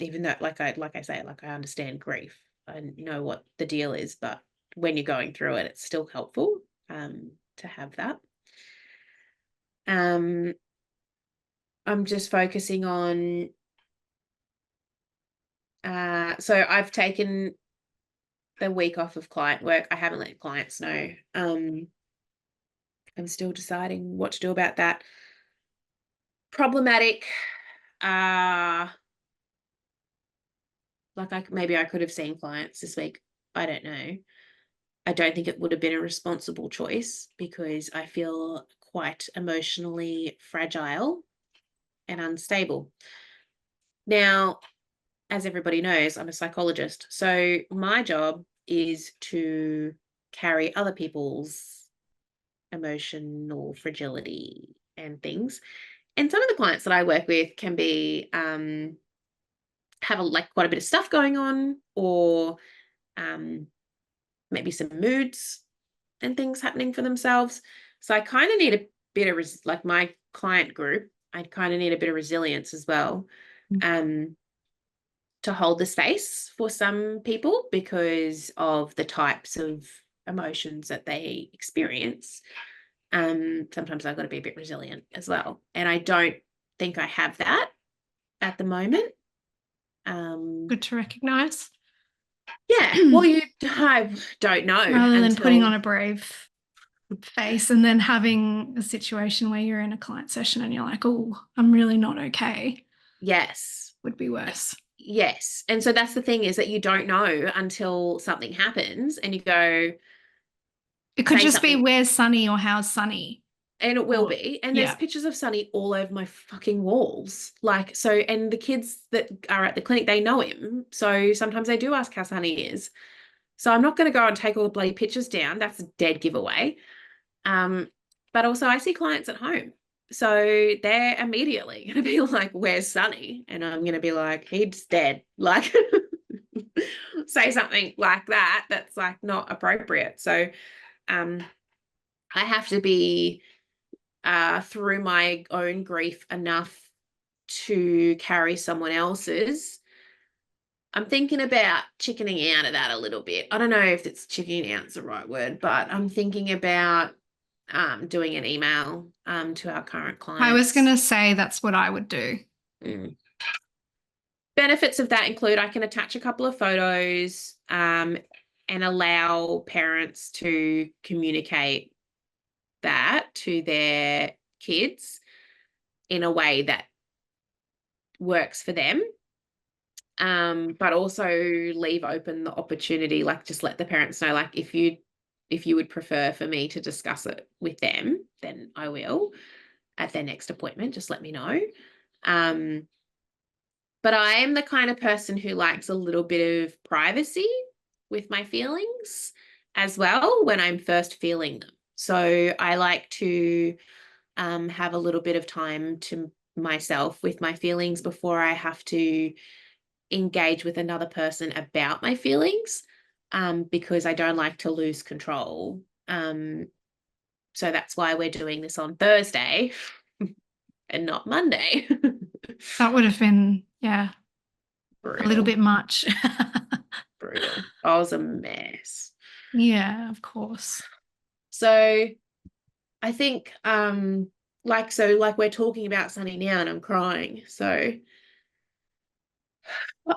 even though like I say, like I understand grief, I know what the deal is, but when you're going through it, it's still helpful to have that. Um, I'm just focusing on so I've taken the week off of client work. I haven't let clients know. I'm still deciding what to do about that. Problematic. Uh maybe I could have seen clients this week. I don't know. I don't think it would have been a responsible choice because I feel quite emotionally fragile and unstable. Now, as everybody knows, I'm a psychologist. So my job is to carry other people's emotional fragility and things. And some of the clients that I work with can be have like quite a bit of stuff going on, or um, maybe some moods and things happening for themselves. So I kind of need a bit of like my client group. I kind of need a bit of resilience as well. Um, to hold the space for some people because of the types of emotions that they experience. Sometimes I've got to be a bit resilient as well. And I don't think I have that at the moment. Good to recognize. Yeah, well, I don't know Rather than putting until, on a brave face and then having a situation where you're in a client session and you're like, oh, I'm really not okay, yes. would be worse. Yes. And so that's the thing, is that you don't know until something happens and you go, It could say just be something, where's Sunny or how's Sunny. and it will Or be. And there's yeah. pictures of Sonny all over my fucking walls. Like, so, and the kids that are at the clinic, they know him. So sometimes they do ask how Sonny is. So I'm not going to go and take all the bloody pictures down. That's a dead giveaway. But also I see clients at home. So they're immediately going to be like, where's Sonny? And I'm going to be like, he's dead. Like, say something like that that's like not appropriate. So um, I have to be through my own grief enough to carry someone else's. I'm thinking about chickening out of that a little bit. I don't know if it's chickening out is the right word, but I'm thinking about doing an email to our current I was going clients. to say that's what I would do. Mm. Benefits of that include I can attach a couple of photos and allow parents to communicate that to their kids in a way that works for them. But also leave open the opportunity, like just let the parents know, like if you would prefer for me to discuss it with them, then I will at their next appointment. Just let me know. But I am the kind of person who likes a little bit of privacy with my feelings as well when I'm first feeling them. So I like to have a little bit of time to myself with my feelings before I have to engage with another person about my feelings, because I don't like to lose control. So that's why we're doing this on Thursday and not Monday. That would have been, yeah, a little Brutal, bit much. brutal. I was a mess. Yeah, of course. So I think like we're talking about Sunny now and I'm crying. So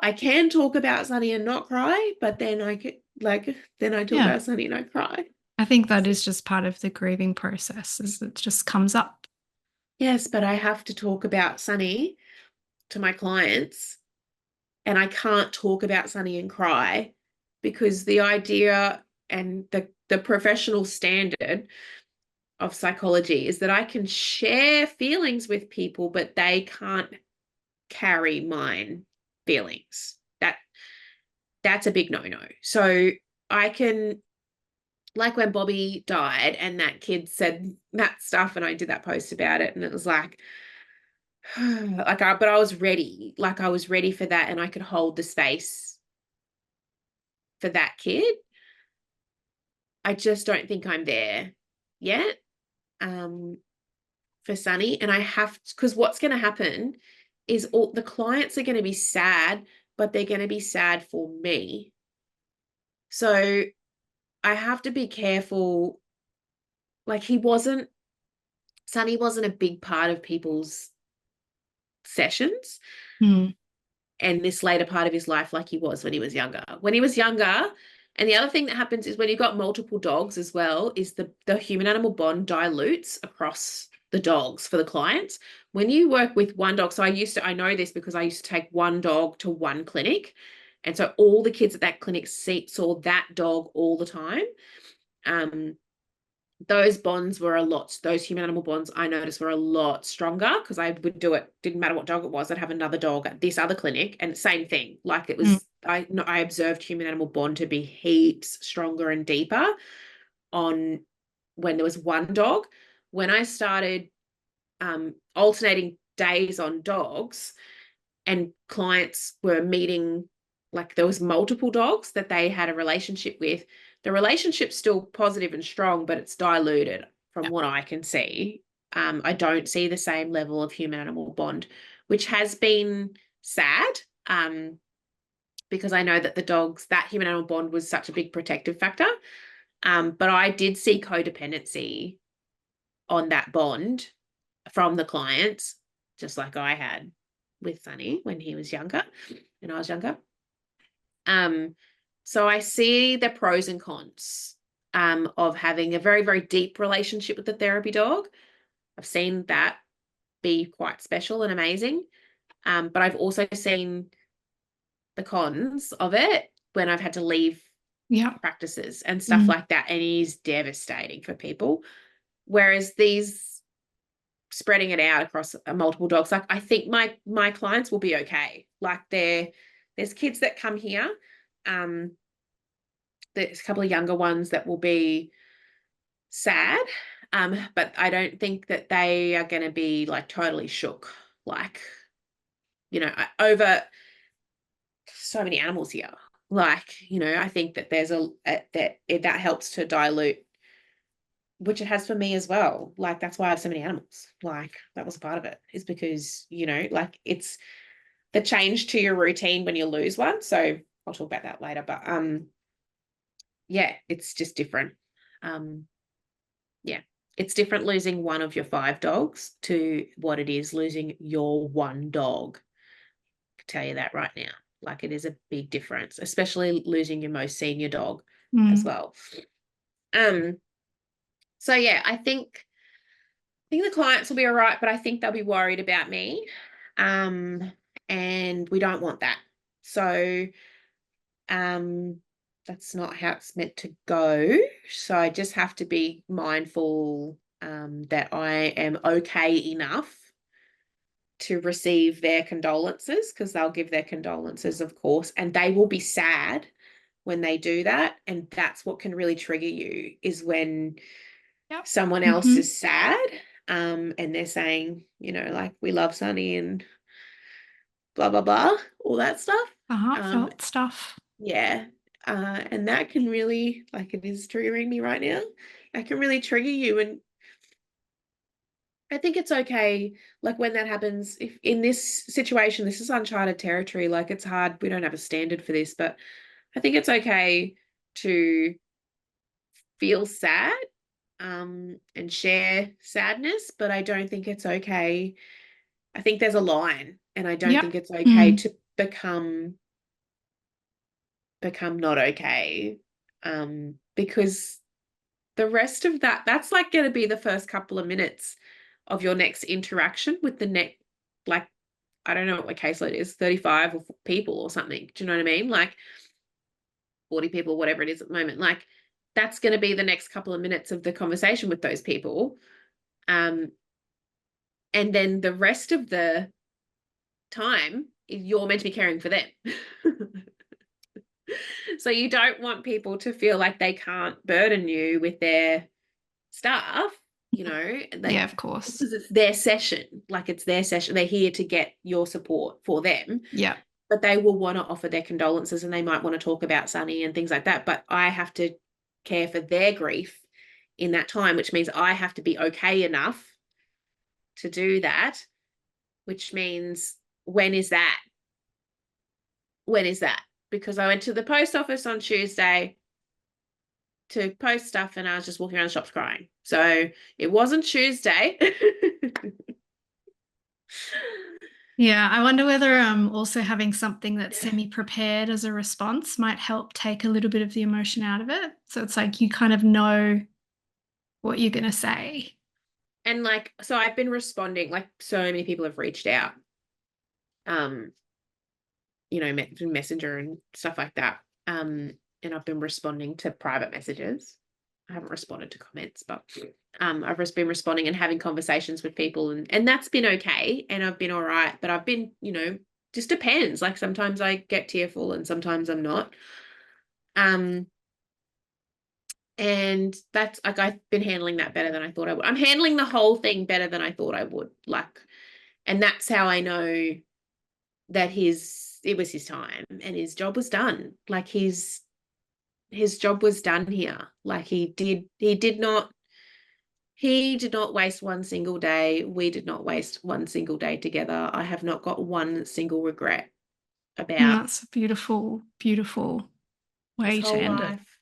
I can talk about Sunny and not cry, but then I could then I talk Yeah. about Sunny and I cry. I think that is just part of the grieving process, is it just comes up. Yes, but I have to talk about Sunny to my clients and I can't talk about Sunny and cry because the idea and the professional standard of psychology is that I can share feelings with people, but they can't carry mine feelings. That's a big no-no. So I can, like when Bobby died and that kid said that stuff and I did that post about it and it was like but I was ready. Like I was ready for that and I could hold the space for that kid. I just don't think I'm there yet. Um, for Sunny. And I have, because what's going to happen is all the clients are going to be sad, but they're going to be sad for me. So I have to be careful. Like Sunny wasn't a big part of people's sessions Hmm. and this later part of his life like he was when he was younger. When he was younger, and the other thing that happens is when you've got multiple dogs as well, is the human animal bond dilutes across the dogs for the clients. When you work with one dog, so I know this because I used to take one dog to one clinic. And so all the kids at that clinic saw that dog all the time. Um, those bonds were those human animal bonds I noticed were a lot stronger because I would do it, didn't matter what dog it was, I'd have another dog at this other clinic and same thing. Like it Hmm. was, I observed human animal bond to be heaps stronger and deeper on when there was one dog. When I started alternating days on dogs and clients were meeting, like there was multiple dogs that they had a relationship with, the relationship's still positive and strong, but it's diluted from Yeah. what I can see. I don't see the same level of human animal bond, which has been sad, because I know that that human animal bond was such a big protective factor. But I did see codependency on that bond from the clients, just like I had with Sunny when he was younger and I was younger. Um, so I see the pros and cons of having a very, very deep relationship with the therapy dog. I've seen that be quite special and amazing. But I've also seen the cons of it when I've had to leave Yeah. practices and stuff Mm. like that. And it is devastating for people. Whereas these spreading it out across multiple dogs, like I think my clients will be okay. Like there's kids that come here. There's a couple of younger ones that will be sad, But I don't think that they are going to be like totally shook, like, over so many animals here. Like, I think that there's that helps to dilute, which it has for me as well. Like, that's why I have so many animals. Like, that was a part of it, is because, like, it's the change to your routine when you lose one. So I'll talk about that later. But yeah, it's just different. Um, yeah. It's different losing one of your 5 dogs to what it is losing your one dog. I can tell you that right now. Like, it is a big difference, especially losing your most senior dog as Mm. well. Um, so yeah, I think the clients will be all right, but I think they'll be worried about me. Um, and we don't want that. So um, that's not how it's meant to go. So I just have to be mindful that I am okay enough to receive their condolences, because they'll give their condolences, of course, and they will be sad when they do that. And that's what can really trigger you, is when Yep. someone else Mm-hmm. is sad, and they're saying, like, we love Sonny and blah, blah, blah, all that stuff. The Um, heartfelt stuff. yeah. And that can really, like, it is triggering me right now. That can really trigger you. And I think it's okay, like, when that happens, if in this situation, this is uncharted territory, like, it's hard. We don't have a standard for this, but I think it's okay to feel sad, and share sadness, but I don't think it's okay. I think there's a line, and I don't Yep. think it's okay Mm. to become not okay. Because the rest of that's like going to be the first couple of minutes of your next interaction with the next, like, I don't know what my caseload is, 35 or people or something. Do you know what I mean? Like 40 people, whatever it is at the moment. Like, that's going to be the next couple of minutes of the conversation with those people. Um, and then the rest of the time, you're meant to be caring for them. So you don't want people to feel like they can't burden you with their stuff, Yeah, like, of course. because it's their session. Like, it's their session. They're here to get your support for them, Yeah. but they will want to offer their condolences, and they might want to talk about Sunny and things like that. But I have to care for their grief in that time, which means I have to be okay enough to do that, which means, when is that? When is that? Because I went to the post office on Tuesday to post stuff, and I was just walking around the shops crying. So it wasn't Tuesday. Yeah, I wonder whether also having something that's semi-prepared as a response might help take a little bit of the emotion out of it. So it's like you kind of know what you're going to say. And like, so I've been responding, like, so many people have reached out, um, messenger and stuff like that. And I've been responding to private messages. I haven't responded to comments, but I've just been responding and having conversations with people, and that's been okay. And I've been all right, but I've been, just depends. Like, sometimes I get tearful and sometimes I'm not. Um, and that's like, I've been handling that better than I thought I would. I'm handling the whole thing better than I thought I would. Like, and that's how I know that it was his time and his job was done. Like, his job was done here. Like, he did not waste one single day. We did not waste one single day together. I have not got one single regret And about that's a beautiful, beautiful his way to whole end it. life.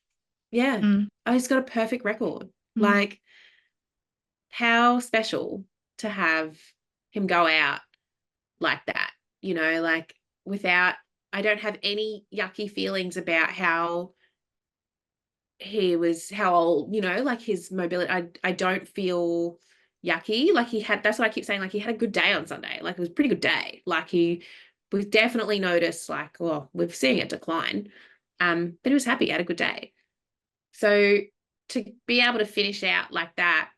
Yeah. Mm. Oh, he's got a perfect record. Mm. Like, how special to have him go out like that, like, without, I don't have any yucky feelings about how old, like, his mobility. I don't feel yucky. Like, that's what I keep saying. Like, he had a good day on Sunday. Like, it was a pretty good day. Like, we've definitely noticed, like, well, we're seeing it decline. But he was happy, had a good day. So to be able to finish out like that,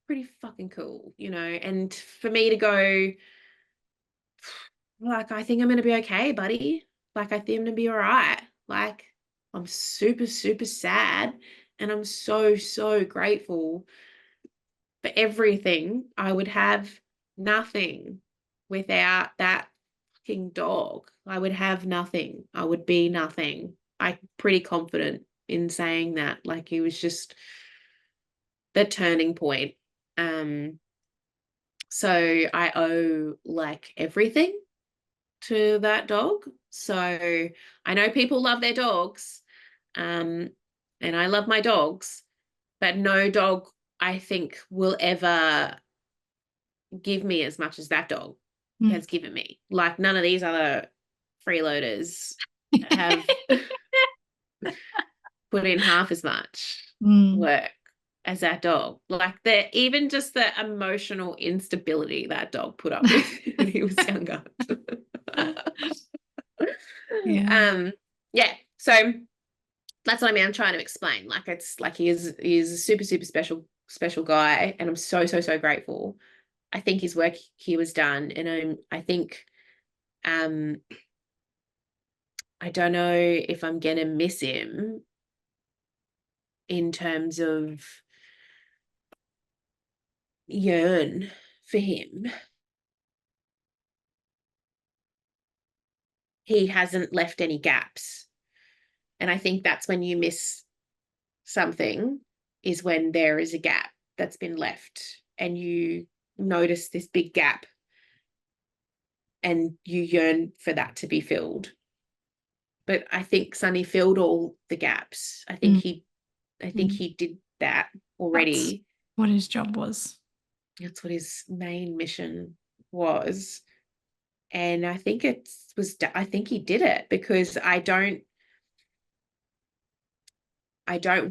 pretty fucking cool, and for me to go, like, I think I'm going to be okay, buddy. Like, I think I'm going to be all right. Like, I'm super, super sad. And I'm so, so grateful for everything. I would have nothing without that fucking dog. I would have nothing. I would be nothing. I'm pretty confident in saying that. Like, he was just the turning point. So I owe like everything to that dog. So I know people love their dogs, and I love my dogs, but no dog I think will ever give me as much as that dog Mm. has given me. Like, none of these other freeloaders have put in half as much Mm. work as that dog. Like, even just the emotional instability that dog put up with when he was younger. Yeah. um yeah, so that's what I mean. I'm trying to explain. Like, it's like he is a super, super special guy, and I'm so, so, so grateful. I think his work here was done, and I think um I don't know if I'm gonna miss him in terms of yearn for him. He hasn't left any gaps. And I think that's when you miss something, is when there is a gap that's been left and you notice this big gap and you yearn for that to be filled. But I think Sonny filled all the gaps. Mm. I think Mm. he did that That's already. what his job was. That's what his main mission was. And I think I think he did it, because I don't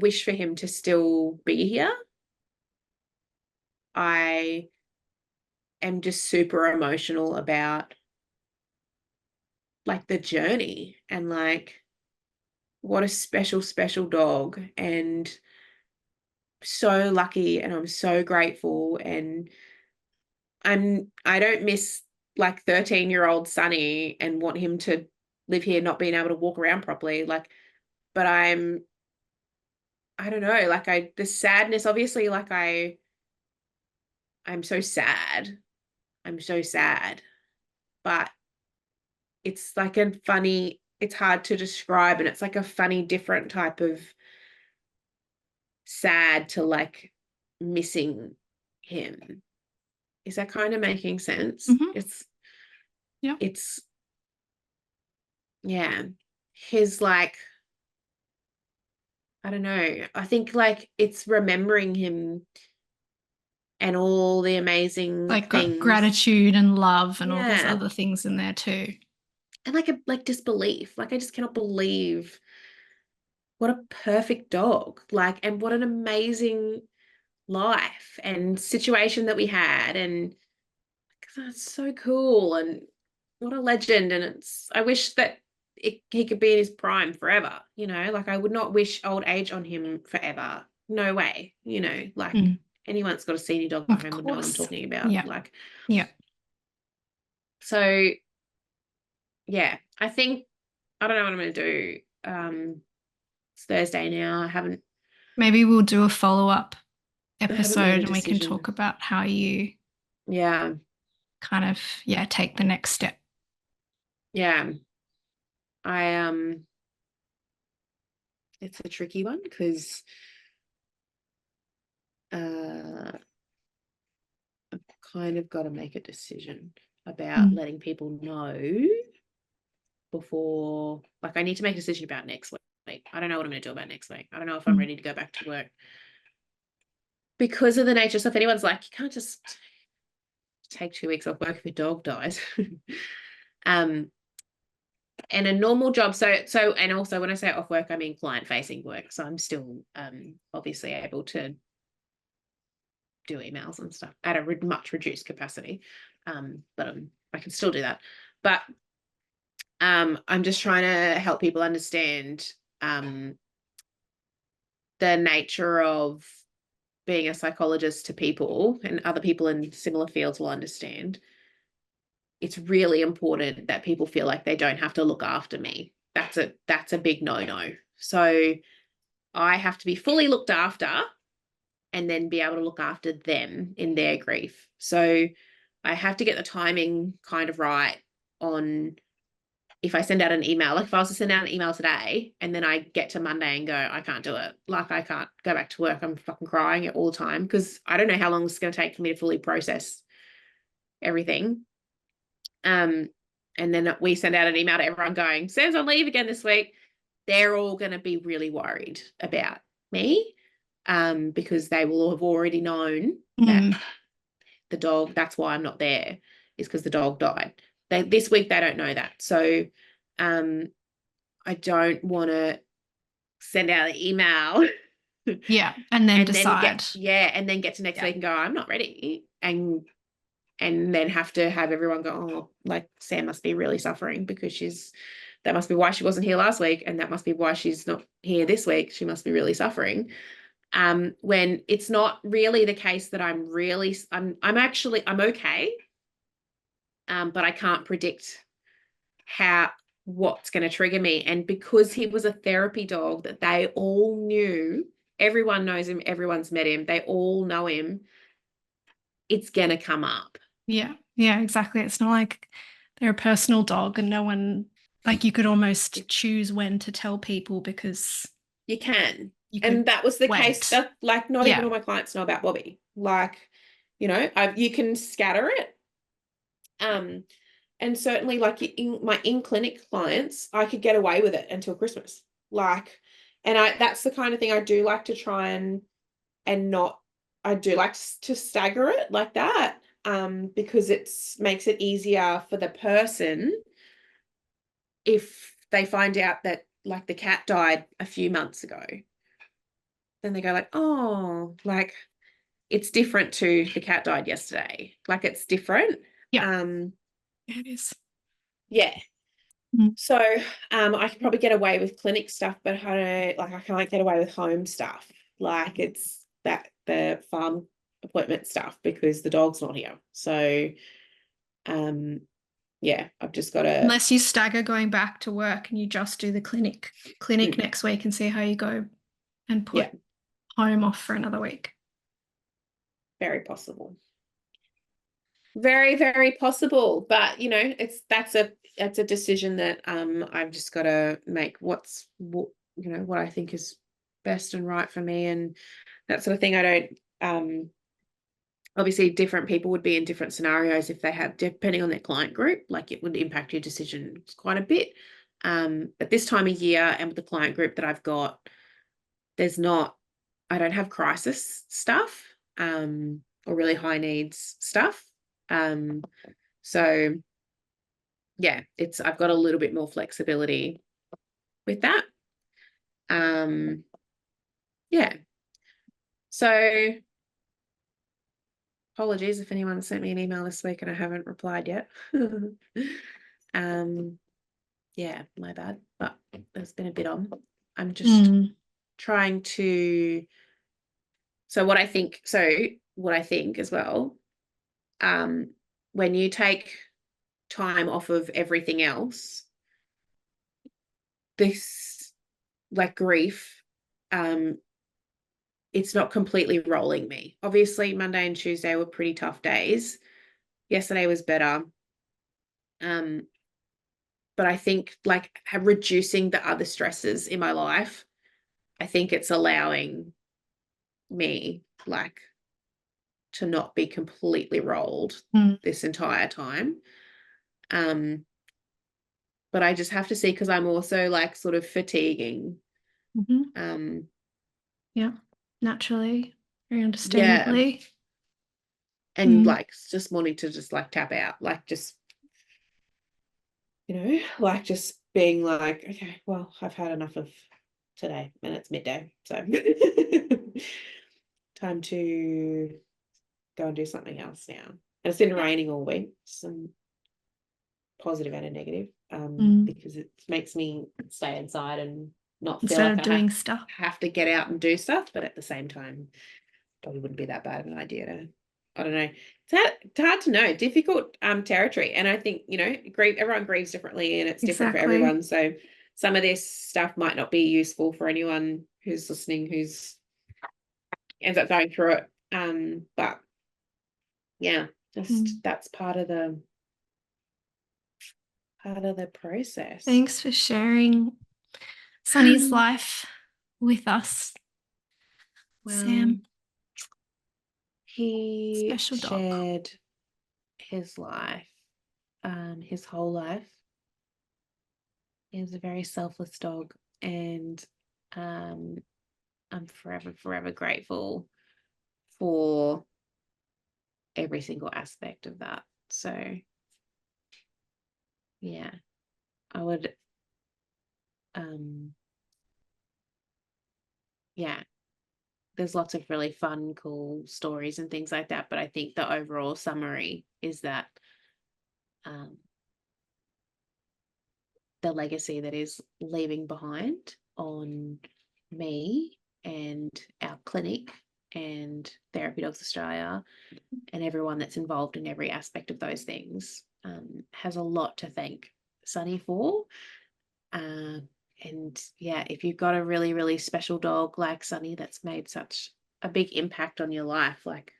wish for him to still be here. I am just super emotional about like the journey, and like, what a special, special dog, and so lucky, and I'm so grateful. And I don't miss like 13-year-old Sonny and want him to live here not being able to walk around properly. Like, but I don't know, like, the sadness, obviously, like, I'm so sad. I'm so sad. But it's like it's hard to describe, and it's like a funny, different type of sad to like missing him. Is that kind of making sense? Hmm. Yeah. It's, yeah. His like, I don't know. I think like it's remembering him and all the amazing Like things. gratitude and love and all those Yeah. other things in there too. And like disbelief. Like, I just cannot believe what a perfect dog. Like, and what an amazing life and situation that we had. And that's so cool. And what a legend. And I wish that he could be in his prime forever, like, I would not wish old age on him forever. No way, like, Mm. anyone's got a senior dog at Of home would know what I'm course. talking about. Yeah. Like, Yeah. so yeah, I think, I don't know what I'm going to do. It's Thursday now. Maybe we'll do a follow-up I haven't made episode a and we can decision. talk about how you Yeah. kind of, yeah, take the next step. Yeah. I It's a tricky one, because uh I've kind of got to make a decision about Mm. letting people know before, like, I need to make a decision about next week. I don't know what I'm going to do about next week. I don't know if I'm Mm. ready to go back to work, because of the nature of stuff. Anyone's like, you can't just take 2 weeks off work if your dog dies. um and a normal job, and also, when I say off work, I mean client facing work, so I'm still obviously able to do emails and stuff at a much reduced capacity, but I can still do that. But I'm just trying to help people understand the nature of being a psychologist to people, and other people in similar fields will understand. It's really important that people feel like they don't have to look after me. That's a big no-no. So I have to be fully looked after, and then be able to look after them in their grief. So I have to get the timing kind of right on if I send out an email. Like if I was to send out an email today and then I get to Monday and go, I can't do it. Like I can't go back to work. I'm fucking crying all the time because I don't know how long it's going to take for me to fully process everything. And then we send out an email to everyone going, Sam's on leave again this week. They're all going to be really worried about me, because they will have already known that the dog, that's why I'm not there, is because the dog died. This week they don't know that. So I don't want to send out an email Yeah. And then and then decide. and then get to next week and go, I'm not ready. And then have to have everyone go, oh, like Sam must be really suffering because that must be why she wasn't here last week. And that must be why she's not here this week. She must be really suffering. When it's not really the case that I'm okay. But I can't predict what's going to trigger me. And because he was a therapy dog that they all knew, everyone knows him, everyone's met him, they all know him, it's going to come up. Yeah. Yeah, exactly. It's not like they're a personal dog and no one, like you could almost choose when to tell people because You can. you could And that was the case wait. that like not even Yeah. all my clients know about Bobby. Like, you can scatter it. And certainly like in my in-clinic clients, I could get away with it until Christmas. Like, and that's the kind of thing I do like to try and not, I do like to stagger it like that. Because makes it easier for the person if they find out that like the cat died a few months ago. Then they go like, oh, like it's different to the cat died yesterday. Like it's different. Yeah. Um, It is. yeah. Mm. So I could probably get away with clinic stuff, but I can't get away with home stuff. Like it's the farm appointment stuff because the dog's not here. So yeah, I've just got to Unless you stagger going back to work and you just do the clinic next week and see how you go and yeah, put home off for another week. very possible. Very, very possible. But that's a decision that I've just got to make what I think is best and right for me and that sort of thing. I don't obviously different people would be in different scenarios if they have, depending on their client group, like it would impact your decision quite a bit. But this time of year and with the client group that I've got, I don't have crisis stuff or really high needs stuff. So yeah, I've got a little bit more flexibility with that. Yeah. So apologies if anyone sent me an email this week and I haven't replied yet. Yeah, my bad, but there's been a bit on. I'm just trying to, what I think as well, when you take time off of everything else, this like grief, it's not completely rolling me. Obviously, Monday and Tuesday were pretty tough days. Yesterday was better. But I think like reducing the other stresses in my life, I think it's allowing me like to not be completely rolled this entire time. But I just have to see because I'm also like sort of fatiguing. Yeah, naturally, very Yeah. understandably. And like just wanting to just like tap out, like just like just being like, okay, well, I've had enough of today and it's midday. So time to go and do something else now. And it's been raining all week, some positive and a negative, because it makes me stay inside and not feel Instead like of I doing stuff. have to get out and do stuff. But at the same time, probably wouldn't be that bad of an idea to, I don't know. It's hard to know, difficult territory. And I think, everyone grieves differently and it's different for Exactly. everyone. So some of this stuff might not be useful for anyone who's listening, who's ends up going through it. But yeah, just that's part of the process. Thanks for sharing Sonny's life with us, Sam. He Special dog. shared his life, his whole life. He was a very selfless dog, and I'm forever, forever grateful for every single aspect of that. So yeah, I would yeah, there's lots of really fun, cool stories and things like that, but I think the overall summary is that the legacy that is leaving behind on me and our clinic and Therapy Dogs Australia and everyone that's involved in every aspect of those things has a lot to thank Sonny for. And yeah, if you've got a really, really special dog like Sonny that's made such a big impact on your life, like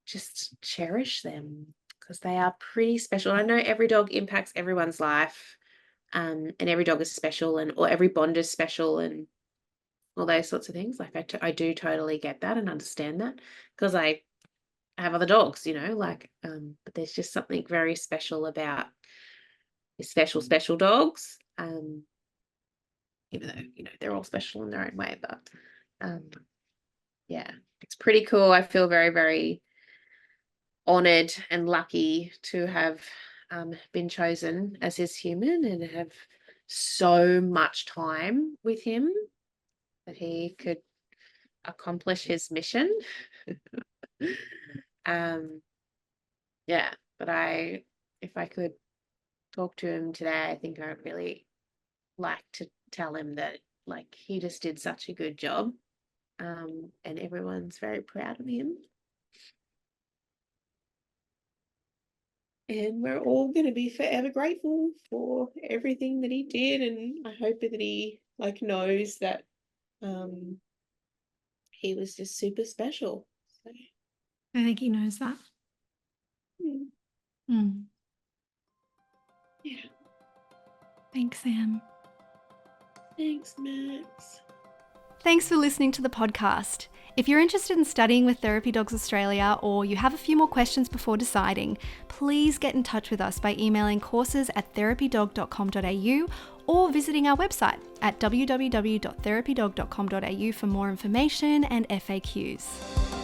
just cherish them because they are pretty special. I know every dog impacts everyone's life, and every dog is special, or every bond is special, and all those sorts of things. Like I do totally get that and understand that because I have other dogs, like, but there's just something very special about special dogs. Even though, they're all special in their own way, but yeah, it's pretty cool. I feel very, very honored and lucky to have been chosen as his human and have so much time with him that he could accomplish his mission. Yeah, but if I could talk to him today, I think I'd really like to tell him that, like, he just did such a good job, and everyone's very proud of him. And we're all going to be forever grateful for everything that he did. And I hope that he knows that he was just super special. So, I think he knows that. Yeah. Thanks, Sam. Thanks, Max. Thanks for listening to the podcast. If you're interested in studying with Therapy Dogs Australia or you have a few more questions before deciding, please get in touch with us by emailing courses@therapydog.com.au or visiting our website at www.therapydog.com.au for more information and FAQs.